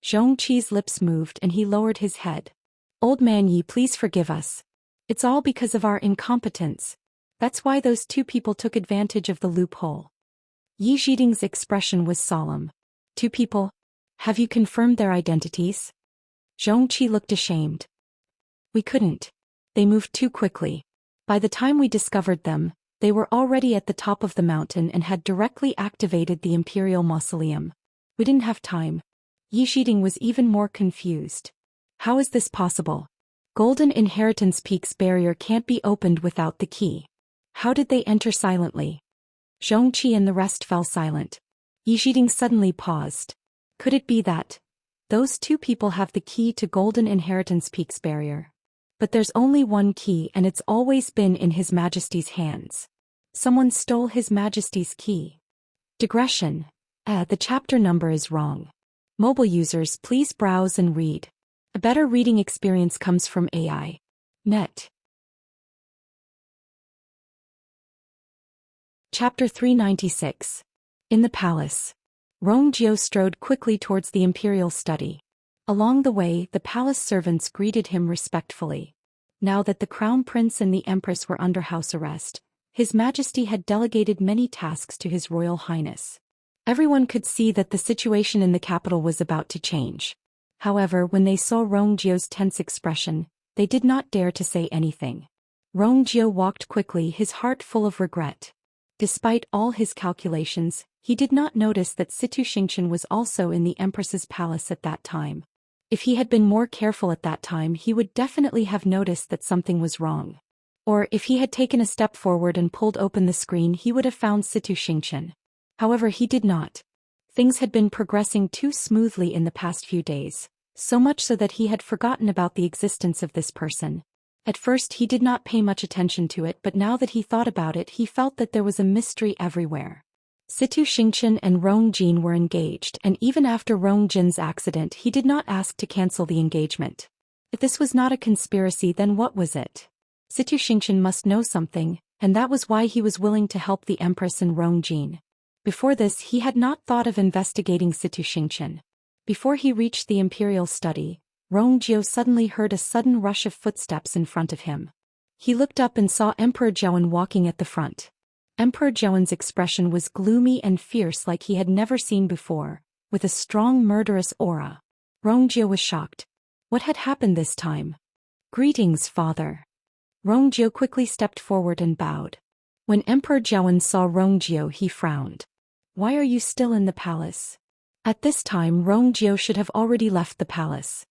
Zhongqi's lips moved and he lowered his head. Old man Yi, please forgive us. It's all because of our incompetence. That's why those two people took advantage of the loophole. Yi Zhiding's expression was solemn. Two people? Have you confirmed their identities? Zhongqi looked ashamed. We couldn't. They moved too quickly. By the time we discovered them, they were already at the top of the mountain and had directly activated the Imperial Mausoleum. We didn't have time. Yi Zhiding was even more confused. How is this possible? Golden Inheritance Peak's barrier can't be opened without the key. How did they enter silently? Zhongqi and the rest fell silent. Yi Zhiding suddenly paused. Could it be that those two people have the key to Golden Inheritance Peak's barrier? But there's only one key and it's always been in His Majesty's hands. Someone stole His Majesty's key. Digression. The chapter number is wrong. Mobile users, please browse and read. A better reading experience comes from AI. Net. Chapter 396. In the palace. Rongjio strode quickly towards the imperial study. Along the way, the palace servants greeted him respectfully. Now that the crown prince and the empress were under house arrest, His Majesty had delegated many tasks to His Royal Highness. Everyone could see that the situation in the capital was about to change. However, when they saw Rongjio's tense expression, they did not dare to say anything. Rongjio walked quickly, his heart full of regret. Despite all his calculations, he did not notice that Situ Xingqian was also in the Empress's palace at that time. If he had been more careful at that time, he would definitely have noticed that something was wrong. Or if he had taken a step forward and pulled open the screen, he would have found Situ Xingqian. However, he did not. Things had been progressing too smoothly in the past few days, so much so that he had forgotten about the existence of this person. At first he did not pay much attention to it, but now that he thought about it, he felt that there was a mystery everywhere. Situ Xingqian and Rong Jin were engaged, and even after Rong Jin's accident he did not ask to cancel the engagement. If this was not a conspiracy, then what was it? Situ Xingqian must know something, and that was why he was willing to help the Empress and Rong Jin. Before this he had not thought of investigating Situ Xingqian. Before he reached the imperial study, Rongjio suddenly heard a sudden rush of footsteps in front of him. He looked up and saw Emperor Zhouan walking at the front. Emperor Zhouan's expression was gloomy and fierce like he had never seen before, with a strong murderous aura. Rongjio was shocked. What had happened this time? Greetings, father. Rongjio quickly stepped forward and bowed. When Emperor Zhouan saw Rongjio, he frowned. Why are you still in the palace? At this time Rongjio should have already left the palace.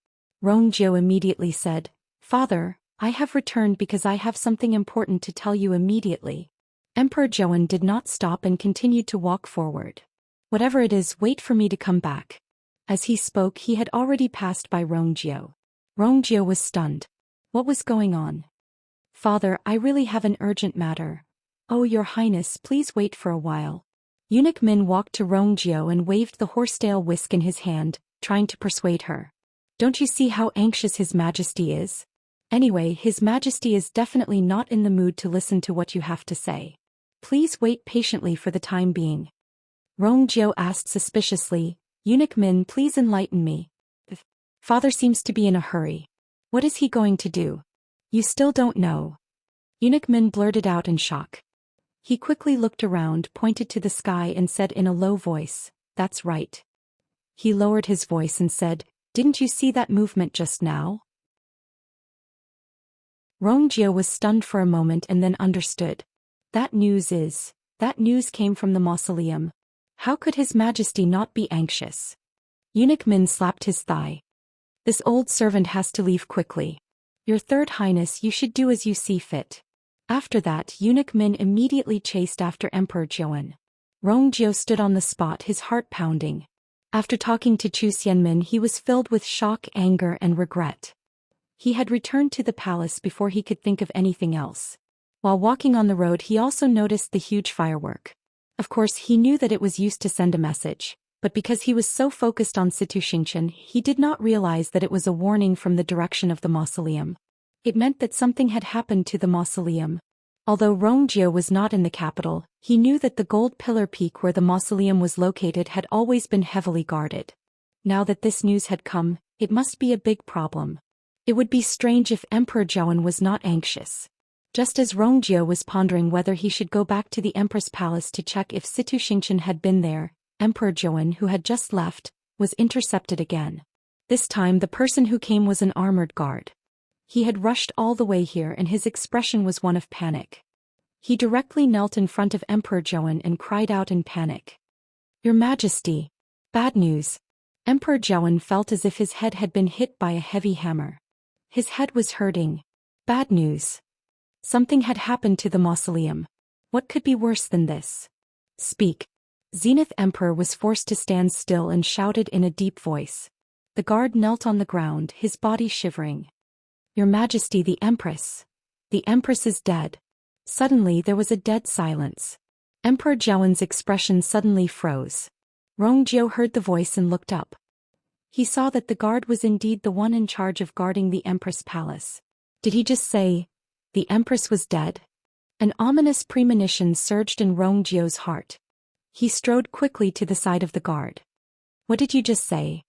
Rongjio immediately said, Father, I have returned because I have something important to tell you immediately. Emperor Zhouan did not stop and continued to walk forward. Whatever it is, wait for me to come back. As he spoke, he had already passed by Rongjio. Rongjio was stunned. What was going on? Father, I really have an urgent matter. Oh, Your Highness, please wait for a while. Eunuch Min walked to Rongjio and waved the horsetail whisk in his hand, trying to persuade her. Don't you see how anxious His Majesty is? Anyway, His Majesty is definitely not in the mood to listen to what you have to say. Please wait patiently for the time being. Rongjio asked suspiciously, Eunuch Min, please enlighten me. Father seems to be in a hurry. What is he going to do? You still don't know. Eunuch Min blurted out in shock. He quickly looked around, pointed to the sky and said in a low voice, That's right. He lowered his voice and said, Didn't you see that movement just now? Rongjio was stunned for a moment and then understood. That news came from the mausoleum. How could His Majesty not be anxious? Eunuch Min slapped his thigh. This old servant has to leave quickly. Your Third Highness, you should do as you see fit. After that, Eunuch Min immediately chased after Emperor Zhouan. Rongjio stood on the spot, his heart pounding. After talking to Chu Xianmin, he was filled with shock, anger, and regret. He had returned to the palace before he could think of anything else. While walking on the road, he also noticed the huge firework. Of course, he knew that it was used to send a message, but because he was so focused on Situ Xingchen, he did not realize that it was a warning from the direction of the mausoleum. It meant that something had happened to the mausoleum. Although Rongjio was not in the capital, he knew that the gold pillar peak where the mausoleum was located had always been heavily guarded. Now that this news had come, it must be a big problem. It would be strange if Emperor Zhaowen was not anxious. Just as Rongjio was pondering whether he should go back to the Empress Palace to check if Situ Xingchen had been there, Emperor Zhaowen, who had just left, was intercepted again. This time the person who came was an armored guard. He had rushed all the way here and his expression was one of panic. He directly knelt in front of Emperor Zhaowen and cried out in panic. "Your Majesty! Bad news!" Emperor Zhaowen felt as if his head had been hit by a heavy hammer. His head was hurting. Bad news. Something had happened to the mausoleum. What could be worse than this? Speak. Zenith Emperor was forced to stand still and shouted in a deep voice. The guard knelt on the ground, his body shivering. "Your Majesty, the Empress. The Empress is dead." Suddenly there was a dead silence. Emperor Zhaowen's expression suddenly froze. Rongjio heard the voice and looked up. He saw that the guard was indeed the one in charge of guarding the Empress Palace. Did he just say, the Empress was dead? An ominous premonition surged in Rongjio's heart. He strode quickly to the side of the guard. "What did you just say?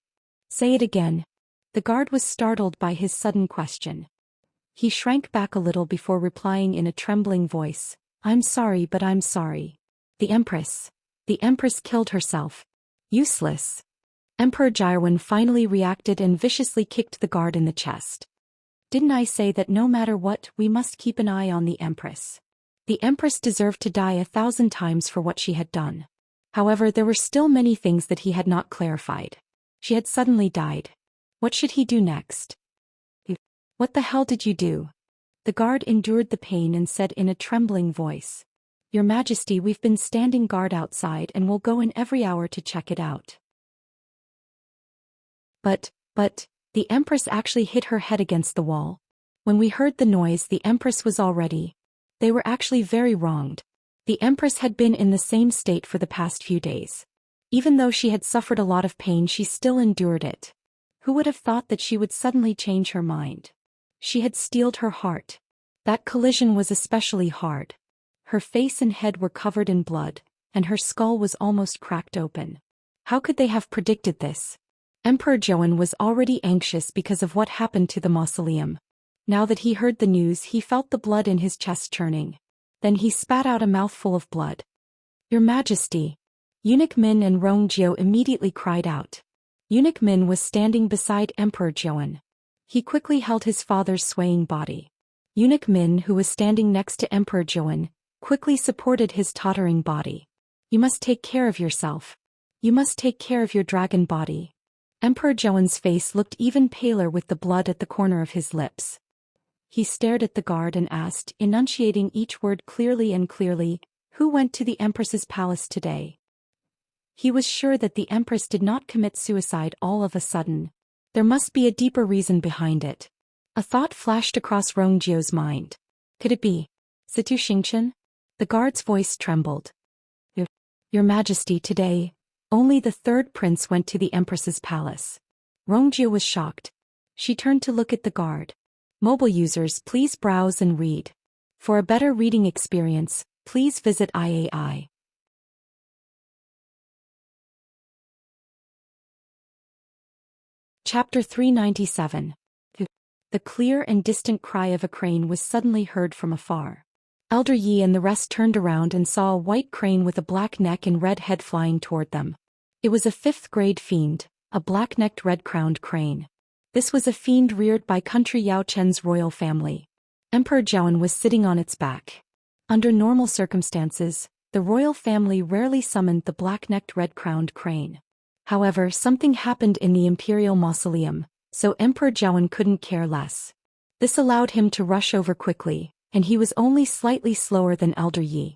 Say it again." The guard was startled by his sudden question. He shrank back a little before replying in a trembling voice, "I'm sorry, but I'm sorry. The Empress killed herself. Useless." Emperor Zhaowen finally reacted and viciously kicked the guard in the chest. "Didn't I say that no matter what, we must keep an eye on the Empress? The Empress deserved to die 1,000 times for what she had done." However, there were still many things that he had not clarified. She had suddenly died. What should he do next? "What the hell did you do?" The guard endured the pain and said in a trembling voice, "Your Majesty, we've been standing guard outside and will go in every hour to check it out." But, the Empress actually hit her head against the wall. When we heard the noise, the Empress was already. They were actually very wronged. The Empress had been in the same state for the past few days. Even though she had suffered a lot of pain, she still endured it. Who would have thought that she would suddenly change her mind? She had steeled her heart. That collision was especially hard. Her face and head were covered in blood, and her skull was almost cracked open. How could they have predicted this? Emperor Zhaowen was already anxious because of what happened to the mausoleum. Now that he heard the news, he felt the blood in his chest churning. Then he spat out a mouthful of blood. "Your Majesty!" Eunuch Min and Rongjio immediately cried out. Eunuch Min was standing beside Emperor Zhaowen. He quickly held his father's swaying body. Eunuch Min, who was standing next to Emperor Zhaowen, quickly supported his tottering body. "You must take care of yourself. You must take care of your dragon body." Emperor Zhaowen's face looked even paler with the blood at the corner of his lips. He stared at the guard and asked, enunciating each word clearly and clearly, "Who went to the Empress's palace today?" He was sure that the Empress did not commit suicide all of a sudden. There must be a deeper reason behind it. A thought flashed across Rongjio's mind. Could it be Situ Xingchen? The guard's voice trembled. "Your Majesty, today, only the third prince went to the Empress's palace." Rongjio was shocked. She turned to look at the guard. Mobile users, please browse and read. For a better reading experience, please visit IAI. Chapter 397. The clear and distant cry of a crane was suddenly heard from afar. Elder Yi and the rest turned around and saw a white crane with a black neck and red head flying toward them. It was a 5th-grade fiend, a black-necked red-crowned crane. This was a fiend reared by country Yao Chen's royal family. Emperor Zhaowen was sitting on its back. Under normal circumstances, the royal family rarely summoned the black-necked red-crowned crane. However, something happened in the imperial mausoleum, so Emperor Zhaowen couldn't care less. This allowed him to rush over quickly, and he was only slightly slower than Elder Yi.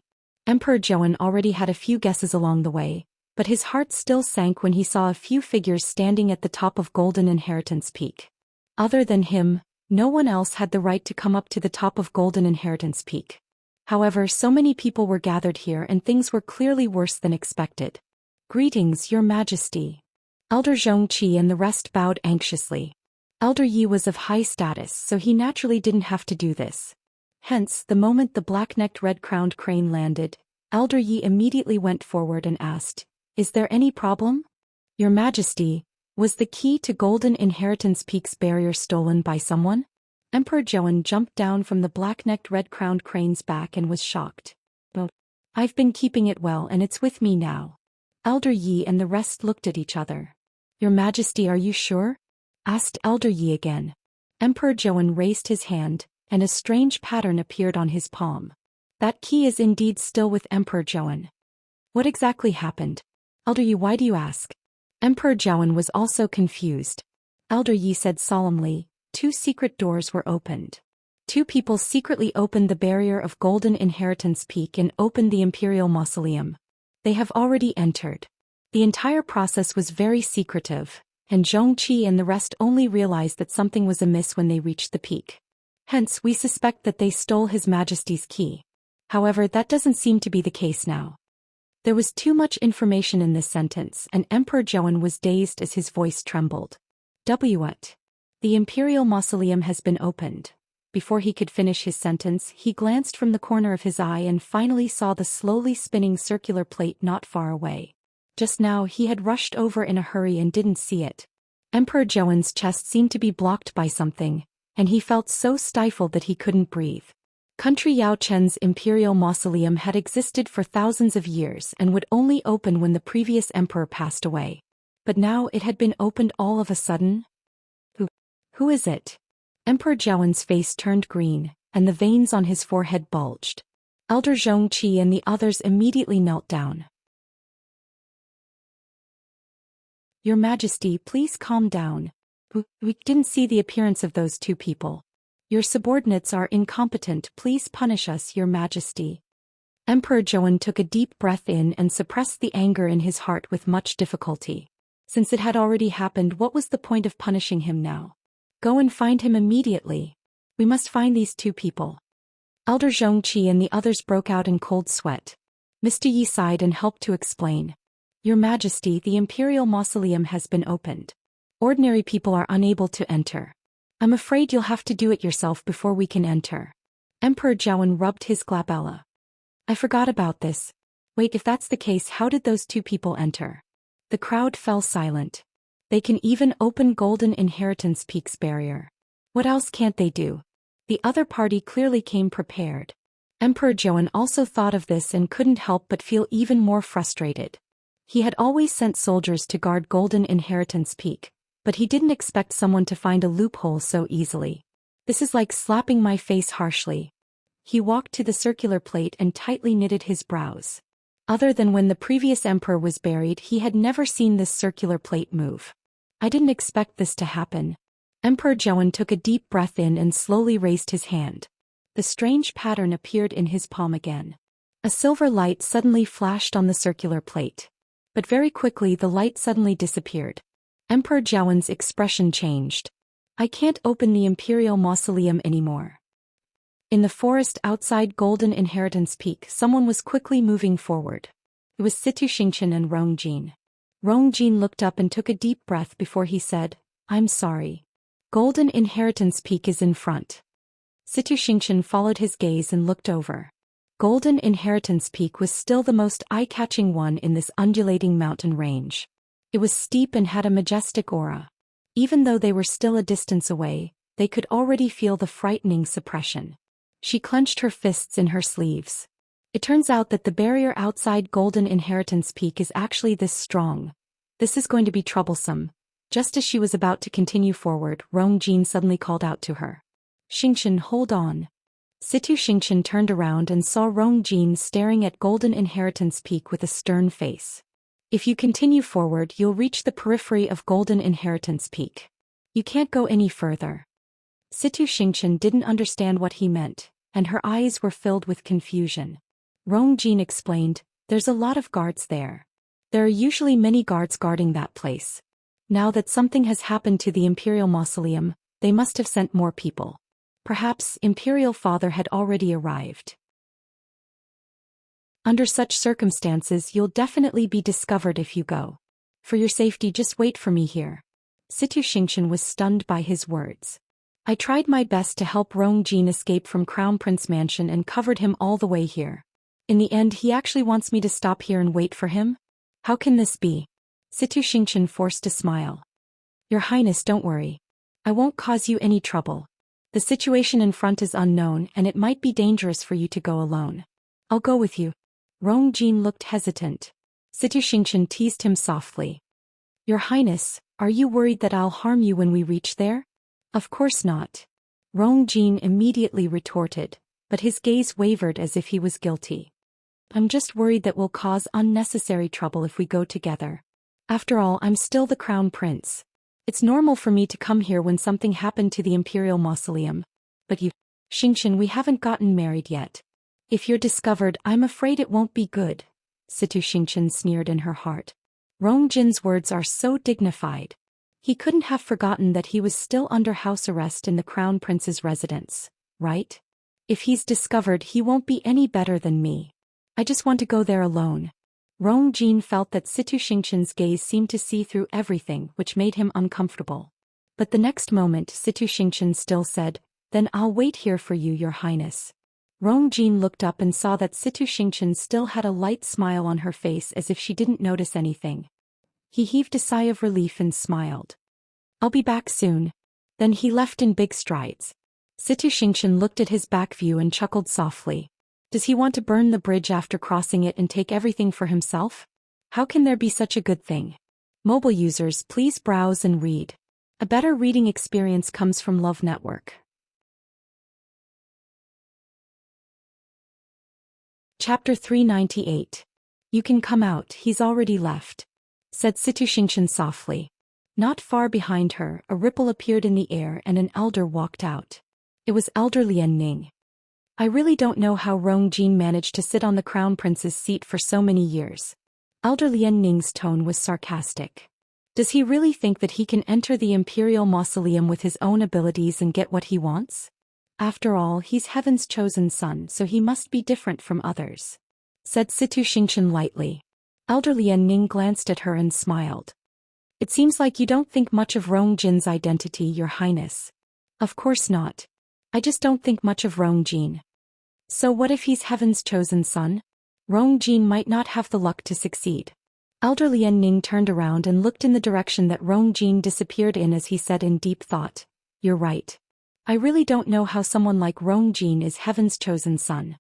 Emperor Joan already had a few guesses along the way, but his heart still sank when he saw a few figures standing at the top of Golden Inheritance Peak. Other than him, no one else had the right to come up to the top of Golden Inheritance Peak. However, so many people were gathered here and things were clearly worse than expected. "Greetings, Your Majesty." Elder Zhongqi and the rest bowed anxiously. Elder Yi was of high status, so he naturally didn't have to do this. Hence, the moment the black-necked red-crowned crane landed, Elder Yi immediately went forward and asked, "Is there any problem? Your Majesty, was the key to Golden Inheritance Peak's barrier stolen by someone?" Emperor Joan jumped down from the black-necked red-crowned crane's back and was shocked. "Oh, I've been keeping it well and it's with me now." Elder Yi and the rest looked at each other. "Your Majesty, are you sure?" asked Elder Yi again. Emperor Joan raised his hand, and a strange pattern appeared on his palm. "That key is indeed still with Emperor Joan." "What exactly happened? Elder Yi, why do you ask?" Emperor Joan was also confused. Elder Yi said solemnly, "Two secret doors were opened. Two people secretly opened the barrier of Golden Inheritance Peak and opened the Imperial Mausoleum. They have already entered. The entire process was very secretive, and Zhongqi and the rest only realized that something was amiss when they reached the peak. Hence, we suspect that they stole His Majesty's key. However, that doesn't seem to be the case now." There was too much information in this sentence, and Emperor Joan was dazed as his voice trembled. What? The Imperial Mausoleum has been opened." Before he could finish his sentence, he glanced from the corner of his eye and finally saw the slowly spinning circular plate not far away. Just now he had rushed over in a hurry and didn't see it. Emperor Joan's chest seemed to be blocked by something, and he felt so stifled that he couldn't breathe. Country Yao Chen's Imperial Mausoleum had existed for thousands of years and would only open when the previous emperor passed away. But now it had been opened all of a sudden? Who is it? Emperor Zhaowen's face turned green, and the veins on his forehead bulged. Elder Zhongqi and the others immediately knelt down. "Your Majesty, please calm down. We didn't see the appearance of those two people. Your subordinates are incompetent. Please punish us, Your Majesty." Emperor Zhaowen took a deep breath in and suppressed the anger in his heart with much difficulty. Since it had already happened, what was the point of punishing him now? "Go and find him immediately. We must find these two people." Elder Zhongqi and the others broke out in cold sweat. Mr. Yi sighed and helped to explain. "Your Majesty, the Imperial Mausoleum has been opened. Ordinary people are unable to enter. I'm afraid you'll have to do it yourself before we can enter." Emperor Zhaowen rubbed his glabella. "I forgot about this. Wait, if that's the case, how did those two people enter?" The crowd fell silent. "They can even open Golden Inheritance Peak's barrier. What else can't they do?" The other party clearly came prepared. Emperor Zhaowen also thought of this and couldn't help but feel even more frustrated. He had always sent soldiers to guard Golden Inheritance Peak, but he didn't expect someone to find a loophole so easily. "This is like slapping my face harshly." He walked to the circular plate and tightly knitted his brows. Other than when the previous emperor was buried, he had never seen this circular plate move. "I didn't expect this to happen." Emperor Zhaowen took a deep breath in and slowly raised his hand. The strange pattern appeared in his palm again. A silver light suddenly flashed on the circular plate. But very quickly the light suddenly disappeared. Emperor Zhaowen's expression changed. "I can't open the Imperial Mausoleum anymore." In the forest outside Golden Inheritance Peak, someone was quickly moving forward. It was Situ Xingqian and Rongjin. Rongjin looked up and took a deep breath before he said, "I'm sorry. Golden Inheritance Peak is in front." Situ Xingqian followed his gaze and looked over. Golden Inheritance Peak was still the most eye-catching one in this undulating mountain range. It was steep and had a majestic aura. Even though they were still a distance away, they could already feel the frightening suppression. She clenched her fists in her sleeves. It turns out that the barrier outside Golden Inheritance Peak is actually this strong. This is going to be troublesome. Just as she was about to continue forward, Rongjin suddenly called out to her. "Xingqian, hold on." Situ Xingqian turned around and saw Rongjin staring at Golden Inheritance Peak with a stern face. "If you continue forward, you'll reach the periphery of Golden Inheritance Peak. You can't go any further." Situ Xingqian didn't understand what he meant, and her eyes were filled with confusion. Rongjin explained, there's a lot of guards there. There are usually many guards guarding that place. Now that something has happened to the Imperial Mausoleum, they must have sent more people. Perhaps Imperial Father had already arrived. Under such circumstances you'll definitely be discovered if you go. For your safety just wait for me here. Situ Xingqian was stunned by his words. I tried my best to help Rongjin escape from Crown Prince Mansion and covered him all the way here. In the end he actually wants me to stop here and wait for him? How can this be? Situ Xingqian forced a smile. Your Highness, don't worry. I won't cause you any trouble. The situation in front is unknown and it might be dangerous for you to go alone. I'll go with you. Rongjin looked hesitant. Situ Xingqian teased him softly. Your Highness, are you worried that I'll harm you when we reach there? Of course not. Rongjin immediately retorted, but his gaze wavered as if he was guilty. I'm just worried that we'll cause unnecessary trouble if we go together. After all, I'm still the Crown Prince. It's normal for me to come here when something happened to the Imperial Mausoleum. But you, Xingqian, we haven't gotten married yet. If you're discovered, I'm afraid it won't be good. Situ Xingqian sneered in her heart. Rongjin's words are so dignified. He couldn't have forgotten that he was still under house arrest in the Crown Prince's residence, right? If he's discovered, he won't be any better than me. I just want to go there alone. Rongjin felt that Situ Xingqian's gaze seemed to see through everything, which made him uncomfortable. But the next moment Situ Xingqian still said, Then I'll wait here for you, Your Highness. Rongjin looked up and saw that Situ Xingqian still had a light smile on her face as if she didn't notice anything. He heaved a sigh of relief and smiled. I'll be back soon. Then he left in big strides. Situ Xingqian looked at his back view and chuckled softly. Does he want to burn the bridge after crossing it and take everything for himself? How can there be such a good thing? Mobile users, please browse and read. A better reading experience comes from Love Network. Chapter 398. You can come out, he's already left, said Situ Xingqian softly. Not far behind her, a ripple appeared in the air and an elder walked out. It was Elder Lian Ning. I really don't know how Rongjin managed to sit on the Crown Prince's seat for so many years. Elder Lian Ning's tone was sarcastic. Does he really think that he can enter the Imperial Mausoleum with his own abilities and get what he wants? After all, he's Heaven's chosen son, so he must be different from others, said Situ Xingqian lightly. Elder Lian Ning glanced at her and smiled. It seems like you don't think much of Rongjin's identity, Your Highness. Of course not. I just don't think much of Rongjin. So what if he's Heaven's chosen son? Rongjin might not have the luck to succeed. Elder Lian Ning turned around and looked in the direction that Rongjin disappeared in as he said in deep thought, You're right. I really don't know how someone like Rongjin is Heaven's chosen son.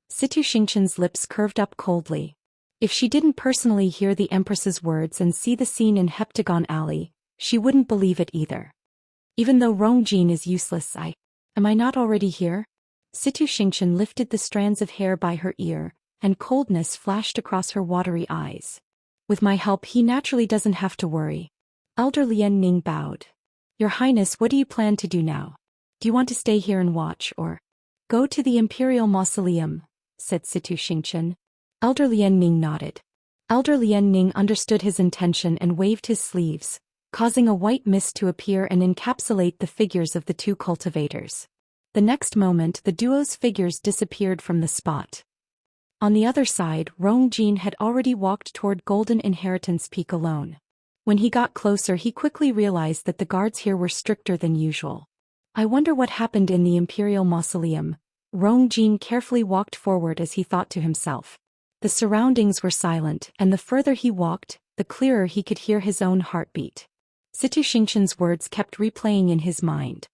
Situ Xingqian's lips curved up coldly. If she didn't personally hear the Empress's words and see the scene in Heptagon Alley, she wouldn't believe it either. Even though Rongjin is useless, am I not already here? Situ Xingqian lifted the strands of hair by her ear, and coldness flashed across her watery eyes. With my help he naturally doesn't have to worry. Elder Lian Ning bowed. Your Highness, what do you plan to do now? Do you want to stay here and watch or go to the Imperial Mausoleum? Said Situ Xingqian. Elder Lian Ning nodded. Elder Lian Ning understood his intention and waved his sleeves, causing a white mist to appear and encapsulate the figures of the two cultivators. The next moment the duo's figures disappeared from the spot. On the other side, Rongjin had already walked toward Golden Inheritance Peak alone. When he got closer he quickly realized that the guards here were stricter than usual. I wonder what happened in the Imperial Mausoleum. Rongjin carefully walked forward as he thought to himself. The surroundings were silent, and the further he walked, the clearer he could hear his own heartbeat. Situ Xingqian's words kept replaying in his mind.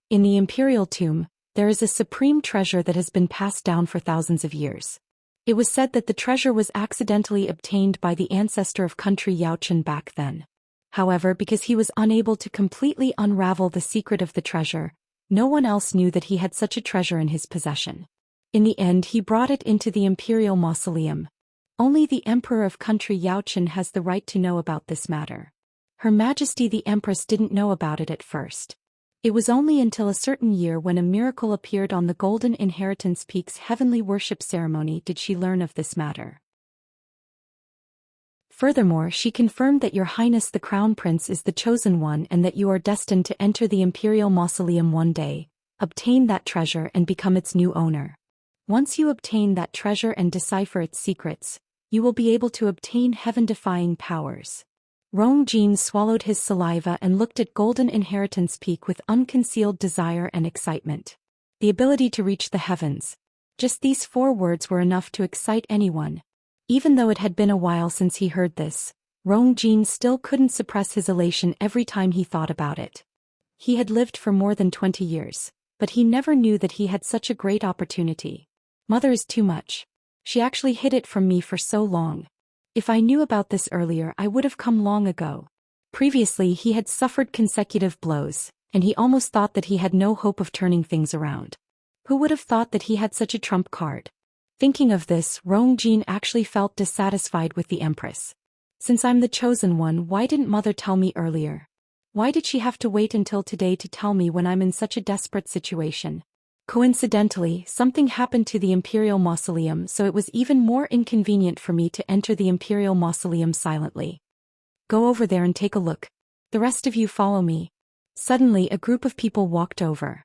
In the Imperial Tomb, there is a supreme treasure that has been passed down for thousands of years. It was said that the treasure was accidentally obtained by the ancestor of country Yaochen back then. However, because he was unable to completely unravel the secret of the treasure, no one else knew that he had such a treasure in his possession. In the end he brought it into the Imperial Mausoleum. Only the Emperor of country Yaochen has the right to know about this matter. Her Majesty the Empress didn't know about it at first. It was only until a certain year when a miracle appeared on the Golden Inheritance Peak's heavenly worship ceremony did she learn of this matter. Furthermore, she confirmed that Your Highness the Crown Prince is the chosen one and that you are destined to enter the Imperial Mausoleum one day, obtain that treasure and become its new owner. Once you obtain that treasure and decipher its secrets, you will be able to obtain heaven-defying powers. Rong Jin swallowed his saliva and looked at Golden Inheritance Peak with unconcealed desire and excitement. The ability to reach the heavens. Just these 4 words were enough to excite anyone. Even though it had been a while since he heard this, Rong Jin still couldn't suppress his elation every time he thought about it. He had lived for more than 20 years, but he never knew that he had such a great opportunity. Mother is too much. She actually hid it from me for so long. If I knew about this earlier, I would have come long ago. Previously, he had suffered consecutive blows, and he almost thought that he had no hope of turning things around. Who would have thought that he had such a trump card? Thinking of this, Rong Jin actually felt dissatisfied with the Empress. Since I'm the chosen one, why didn't Mother tell me earlier? Why did she have to wait until today to tell me when I'm in such a desperate situation? Coincidentally, something happened to the Imperial Mausoleum, so it was even more inconvenient for me to enter the Imperial Mausoleum silently. Go over there and take a look. The rest of you follow me. Suddenly, a group of people walked over.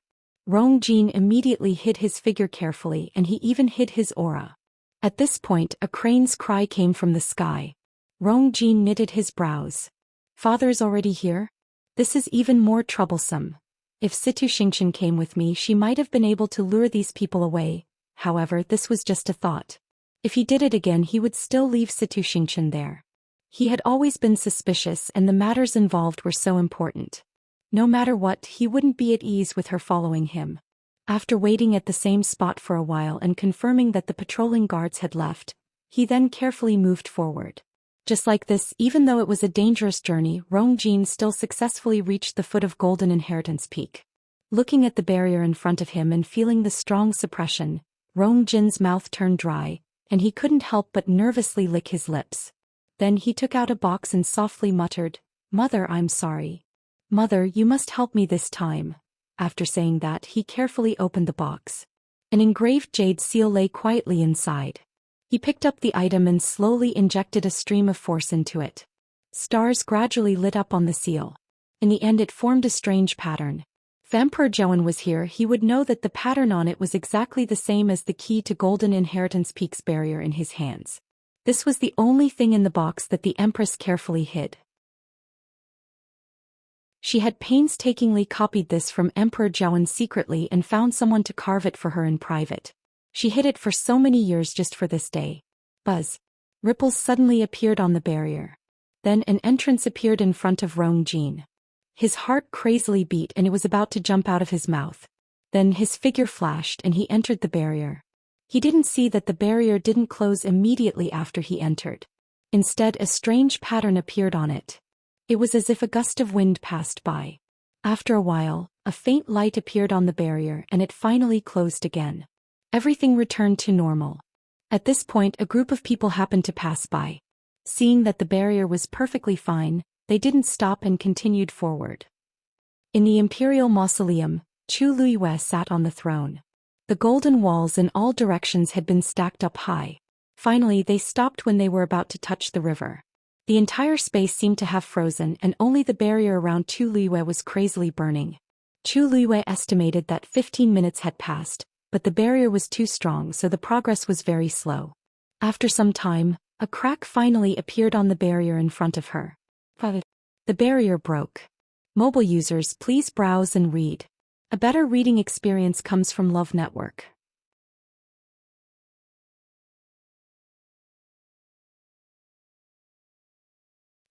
Rong Jin immediately hid his figure carefully and he even hid his aura. At this point, a crane's cry came from the sky. Rong Jin knitted his brows. Father's already here? This is even more troublesome. If Situ Xingqian came with me, she might have been able to lure these people away. However, this was just a thought. If he did it again, he would still leave Situ Xingqian there. He had always been suspicious and the matters involved were so important. No matter what, he wouldn't be at ease with her following him. After waiting at the same spot for a while and confirming that the patrolling guards had left, he then carefully moved forward. Just like this, even though it was a dangerous journey, Rong Jin still successfully reached the foot of Golden Inheritance Peak. Looking at the barrier in front of him and feeling the strong suppression, Rong Jin's mouth turned dry, and he couldn't help but nervously lick his lips. Then he took out a box and softly muttered, "Mother, I'm sorry. Mother, you must help me this time." After saying that, he carefully opened the box. An engraved jade seal lay quietly inside. He picked up the item and slowly injected a stream of force into it. Stars gradually lit up on the seal. In the end, it formed a strange pattern. If Emperor Zhouwen was here, he would know that the pattern on it was exactly the same as the key to Golden Inheritance Peak's barrier in his hands. This was the only thing in the box that the Empress carefully hid. She had painstakingly copied this from Emperor Zhouwen secretly and found someone to carve it for her in private. She hid it for so many years just for this day. Buzz. Ripples suddenly appeared on the barrier. Then an entrance appeared in front of Rong Jin. His heart crazily beat and it was about to jump out of his mouth. Then his figure flashed and he entered the barrier. He didn't see that the barrier didn't close immediately after he entered. Instead, a strange pattern appeared on it. It was as if a gust of wind passed by. After a while, a faint light appeared on the barrier and it finally closed again. Everything returned to normal. At this point, a group of people happened to pass by. Seeing that the barrier was perfectly fine, they didn't stop and continued forward. In the Imperial Mausoleum, Chu Luiyue sat on the throne. The golden walls in all directions had been stacked up high. Finally, they stopped when they were about to touch the river. The entire space seemed to have frozen and only the barrier around Chu Luiyue was crazily burning. Chu Luiyue estimated that 15 minutes had passed, but the barrier was too strong so the progress was very slow. After some time, a crack finally appeared on the barrier in front of her. The barrier broke. Mobile users, please browse and read. A better reading experience comes from Love Network.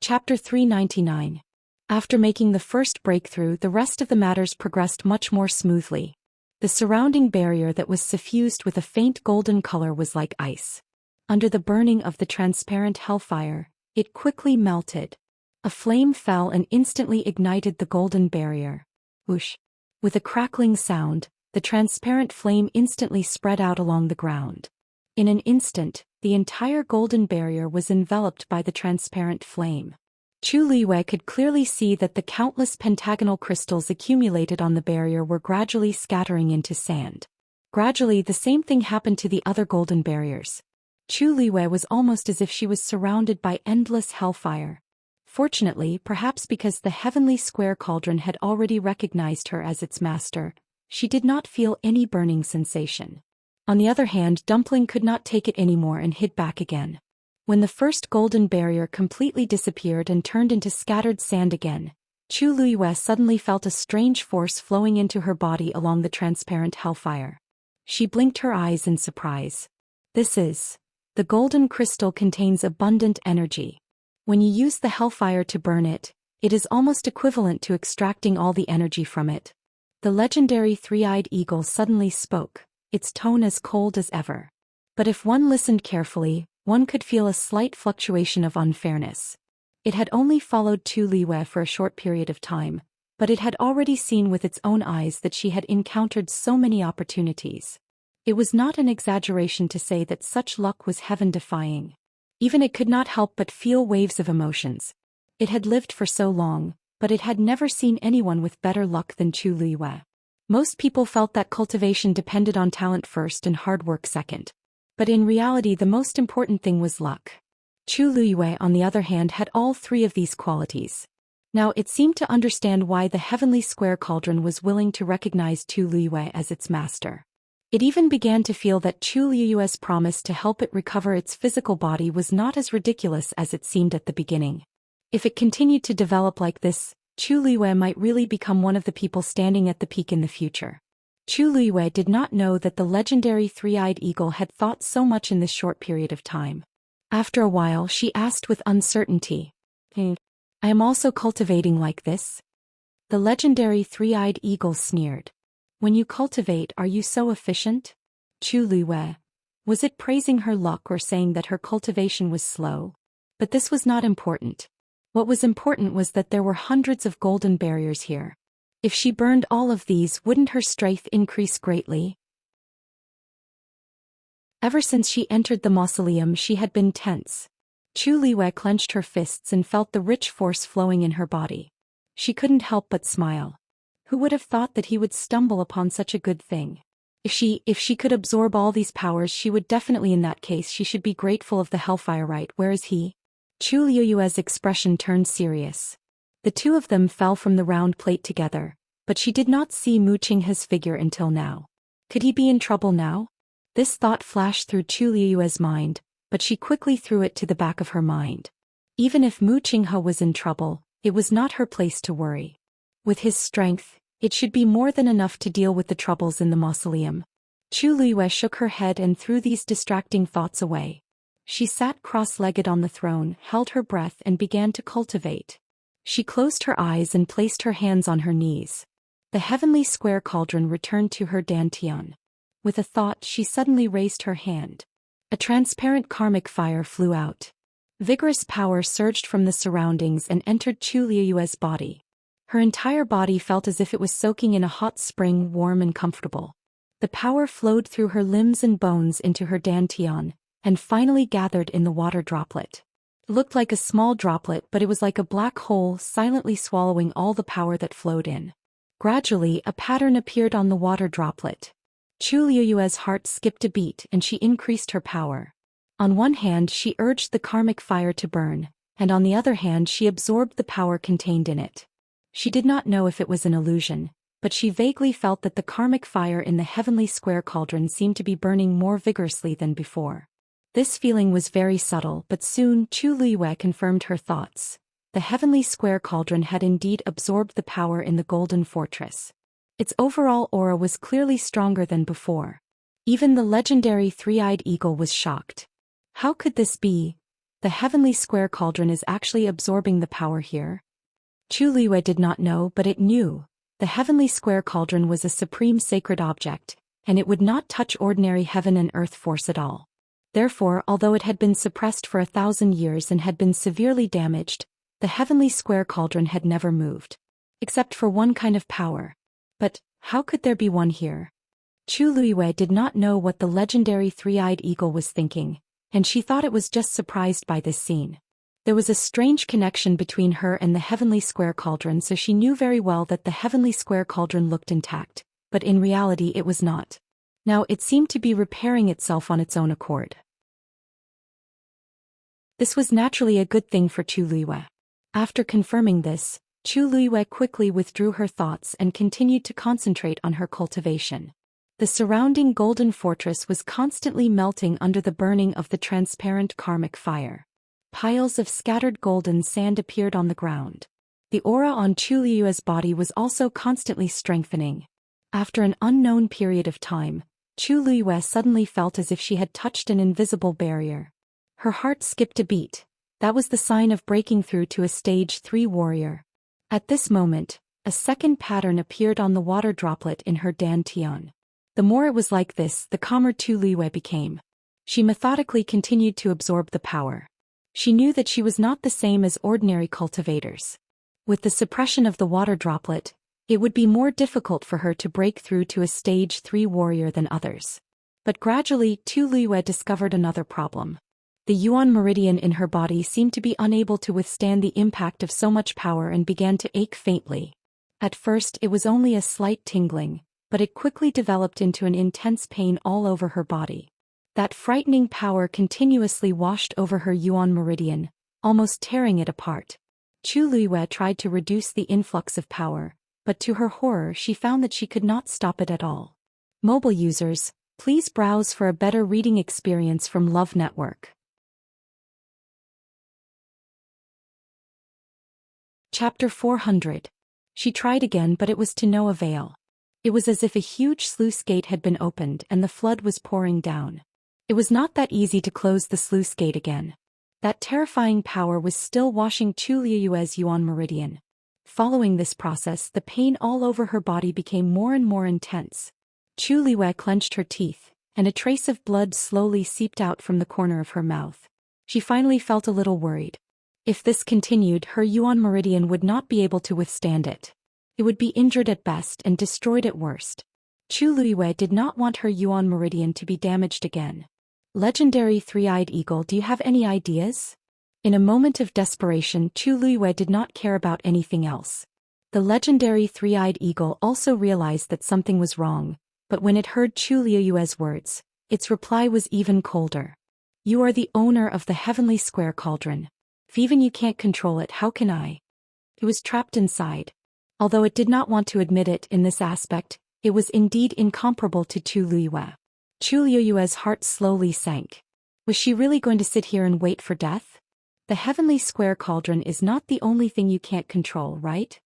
Chapter 399. After making the first breakthrough, the rest of the matters progressed much more smoothly. The surrounding barrier that was suffused with a faint golden color was like ice. Under the burning of the transparent hellfire, it quickly melted. A flame fell and instantly ignited the golden barrier. Whoosh! With a crackling sound, the transparent flame instantly spread out along the ground. In an instant, the entire golden barrier was enveloped by the transparent flame. Chu Liyue could clearly see that the countless pentagonal crystals accumulated on the barrier were gradually scattering into sand. Gradually, the same thing happened to the other golden barriers. Chu Liyue was almost as if she was surrounded by endless hellfire. Fortunately, perhaps because the heavenly square cauldron had already recognized her as its master, she did not feel any burning sensation. On the other hand, Dumpling could not take it anymore and hid back again. When the first golden barrier completely disappeared and turned into scattered sand again, Chu Liyue suddenly felt a strange force flowing into her body along the transparent hellfire. She blinked her eyes in surprise. The golden crystal contains abundant energy. When you use the hellfire to burn it, it is almost equivalent to extracting all the energy from it. The legendary three-eyed eagle suddenly spoke, its tone as cold as ever. But if one listened carefully, one could feel a slight fluctuation of unfairness. It had only followed Chu Liyue for a short period of time, but it had already seen with its own eyes that she had encountered so many opportunities. It was not an exaggeration to say that such luck was heaven-defying. Even it could not help but feel waves of emotions. It had lived for so long, but it had never seen anyone with better luck than Chu Liyue. Most people felt that cultivation depended on talent first and hard work second. But in reality, the most important thing was luck. Chu Liyue, on the other hand, had all three of these qualities. Now it seemed to understand why the heavenly square cauldron was willing to recognize Chu Liyue as its master. It even began to feel that Chu Liyue's promise to help it recover its physical body was not as ridiculous as it seemed at the beginning. If it continued to develop like this, Chu Liyue might really become one of the people standing at the peak in the future. Chu Liyue did not know that the legendary three-eyed eagle had thought so much in this short period of time. After a while, she asked with uncertainty, I am also cultivating like this? The legendary three-eyed eagle sneered. When you cultivate, are you so efficient? Chu Liyue. Was it praising her luck or saying that her cultivation was slow? But this was not important. What was important was that there were hundreds of golden barriers here. If she burned all of these, wouldn't her strength increase greatly? Ever since she entered the mausoleum, she had been tense. Chu Liyue clenched her fists and felt the rich force flowing in her body. She couldn't help but smile. Who would have thought that he would stumble upon such a good thing? If she could absorb all these powers, she would definitely, in that case, she should be grateful of the hellfire, right? Where is he? Chu Liyue's expression turned serious. The two of them fell from the round plate together, but she did not see Mu Qinghe's figure until now. Could he be in trouble now? This thought flashed through Chu Liyue's mind, but she quickly threw it to the back of her mind. Even if Mu Qinghe was in trouble, it was not her place to worry. With his strength, it should be more than enough to deal with the troubles in the mausoleum. Chu Liyue shook her head and threw these distracting thoughts away. She sat cross-legged on the throne, held her breath and began to cultivate. She closed her eyes and placed her hands on her knees. The heavenly square cauldron returned to her dantian. With a thought, she suddenly raised her hand. A transparent karmic fire flew out. Vigorous power surged from the surroundings and entered Chu Liyue's body. Her entire body felt as if it was soaking in a hot spring, warm and comfortable. The power flowed through her limbs and bones into her dantian, and finally gathered in the water droplet. It looked like a small droplet, but it was like a black hole, silently swallowing all the power that flowed in. Gradually, a pattern appeared on the water droplet. Chu Liyue's heart skipped a beat and she increased her power. On one hand, she urged the karmic fire to burn, and on the other hand, she absorbed the power contained in it. She did not know if it was an illusion, but she vaguely felt that the karmic fire in the heavenly square cauldron seemed to be burning more vigorously than before. This feeling was very subtle, but soon Chu Liyue confirmed her thoughts. The heavenly square cauldron had indeed absorbed the power in the golden fortress. Its overall aura was clearly stronger than before. Even the legendary three-eyed eagle was shocked. How could this be? The heavenly square cauldron is actually absorbing the power here? Chu Liyue did not know, but it knew. The heavenly square cauldron was a supreme sacred object, and it would not touch ordinary heaven and earth force at all. Therefore, although it had been suppressed for 1,000 years and had been severely damaged, the heavenly square cauldron had never moved. Except for one kind of power. But, how could there be one here? Chu Liyue did not know what the legendary three-eyed eagle was thinking, and she thought it was just surprised by this scene. There was a strange connection between her and the heavenly square cauldron, so she knew very well that the heavenly square cauldron looked intact, but in reality it was not. Now it seemed to be repairing itself on its own accord. This was naturally a good thing for Chu Luiyue. After confirming this, Chu Luiyue quickly withdrew her thoughts and continued to concentrate on her cultivation. The surrounding golden fortress was constantly melting under the burning of the transparent karmic fire. Piles of scattered golden sand appeared on the ground. The aura on Chu Luiyue's body was also constantly strengthening. After an unknown period of time, Chu Luiyue suddenly felt as if she had touched an invisible barrier. Her heart skipped a beat. That was the sign of breaking through to a stage 3 warrior. At this moment, a second pattern appeared on the water droplet in her dantian. The more it was like this, the calmer Chu Luiyue became. She methodically continued to absorb the power. She knew that she was not the same as ordinary cultivators. With the suppression of the water droplet, it would be more difficult for her to break through to a stage 3 warrior than others. But gradually, Chu Luiyue discovered another problem. The yuan meridian in her body seemed to be unable to withstand the impact of so much power and began to ache faintly. At first it was only a slight tingling, but it quickly developed into an intense pain all over her body. That frightening power continuously washed over her yuan meridian, almost tearing it apart. Chu Luiyue tried to reduce the influx of power, but to her horror she found that she could not stop it at all. Mobile users, please browse for a better reading experience from Love Network. Chapter 400. She tried again, but it was to no avail. It was as if a huge sluice gate had been opened and the flood was pouring down. It was not that easy to close the sluice gate again. That terrifying power was still washing Chu Luiyue's yuan meridian. Following this process, the pain all over her body became more and more intense. Chu Luiyue clenched her teeth, and a trace of blood slowly seeped out from the corner of her mouth. She finally felt a little worried. If this continued, her yuan meridian would not be able to withstand it. It would be injured at best and destroyed at worst. Chu Luiyue did not want her yuan meridian to be damaged again. Legendary three-eyed eagle, do you have any ideas? In a moment of desperation, Chu Luiyue did not care about anything else. The legendary three-eyed eagle also realized that something was wrong, but when it heard Chu Luiyue's words, its reply was even colder. You are the owner of the heavenly square cauldron. If even you can't control it, how can I? It was trapped inside. Although it did not want to admit it in this aspect, it was indeed incomparable to Chu Luiyue. Chu Luiyue's heart slowly sank. Was she really going to sit here and wait for death? The heavenly square cauldron is not the only thing you can't control, right?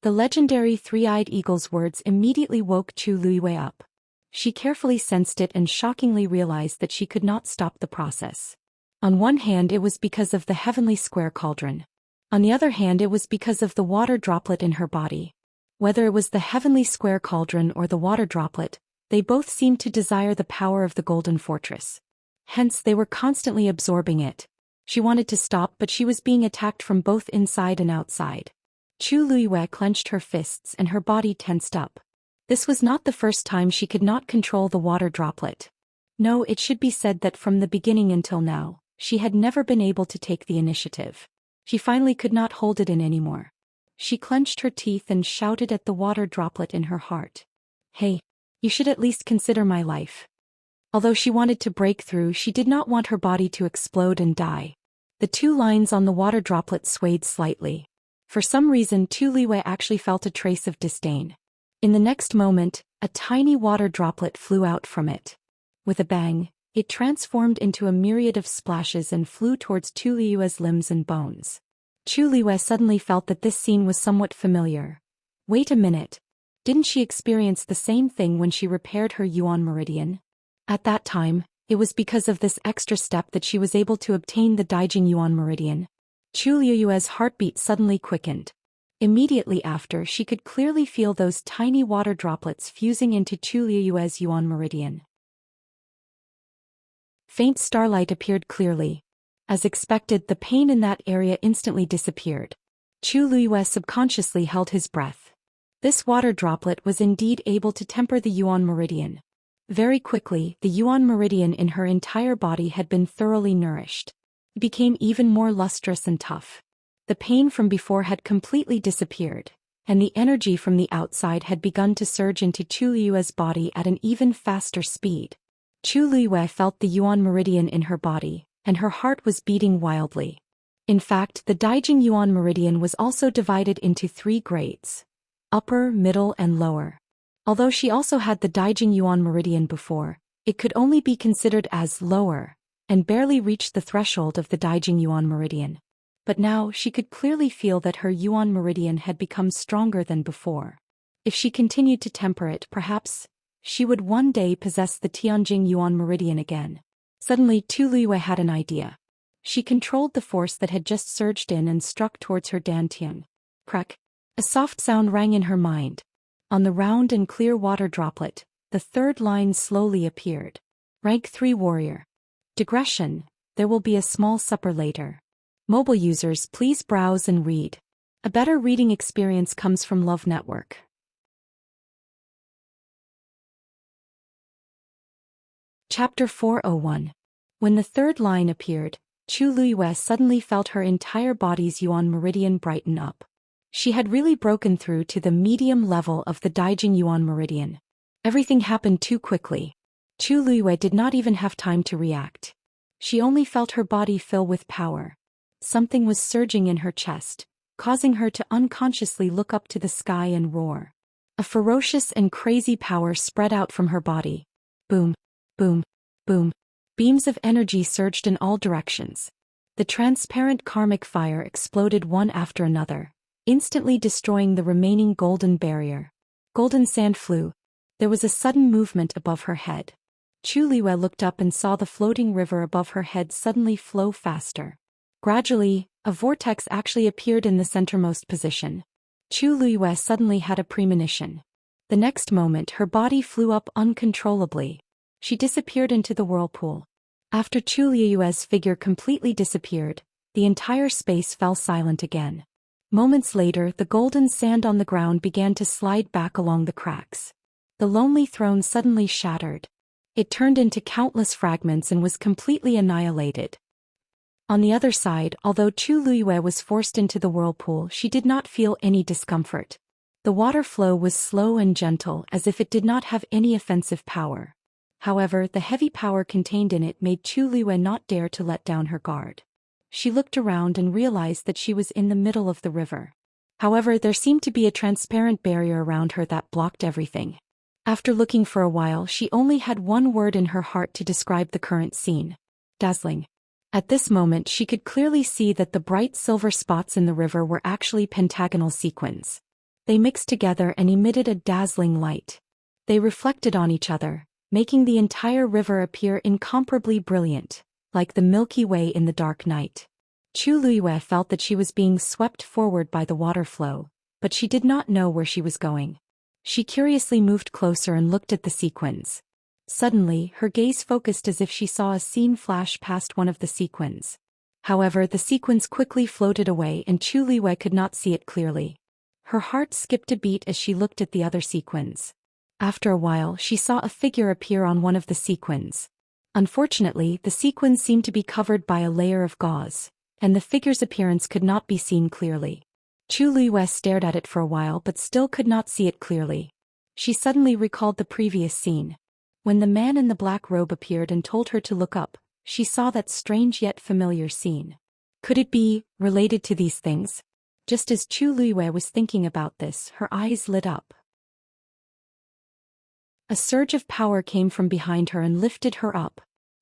The legendary three-eyed eagle's words immediately woke Chu Luiyue up. She carefully sensed it and shockingly realized that she could not stop the process. On one hand, it was because of the heavenly square cauldron. On the other hand, it was because of the water droplet in her body. Whether it was the heavenly square cauldron or the water droplet, they both seemed to desire the power of the golden fortress. Hence, they were constantly absorbing it. She wanted to stop, but she was being attacked from both inside and outside. Chu Luiyue clenched her fists and her body tensed up. This was not the first time she could not control the water droplet. No, it should be said that from the beginning until now, she had never been able to take the initiative. She finally could not hold it in anymore. She clenched her teeth and shouted at the water droplet in her heart. Hey, you should at least consider my life. Although she wanted to break through, she did not want her body to explode and die. The two lines on the water droplet swayed slightly. For some reason, Chu Luiyue actually felt a trace of disdain. In the next moment, a tiny water droplet flew out from it. With a bang, it transformed into a myriad of splashes and flew towards Chu Luiyue's limbs and bones. Chu Luiyue suddenly felt that this scene was somewhat familiar. Wait a minute. Didn't she experience the same thing when she repaired her yuan meridian? At that time, it was because of this extra step that she was able to obtain the Daijing yuan meridian. Chu Luiyue's heartbeat suddenly quickened. Immediately after, she could clearly feel those tiny water droplets fusing into Chu Luiyue's yuan meridian. Faint starlight appeared clearly. As expected, the pain in that area instantly disappeared. Chu Luiyue subconsciously held his breath. This water droplet was indeed able to temper the yuan meridian. Very quickly, the yuan meridian in her entire body had been thoroughly nourished. It became even more lustrous and tough. The pain from before had completely disappeared, and the energy from the outside had begun to surge into Chu Liyue's body at an even faster speed. Chu Liyue felt the Yuan meridian in her body, and her heart was beating wildly. In fact, the Daijing Yuan meridian was also divided into 3 grades: upper, middle, and lower. Although she also had the Daijing Yuan meridian before, it could only be considered as lower, and barely reached the threshold of the Daijing Yuan meridian. But now she could clearly feel that her Yuan meridian had become stronger than before. If she continued to temper it, perhaps she would one day possess the Tianjing Yuan meridian again. Suddenly Tu Liyue had an idea. She controlled the force that had just surged in and struck towards her dantian. Crack! A soft sound rang in her mind. On the round and clear water droplet, the 3rd line slowly appeared. Rank 3 warrior. Digression: there will be a small supper later. Mobile users, please browse and read. A better reading experience comes from Love Network. Chapter 401. When the 3rd line appeared, Chu Liyue suddenly felt her entire body's Yuan meridian brighten up. She had really broken through to the medium level of the Daijing Yuan meridian. Everything happened too quickly. Chu Liyue did not even have time to react. She only felt her body fill with power. Something was surging in her chest, causing her to unconsciously look up to the sky and roar. A ferocious and crazy power spread out from her body. Boom, boom, boom. Beams of energy surged in all directions. The transparent karmic fire exploded one after another, instantly destroying the remaining golden barrier. Golden sand flew. There was a sudden movement above her head. Chu Liyue looked up and saw the floating river above her head suddenly flow faster. Gradually, a vortex actually appeared in the centermost position. Chu Liyue suddenly had a premonition. The next moment her body flew up uncontrollably. She disappeared into the whirlpool. After Chu Liyue's figure completely disappeared, the entire space fell silent again. Moments later, the golden sand on the ground began to slide back along the cracks. The lonely throne suddenly shattered. It turned into countless fragments and was completely annihilated. On the other side, although Chu Liyue was forced into the whirlpool, she did not feel any discomfort. The water flow was slow and gentle, as if it did not have any offensive power. However, the heavy power contained in it made Chu Liyue not dare to let down her guard. She looked around and realized that she was in the middle of the river. However, there seemed to be a transparent barrier around her that blocked everything. After looking for a while, she only had one word in her heart to describe the current scene: dazzling. At this moment, she could clearly see that the bright silver spots in the river were actually pentagonal sequins. They mixed together and emitted a dazzling light. They reflected on each other, making the entire river appear incomparably brilliant, like the Milky Way in the dark night. Chu Liyue felt that she was being swept forward by the water flow, but she did not know where she was going. She curiously moved closer and looked at the sequins. Suddenly, her gaze focused as if she saw a scene flash past one of the sequins. However, the sequins quickly floated away and Chu Liyue could not see it clearly. Her heart skipped a beat as she looked at the other sequins. After a while, she saw a figure appear on one of the sequins. Unfortunately, the sequins seemed to be covered by a layer of gauze, and the figure's appearance could not be seen clearly. Chu Liyue stared at it for a while but still could not see it clearly. She suddenly recalled the previous scene. When the man in the black robe appeared and told her to look up, she saw that strange yet familiar scene. Could it be related to these things? Just as Chu Liyue was thinking about this, her eyes lit up. A surge of power came from behind her and lifted her up.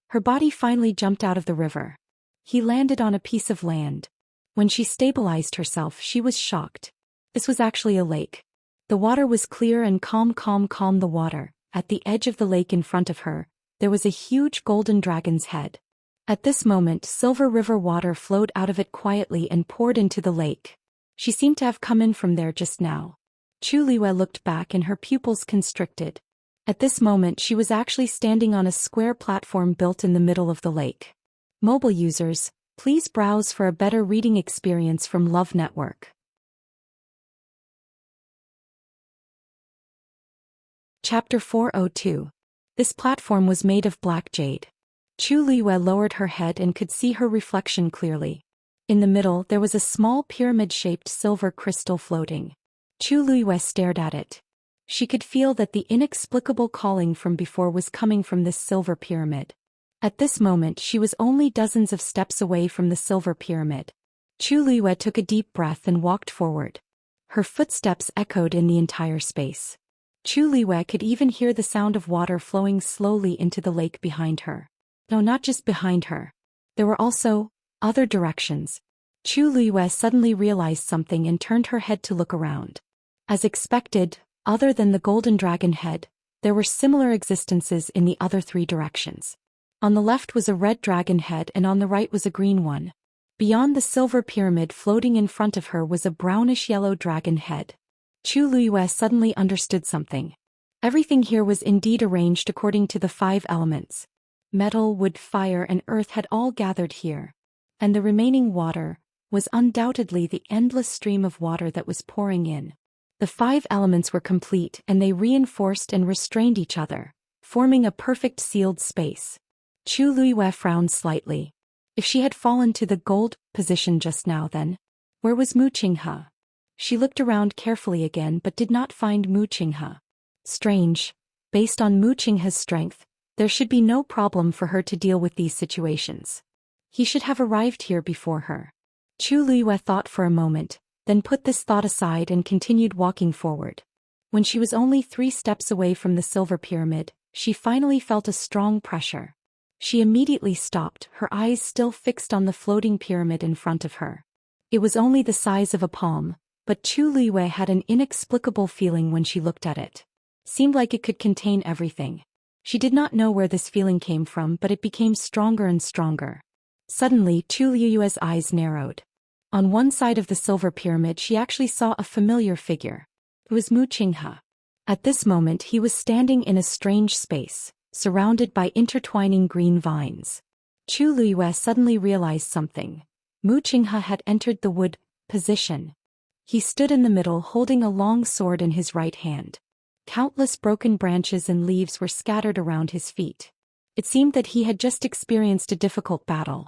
Her body finally jumped out of the river. He landed on a piece of land. When she stabilized herself, she was shocked. This was actually a lake. The water was clear and calm. The water. At the edge of the lake in front of her, there was a huge golden dragon's head. At this moment, silver river water flowed out of it quietly and poured into the lake. She seemed to have come in from there just now. Chu Liyue looked back and her pupils constricted. At this moment, she was actually standing on a square platform built in the middle of the lake. Mobile users, please browse for a better reading experience from Love Network. Chapter 402. This platform was made of black jade. Chu Liyue lowered her head and could see her reflection clearly. In the middle there was a small pyramid-shaped silver crystal floating. Chu Liyue stared at it. She could feel that the inexplicable calling from before was coming from this silver pyramid. At this moment she was only dozens of steps away from the silver pyramid. Chu Liyue took a deep breath and walked forward. Her footsteps echoed in the entire space. Chu Liyue could even hear the sound of water flowing slowly into the lake behind her. No, not just behind her. There were also other directions. Chu Liyue suddenly realized something and turned her head to look around. As expected, other than the golden dragon head, there were similar existences in the other 3 directions. On the left was a red dragon head and on the right was a green one. Beyond the silver pyramid floating in front of her was a brownish-yellow dragon head. Chu Liyue suddenly understood something. Everything here was indeed arranged according to the 5 elements. Metal, wood, fire, and earth had all gathered here. And the remaining water was undoubtedly the endless stream of water that was pouring in. The 5 elements were complete and they reinforced and restrained each other, forming a perfect sealed space. Chu Liyue frowned slightly. If she had fallen to the gold position just now then, where was Mu Qinghe? She looked around carefully again but did not find Mu Qinghe. Strange. Based on Mu Qinghe's strength, there should be no problem for her to deal with these situations. He should have arrived here before her. Chu Liyue thought for a moment, then put this thought aside and continued walking forward. When she was only 3 steps away from the silver pyramid, she finally felt a strong pressure. She immediately stopped, her eyes still fixed on the floating pyramid in front of her. It was only the size of a palm, but Chu Liyue had an inexplicable feeling when she looked at it. Seemed like it could contain everything. She did not know where this feeling came from, but it became stronger and stronger. Suddenly, Chu Liyue's eyes narrowed. On one side of the silver pyramid she actually saw a familiar figure. It was Mu Qinghe. At this moment he was standing in a strange space, surrounded by intertwining green vines. Chu Liyue suddenly realized something. Mu Qinghe had entered the wood position. He stood in the middle holding a long sword in his right hand. Countless broken branches and leaves were scattered around his feet. It seemed that he had just experienced a difficult battle.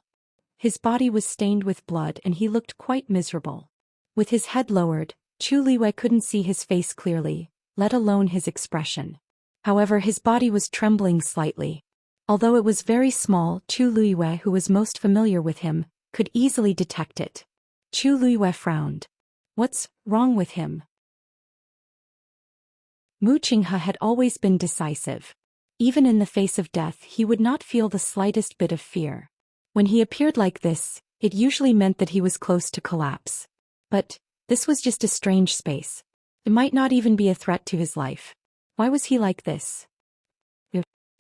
His body was stained with blood and he looked quite miserable. With his head lowered, Chu Liyue couldn't see his face clearly, let alone his expression. However, his body was trembling slightly. Although it was very small, Chu Liyue, who was most familiar with him, could easily detect it. Chu Liyue frowned. What's wrong with him? Mu Qinghe had always been decisive. Even in the face of death he would not feel the slightest bit of fear. When he appeared like this, it usually meant that he was close to collapse. But this was just a strange space. It might not even be a threat to his life. Why was he like this?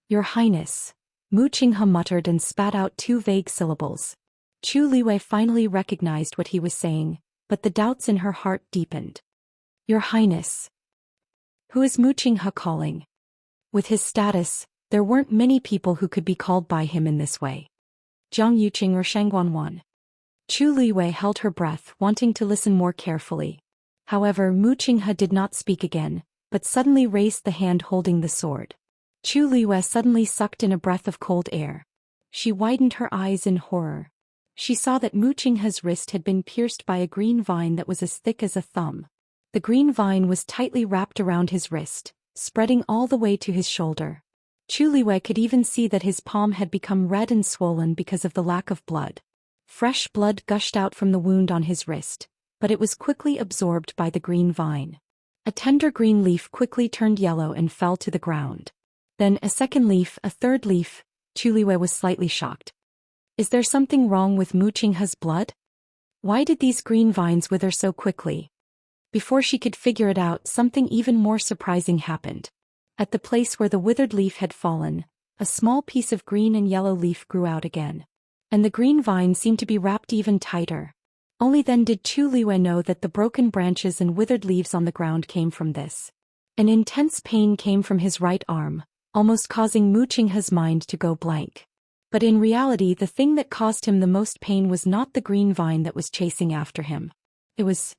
Your Highness, Mu Qinghe muttered and spat out 2 vague syllables. Chu Liyue finally recognized what he was saying, but the doubts in her heart deepened. Your Highness. Who is Mu Qinghe calling? With his status, there weren't many people who could be called by him in this way. Jiang Yuqing or Shangguanwan. Chu Liyue held her breath, wanting to listen more carefully. However, Mu Qinghe did not speak again, but suddenly raised the hand holding the sword. Chu Liyue suddenly sucked in a breath of cold air. She widened her eyes in horror. She saw that Mu Qinghe's wrist had been pierced by a green vine that was as thick as a thumb. The green vine was tightly wrapped around his wrist, spreading all the way to his shoulder. Chu Liyue could even see that his palm had become red and swollen because of the lack of blood. Fresh blood gushed out from the wound on his wrist, but it was quickly absorbed by the green vine. A tender green leaf quickly turned yellow and fell to the ground. Then a second leaf, a third leaf. Chu Liyue was slightly shocked. Is there something wrong with Mu Qinghe's blood? Why did these green vines wither so quickly? Before she could figure it out, something even more surprising happened. At the place where the withered leaf had fallen, a small piece of green and yellow leaf grew out again. And the green vine seemed to be wrapped even tighter. Only then did Chu Liyue know that the broken branches and withered leaves on the ground came from this. An intense pain came from his right arm, almost causing Mu Qinghe's mind to go blank. But in reality, the thing that caused him the most pain was not the green vine that was chasing after him. It was...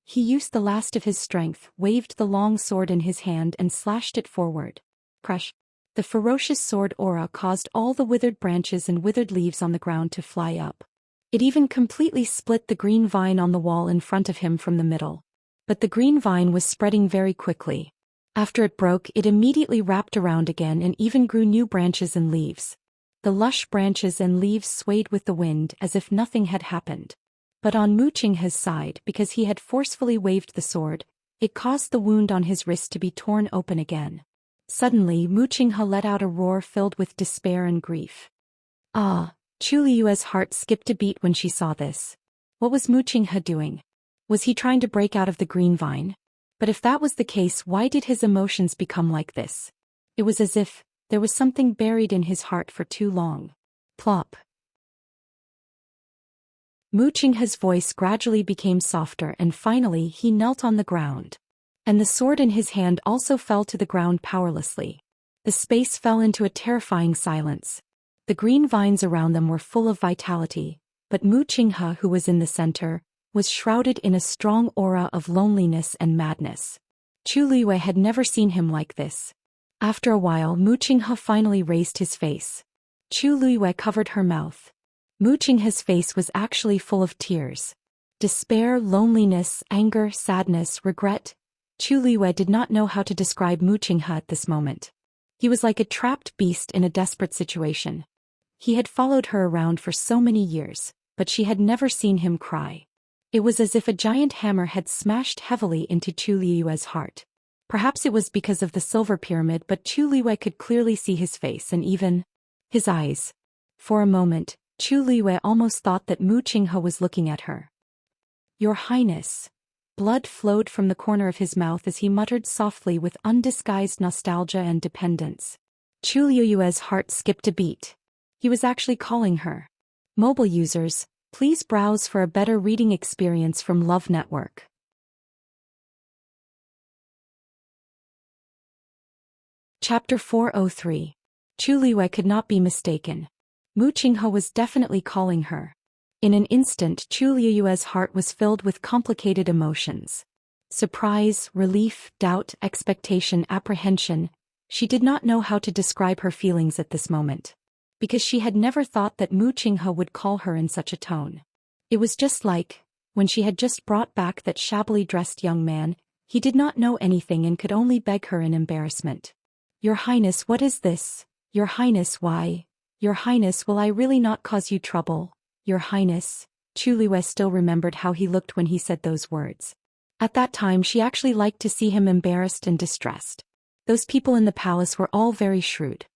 He used the last of his strength, waved the long sword in his hand and slashed it forward. Crush. The ferocious sword aura caused all the withered branches and withered leaves on the ground to fly up. It even completely split the green vine on the wall in front of him from the middle. But the green vine was spreading very quickly. After it broke, it immediately wrapped around again and even grew new branches and leaves. The lush branches and leaves swayed with the wind as if nothing had happened. But on Mu Qinghe's side, because he had forcefully waved the sword, it caused the wound on his wrist to be torn open again. Suddenly, Mu Qinghe let out a roar filled with despair and grief. Ah! Chu Liyue's heart skipped a beat when she saw this. What was Mu Qinghe doing? Was he trying to break out of the green vine? But if that was the case, why did his emotions become like this? It was as if there was something buried in his heart for too long. Plop. Mu Qinghe's voice gradually became softer and finally he knelt on the ground. And the sword in his hand also fell to the ground powerlessly. The space fell into a terrifying silence. The green vines around them were full of vitality, but Mu Qinghe, who was in the center, was shrouded in a strong aura of loneliness and madness. Chu Liyue had never seen him like this. After a while, Mu Qinghe finally raised his face. Chu Liyue covered her mouth. Mu Qinghe's face was actually full of tears. Despair, loneliness, anger, sadness, regret. Chu Liyue did not know how to describe Mu Qinghe at this moment. He was like a trapped beast in a desperate situation. He had followed her around for so many years, but she had never seen him cry. It was as if a giant hammer had smashed heavily into Chu Liyue's heart. Perhaps it was because of the silver pyramid, but Chu Liyue could clearly see his face and even his eyes. For a moment, Chu Liyue almost thought that Mu Qinghe was looking at her. "Your Highness." Blood flowed from the corner of his mouth as he muttered softly with undisguised nostalgia and dependence. Chu Liyue's heart skipped a beat. He was actually calling her. Mobile users, please browse for a better reading experience from Love Network. Chapter 403. Chu Liyue could not be mistaken. Mu Qinghe was definitely calling her. In an instant, Chu Liyue's heart was filled with complicated emotions. Surprise, relief, doubt, expectation, apprehension. She did not know how to describe her feelings at this moment. Because she had never thought that Mu Qinghe would call her in such a tone. It was just like, when she had just brought back that shabbily dressed young man, he did not know anything and could only beg her in embarrassment. "Your Highness, what is this? Your Highness, why? Your Highness, will I really not cause you trouble? Your Highness." Chu Liyue still remembered how he looked when he said those words. At that time she actually liked to see him embarrassed and distressed. Those people in the palace were all very shrewd.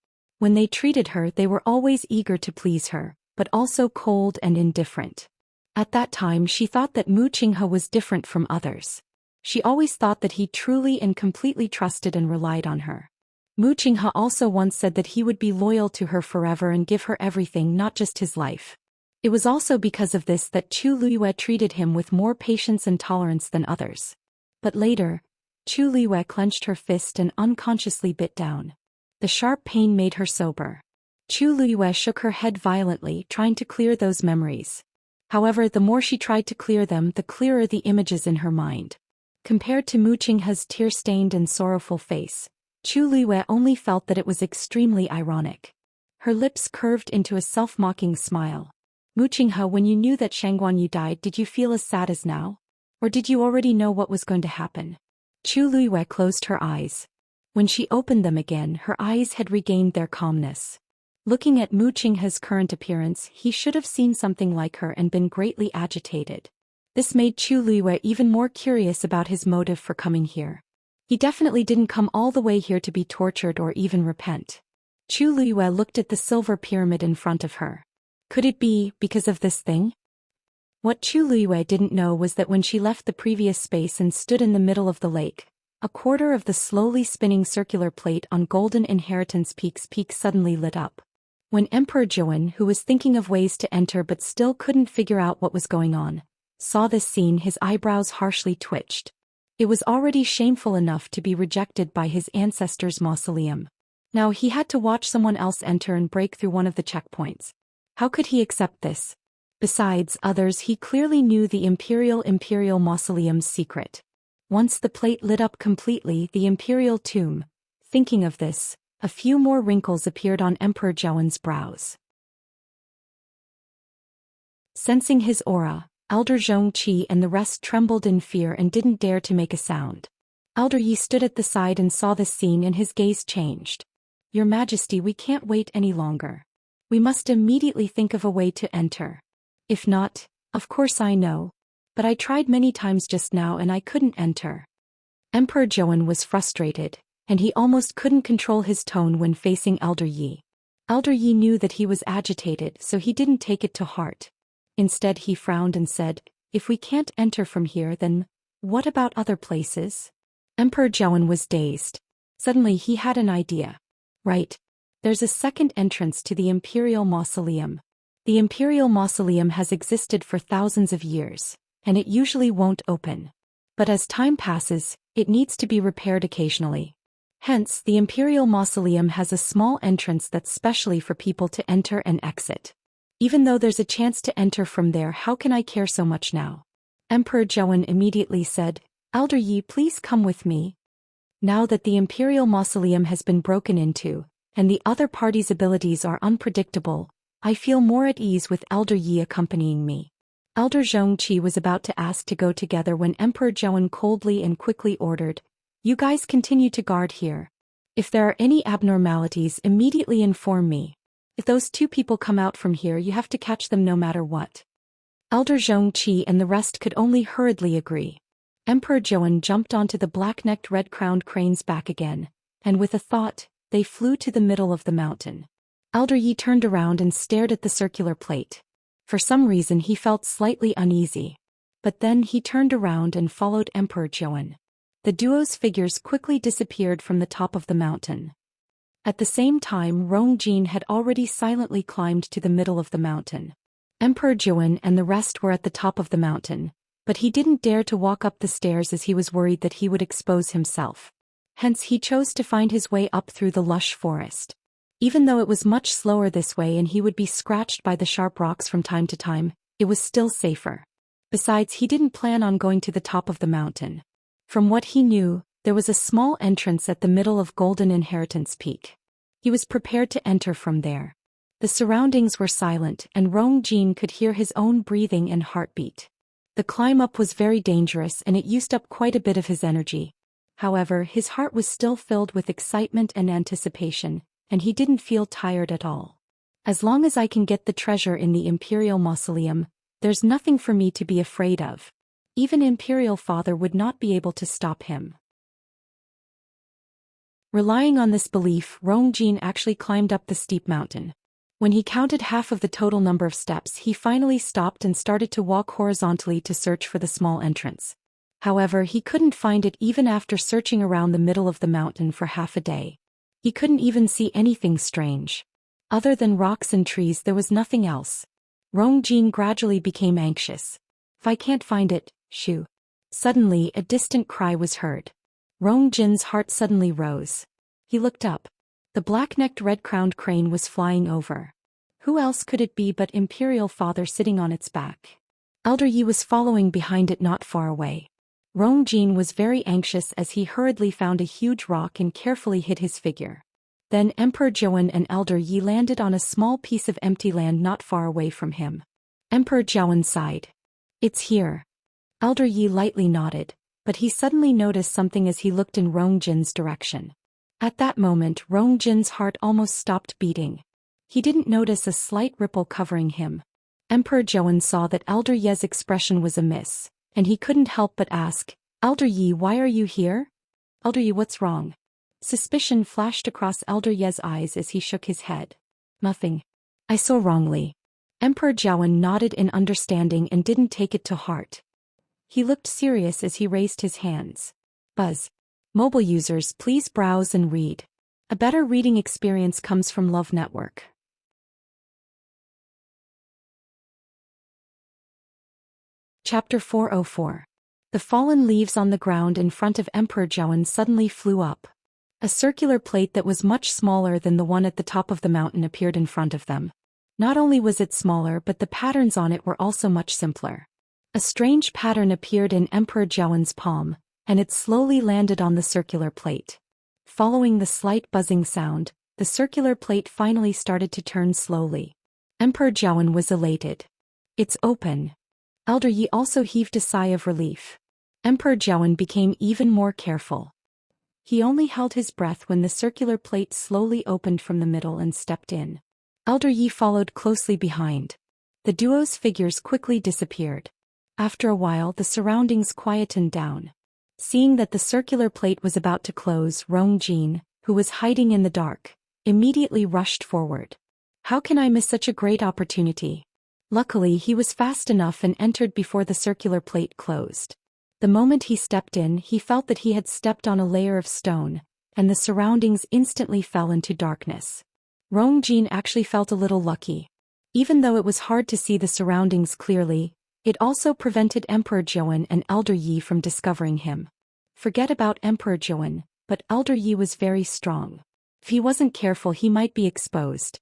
When they treated her, they were always eager to please her, but also cold and indifferent. At that time she thought that Mu Qinghe was different from others. She always thought that he truly and completely trusted and relied on her. Mu Qinghe also once said that he would be loyal to her forever and give her everything, not just his life. It was also because of this that Chu Liyue treated him with more patience and tolerance than others. But later, Chu Liyue clenched her fist and unconsciously bit down. The sharp pain made her sober. Chu Liyue shook her head violently, trying to clear those memories. However, the more she tried to clear them, the clearer the images in her mind. Compared to Mu Qinghe's tear-stained and sorrowful face, Chu Liyue only felt that it was extremely ironic. Her lips curved into a self-mocking smile. "Mu Qinghe, when you knew that Shangguanyu died, did you feel as sad as now? Or did you already know what was going to happen?" Chu Liyue closed her eyes. When she opened them again, her eyes had regained their calmness. Looking at Mu Qinghe's current appearance, he should have seen something like her and been greatly agitated. This made Chu Liyue even more curious about his motive for coming here. He definitely didn't come all the way here to be tortured or even repent. Chu Liyue looked at the silver pyramid in front of her. Could it be because of this thing? What Chu Liyue didn't know was that when she left the previous space and stood in the middle of the lake, a quarter of the slowly spinning circular plate on Golden Inheritance Peak's peak suddenly lit up. When Emperor Joan, who was thinking of ways to enter but still couldn't figure out what was going on, saw this scene, his eyebrows harshly twitched. It was already shameful enough to be rejected by his ancestors' mausoleum. Now he had to watch someone else enter and break through one of the checkpoints. How could he accept this? Besides others, he clearly knew the Imperial Mausoleum's secret. Once the plate lit up completely, the Imperial tomb. Thinking of this, A few more wrinkles appeared on Emperor Jowen's brows. Sensing his aura, Elder Zhongqi and the rest trembled in fear and didn't dare to make a sound. Elder Yi stood at the side and saw this scene, and his gaze changed. "Your Majesty, we can't wait any longer. We must immediately think of a way to enter. If not, of course I know. But I tried many times just now and I couldn't enter." Emperor Jowen was frustrated, and he almost couldn't control his tone when facing Elder Yi. Elder Yi knew that he was agitated, so he didn't take it to heart. Instead he frowned and said, "If we can't enter from here, then what about other places?" Emperor Jowen was dazed. Suddenly he had an idea. "Right. There's a second entrance to the Imperial Mausoleum. The Imperial Mausoleum has existed for thousands of years, and it usually won't open. But as time passes, it needs to be repaired occasionally. Hence, the Imperial Mausoleum has a small entrance that's specially for people to enter and exit. Even though there's a chance to enter from there, how can I care so much now?" Emperor Jowen immediately said, "Elder Yi, please come with me. Now that the Imperial Mausoleum has been broken into, and the other party's abilities are unpredictable, I feel more at ease with Elder Yi accompanying me." Elder Zhongqi was about to ask to go together when Emperor Jowen coldly and quickly ordered, "You guys continue to guard here. If there are any abnormalities, immediately inform me. If those two people come out from here, you have to catch them no matter what." Elder Zhongqi and the rest could only hurriedly agree. Emperor Jowen jumped onto the black-necked red-crowned crane's back again, and with a thought, they flew to the middle of the mountain. Elder Yi turned around and stared at the circular plate. For some reason he felt slightly uneasy. But then he turned around and followed Emperor Jowen. The duo's figures quickly disappeared from the top of the mountain. At the same time, Rongjin had already silently climbed to the middle of the mountain. Emperor Jowen and the rest were at the top of the mountain, but he didn't dare to walk up the stairs as he was worried that he would expose himself. Hence he chose to find his way up through the lush forest. Even though it was much slower this way and he would be scratched by the sharp rocks from time to time, it was still safer. Besides, he didn't plan on going to the top of the mountain. From what he knew, there was a small entrance at the middle of Golden Inheritance Peak. He was prepared to enter from there. The surroundings were silent, and Rongjin could hear his own breathing and heartbeat. The climb up was very dangerous and it used up quite a bit of his energy. However, his heart was still filled with excitement and anticipation, and he didn't feel tired at all. "As long as I can get the treasure in the Imperial Mausoleum, there's nothing for me to be afraid of. Even Imperial Father would not be able to stop him." Relying on this belief, Rongjin actually climbed up the steep mountain. When he counted half of the total number of steps, he finally stopped and started to walk horizontally to search for the small entrance. However, he couldn't find it even after searching around the middle of the mountain for half a day. He couldn't even see anything strange. Other than rocks and trees, there was nothing else. Rongjin gradually became anxious. "If I can't find it, shoo." Suddenly, a distant cry was heard. Rongjin's heart suddenly rose. He looked up. The black-necked red-crowned crane was flying over. Who else could it be but Imperial Father sitting on its back? Elder Yi was following behind it not far away. Rongjin was very anxious as he hurriedly found a huge rock and carefully hid his figure. Then Emperor Jowen and Elder Yi landed on a small piece of empty land not far away from him. Emperor Jowen sighed. "It's here." Elder Yi lightly nodded, but he suddenly noticed something as he looked in Rongjin's direction. At that moment, Rongjin's heart almost stopped beating. He didn't notice a slight ripple covering him. Emperor Jowen saw that Elder Ye's expression was amiss, and he couldn't help but ask, "Elder Yi, why are you here?" "Elder Yi, what's wrong?" Suspicion flashed across Elder Ye's eyes as he shook his head. "Nothing. I saw wrongly." Emperor Jowen nodded in understanding and didn't take it to heart. He looked serious as he raised his hands. Buzz. Mobile users, please browse and read. A better reading experience comes from Love Network. Chapter 404. The fallen leaves on the ground in front of Emperor Jowen suddenly flew up. A circular plate that was much smaller than the one at the top of the mountain appeared in front of them. Not only was it smaller, but the patterns on it were also much simpler. A strange pattern appeared in Emperor Jowen's palm, and it slowly landed on the circular plate. Following the slight buzzing sound, the circular plate finally started to turn slowly. Emperor Jiawen was elated. "It's open." Elder Yi also heaved a sigh of relief. Emperor Jiawen became even more careful. He only held his breath when the circular plate slowly opened from the middle and stepped in. Elder Yi followed closely behind. The duo's figures quickly disappeared. After a while, the surroundings quietened down. Seeing that the circular plate was about to close, Rong Jin, who was hiding in the dark, immediately rushed forward. "How can I miss such a great opportunity?" Luckily, he was fast enough and entered before the circular plate closed. The moment he stepped in, he felt that he had stepped on a layer of stone, and the surroundings instantly fell into darkness. Rong Jin actually felt a little lucky. Even though it was hard to see the surroundings clearly, it also prevented Emperor Jiawen and Elder Yi from discovering him. Forget about Emperor Jiawen, but Elder Yi was very strong. If he wasn't careful, he might be exposed.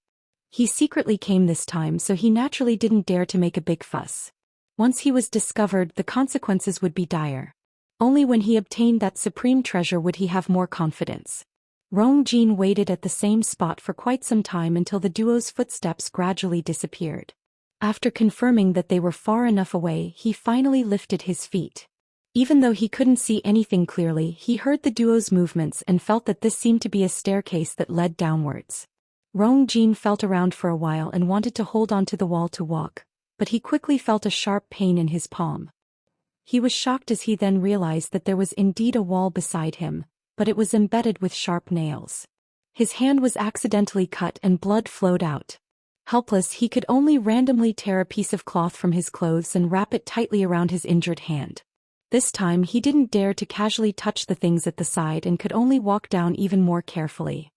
He secretly came this time, so he naturally didn't dare to make a big fuss. Once he was discovered, the consequences would be dire. Only when he obtained that supreme treasure would he have more confidence. Rong Jin waited at the same spot for quite some time until the duo's footsteps gradually disappeared. After confirming that they were far enough away, he finally lifted his feet. Even though he couldn't see anything clearly, he heard the duo's movements and felt that this seemed to be a staircase that led downwards. Rong Jin felt around for a while and wanted to hold onto the wall to walk, but he quickly felt a sharp pain in his palm. He was shocked as he then realized that there was indeed a wall beside him, but it was embedded with sharp nails. His hand was accidentally cut and blood flowed out. Helpless, he could only randomly tear a piece of cloth from his clothes and wrap it tightly around his injured hand. This time he didn't dare to casually touch the things at the side and could only walk down even more carefully.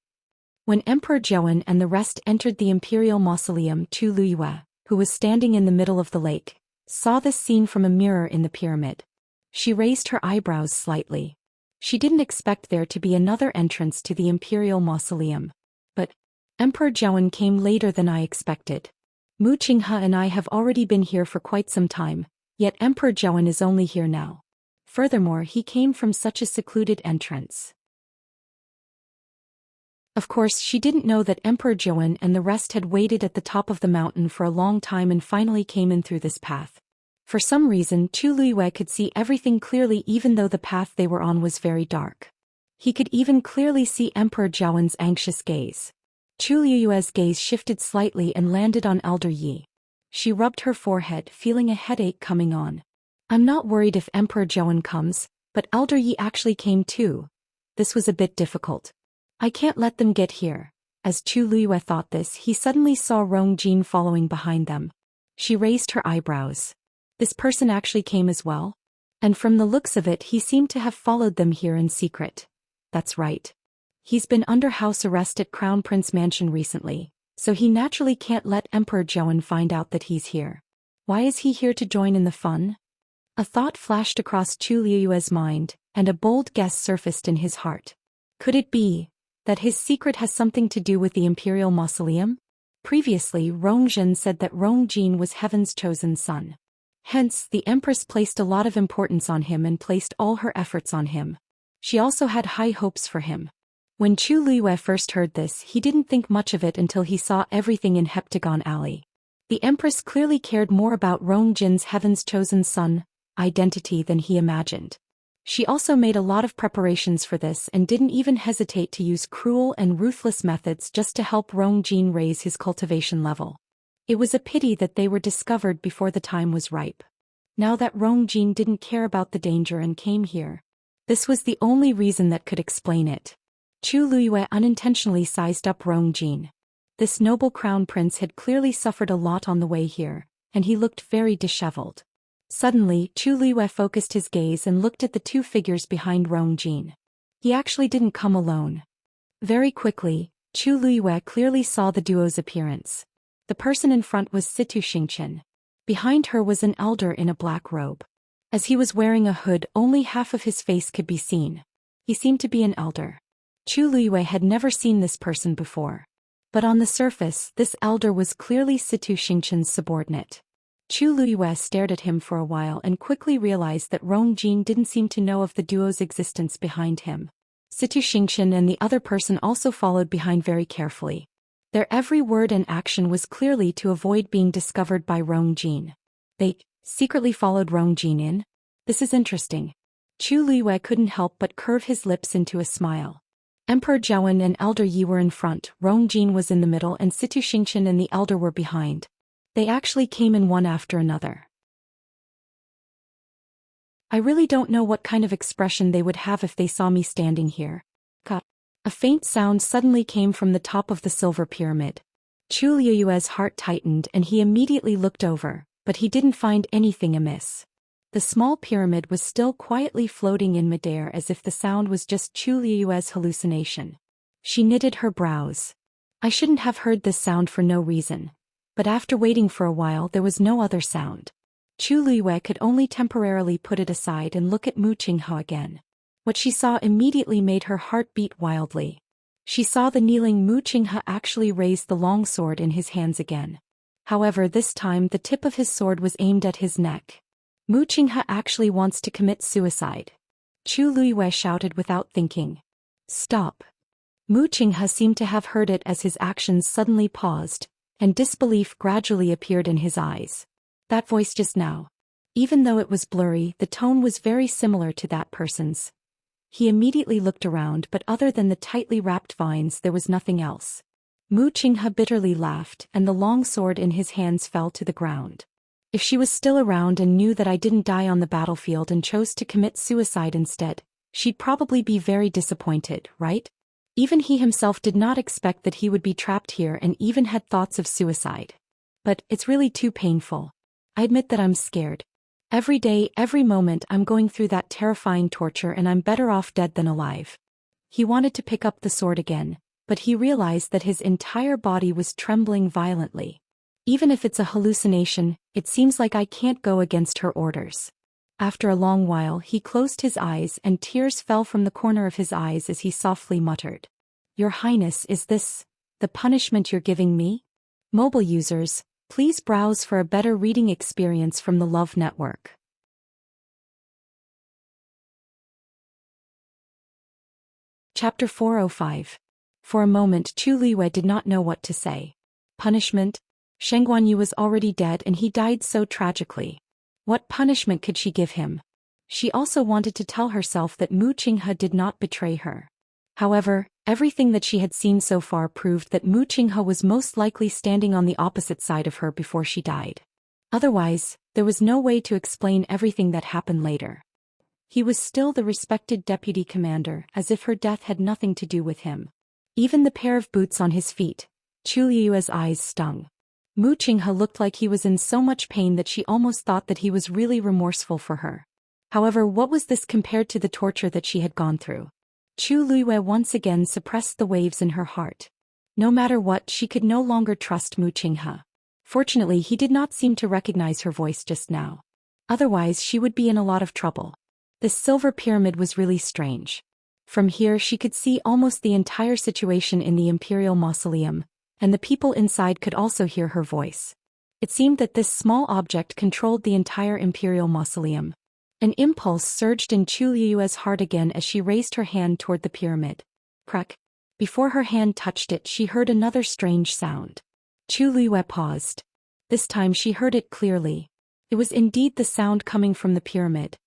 When Emperor Jiawen and the rest entered the imperial mausoleum, Chu Luyue, who was standing in the middle of the lake, saw this scene from a mirror in the pyramid. She raised her eyebrows slightly. She didn't expect there to be another entrance to the imperial mausoleum. But Emperor Jiawen came later than I expected. Mu Qinghe and I have already been here for quite some time, yet Emperor Jiawen is only here now. Furthermore, he came from such a secluded entrance. Of course, she didn't know that Emperor Jiawen and the rest had waited at the top of the mountain for a long time and finally came in through this path. For some reason, Chu Luyue could see everything clearly even though the path they were on was very dark. He could even clearly see Emperor Jiawen's anxious gaze. Chu Luyue's gaze shifted slightly and landed on Elder Yi. She rubbed her forehead, feeling a headache coming on. "I'm not worried if Emperor Jiawen comes, but Elder Yi actually came too. This was a bit difficult. I can't let them get here." As Chu Luyue thought this, he suddenly saw Rong Jin following behind them. She raised her eyebrows. This person actually came as well? And from the looks of it, he seemed to have followed them here in secret. That's right. He's been under house arrest at Crown Prince Mansion recently, so he naturally can't let Emperor Jiawen find out that he's here. Why is he here to join in the fun? A thought flashed across Chu Luyue's mind, and a bold guess surfaced in his heart. Could it be that his secret has something to do with the Imperial Mausoleum? Previously, Rong Jin said that Rong Jin was Heaven's chosen son. Hence, the Empress placed a lot of importance on him and placed all her efforts on him. She also had high hopes for him. When Chu Luyue first heard this, he didn't think much of it until he saw everything in Heptagon Alley. The Empress clearly cared more about Rong Jin's Heaven's chosen son identity than he imagined. She also made a lot of preparations for this and didn't even hesitate to use cruel and ruthless methods just to help Rong Jin raise his cultivation level. It was a pity that they were discovered before the time was ripe. Now that Rong Jin didn't care about the danger and came here, this was the only reason that could explain it. Chu Luyue unintentionally sized up Rong Jin. This noble crown prince had clearly suffered a lot on the way here, and he looked very disheveled. Suddenly, Chu Luyue focused his gaze and looked at the two figures behind Rong Jin. He actually didn't come alone. Very quickly, Chu Luyue clearly saw the duo's appearance. The person in front was Situ Xingchen. Behind her was an elder in a black robe. As he was wearing a hood, only half of his face could be seen. He seemed to be an elder. Chu Luyue had never seen this person before. But on the surface, this elder was clearly Situ Xingchen's subordinate. Chu Luyue stared at him for a while and quickly realized that Rong Jin didn't seem to know of the duo's existence behind him. Situ Xingqian and the other person also followed behind very carefully. Their every word and action was clearly to avoid being discovered by Rong Jin. They secretly followed Rong Jin in? This is interesting. Chu Liwei couldn't help but curve his lips into a smile. Emperor Zhaowen and Elder Yi were in front, Rong Jin was in the middle, and Situ Xingqian and the elder were behind. They actually came in one after another. I really don't know what kind of expression they would have if they saw me standing here. Ka. A faint sound suddenly came from the top of the silver pyramid. Chu Liyue's heart tightened and he immediately looked over, but he didn't find anything amiss. The small pyramid was still quietly floating in midair as if the sound was just Chu Liyue's hallucination. She knitted her brows. I shouldn't have heard this sound for no reason. But after waiting for a while there was no other sound. Chu Liyue could only temporarily put it aside and look at Mu Qinghe again. What she saw immediately made her heart beat wildly. She saw the kneeling Mu Qinghe actually raise the long sword in his hands again. However, this time the tip of his sword was aimed at his neck. Mu Qinghe actually wants to commit suicide. Chu Liyue shouted without thinking. Stop. Mu Qinghe seemed to have heard it as his actions suddenly paused, and disbelief gradually appeared in his eyes. That voice just now. Even though it was blurry, the tone was very similar to that person's. He immediately looked around, but other than the tightly wrapped vines there was nothing else. Mu Qinghe bitterly laughed, and the long sword in his hands fell to the ground. If she was still around and knew that I didn't die on the battlefield and chose to commit suicide instead, she'd probably be very disappointed, right? Even he himself did not expect that he would be trapped here and even had thoughts of suicide. But it's really too painful. I admit that I'm scared. Every day, every moment I'm going through that terrifying torture and I'm better off dead than alive. He wanted to pick up the sword again, but he realized that his entire body was trembling violently. Even if it's a hallucination, it seems like I can't go against her orders. After a long while he closed his eyes and tears fell from the corner of his eyes as he softly muttered. Your Highness, is this the punishment you're giving me? Mobile users, please browse for a better reading experience from the Love Network. Chapter 405. For a moment Chu Liyue did not know what to say. Punishment? Sheng Guanyu was already dead and he died so tragically. What punishment could she give him? She also wanted to tell herself that Mu Qinghe did not betray her. However, everything that she had seen so far proved that Mu Qinghe was most likely standing on the opposite side of her before she died. Otherwise, there was no way to explain everything that happened later. He was still the respected deputy commander, as if her death had nothing to do with him. Even the pair of boots on his feet, Chu Liyue's eyes stung. Mu Qinghe looked like he was in so much pain that she almost thought that he was really remorseful for her. However, what was this compared to the torture that she had gone through? Chu Liyue once again suppressed the waves in her heart. No matter what, she could no longer trust Mu Qinghe. Fortunately, he did not seem to recognize her voice just now. Otherwise, she would be in a lot of trouble. This silver pyramid was really strange. From here she could see almost the entire situation in the Imperial Mausoleum, and the people inside could also hear her voice. It seemed that this small object controlled the entire Imperial Mausoleum. An impulse surged in Chu Liyue's heart again as she raised her hand toward the pyramid. Crack. Before her hand touched it, she heard another strange sound. Chu Liyue paused. This time she heard it clearly. It was indeed the sound coming from the pyramid.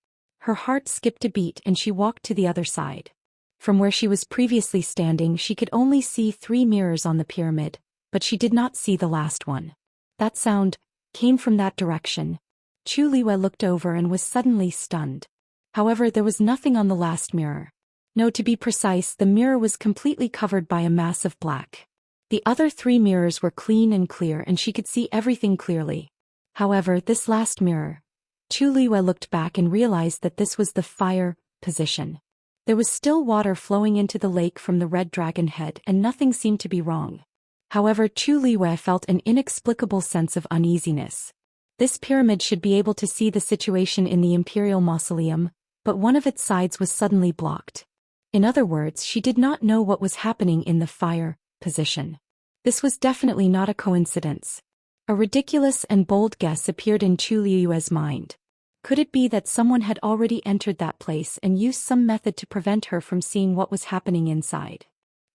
Her heart skipped a beat and she walked to the other side. From where she was previously standing she could only see 3 mirrors on the pyramid, but she did not see the last one. That sound came from that direction. Chu Liyue looked over and was suddenly stunned. However, there was nothing on the last mirror. No, to be precise, the mirror was completely covered by a mass of black. The other 3 mirrors were clean and clear and she could see everything clearly. However, this last mirror, Chu Liyue looked back and realized that this was the fire position. There was still water flowing into the lake from the red dragon head and nothing seemed to be wrong. However, Chu Liyue felt an inexplicable sense of uneasiness. This pyramid should be able to see the situation in the Imperial Mausoleum, but one of its sides was suddenly blocked. In other words, she did not know what was happening in the fire position. This was definitely not a coincidence. A ridiculous and bold guess appeared in Chu Liyue's mind. Could it be that someone had already entered that place and used some method to prevent her from seeing what was happening inside?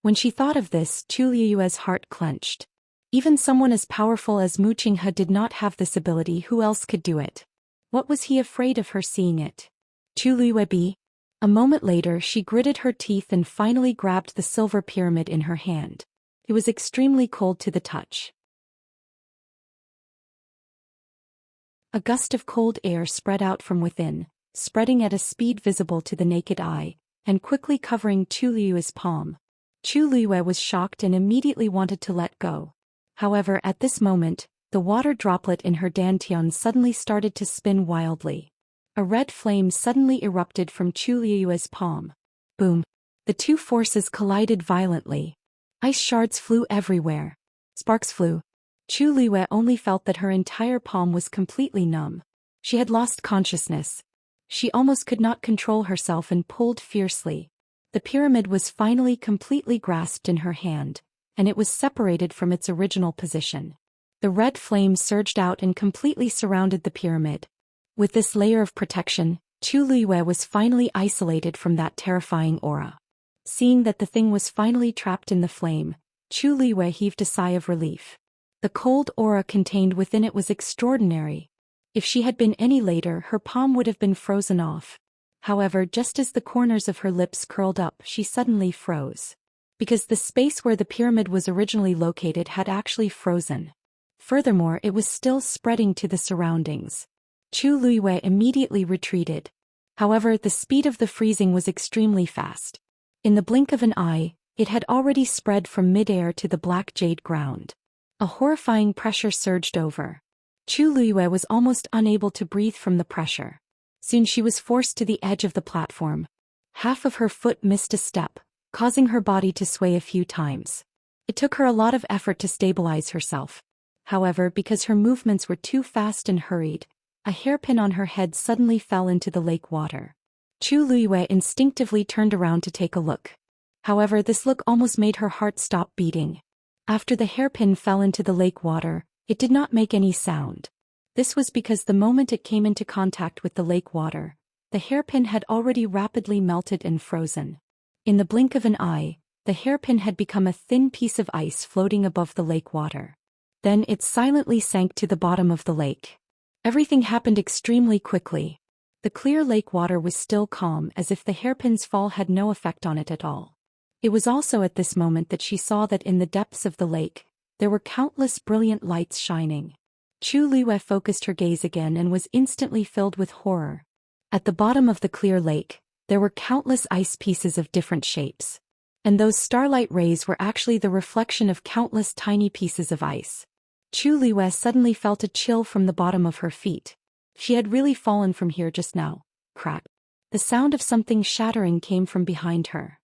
When she thought of this, Chu Liyue's heart clenched. Even someone as powerful as Mu Qinghe did not have this ability. Who else could do it? What was he afraid of her seeing it? Chu Liyue. A moment later she gritted her teeth and finally grabbed the silver pyramid in her hand. It was extremely cold to the touch. A gust of cold air spread out from within, spreading at a speed visible to the naked eye, and quickly covering Chu Liyue's palm. Chu Liyue was shocked and immediately wanted to let go. However, at this moment, the water droplet in her dantian suddenly started to spin wildly. A red flame suddenly erupted from Chu Liyue's palm. Boom! The two forces collided violently. Ice shards flew everywhere. Sparks flew. Chu Liyue only felt that her entire palm was completely numb. She had lost consciousness. She almost could not control herself and pulled fiercely. The pyramid was finally completely grasped in her hand, and it was separated from its original position. The red flame surged out and completely surrounded the pyramid. With this layer of protection, Chu Liyue was finally isolated from that terrifying aura. Seeing that the thing was finally trapped in the flame, Chu Liyue heaved a sigh of relief. The cold aura contained within it was extraordinary. If she had been any later, her palm would have been frozen off. However, just as the corners of her lips curled up, she suddenly froze. Because the space where the pyramid was originally located had actually frozen. Furthermore, it was still spreading to the surroundings. Chu Liyue immediately retreated. However, the speed of the freezing was extremely fast. In the blink of an eye, it had already spread from mid-air to the black jade ground. A horrifying pressure surged over. Chu Liyue was almost unable to breathe from the pressure. Soon she was forced to the edge of the platform. Half of her foot missed a step, causing her body to sway a few times. It took her a lot of effort to stabilize herself. However, because her movements were too fast and hurried, a hairpin on her head suddenly fell into the lake water. Chu Liyue instinctively turned around to take a look. However, this look almost made her heart stop beating. After the hairpin fell into the lake water, it did not make any sound. This was because the moment it came into contact with the lake water, the hairpin had already rapidly melted and frozen. In the blink of an eye, the hairpin had become a thin piece of ice floating above the lake water. Then it silently sank to the bottom of the lake. Everything happened extremely quickly. The clear lake water was still calm, as if the hairpin's fall had no effect on it at all. It was also at this moment that she saw that in the depths of the lake, there were countless brilliant lights shining. Chu Liyue focused her gaze again and was instantly filled with horror. At the bottom of the clear lake, there were countless ice pieces of different shapes. And those starlight rays were actually the reflection of countless tiny pieces of ice. Chu Liyue suddenly felt a chill from the bottom of her feet. She had really fallen from here just now. Crack. The sound of something shattering came from behind her.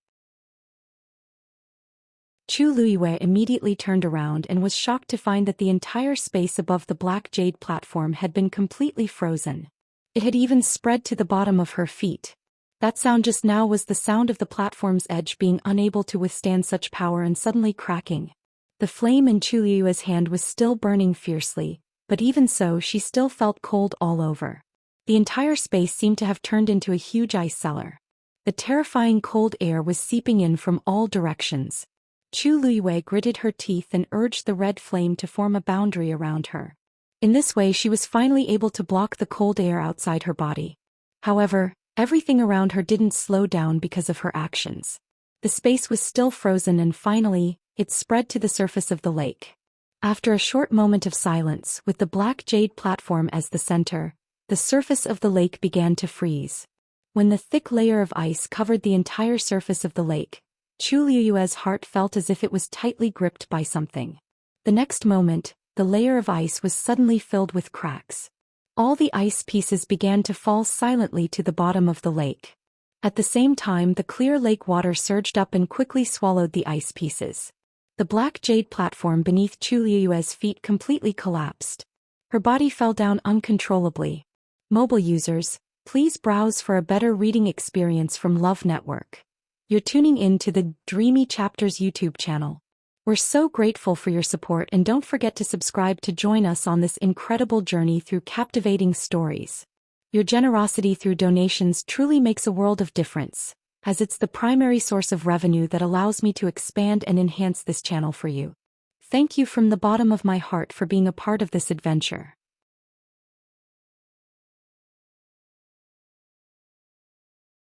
Chu Liyue immediately turned around and was shocked to find that the entire space above the black jade platform had been completely frozen. It had even spread to the bottom of her feet. That sound just now was the sound of the platform's edge being unable to withstand such power and suddenly cracking. The flame in Chu Liyue's hand was still burning fiercely, but even so she still felt cold all over. The entire space seemed to have turned into a huge ice cellar. The terrifying cold air was seeping in from all directions. Chu Liyue gritted her teeth and urged the red flame to form a boundary around her. In this way she was finally able to block the cold air outside her body. However, everything around her didn't slow down because of her actions. The space was still frozen and finally, it spread to the surface of the lake. After a short moment of silence, with the black jade platform as the center, the surface of the lake began to freeze. When the thick layer of ice covered the entire surface of the lake, Chu Liyue's heart felt as if it was tightly gripped by something. The next moment, the layer of ice was suddenly filled with cracks. All the ice pieces began to fall silently to the bottom of the lake. At the same time, the clear lake water surged up and quickly swallowed the ice pieces. The black jade platform beneath Chu Liyue's feet completely collapsed. Her body fell down uncontrollably. Mobile users, please browse for a better reading experience from Love Network. You're tuning in to the Dreamy Chapters YouTube channel. We're so grateful for your support and don't forget to subscribe to join us on this incredible journey through captivating stories. Your generosity through donations truly makes a world of difference, as it's the primary source of revenue that allows me to expand and enhance this channel for you. Thank you from the bottom of my heart for being a part of this adventure.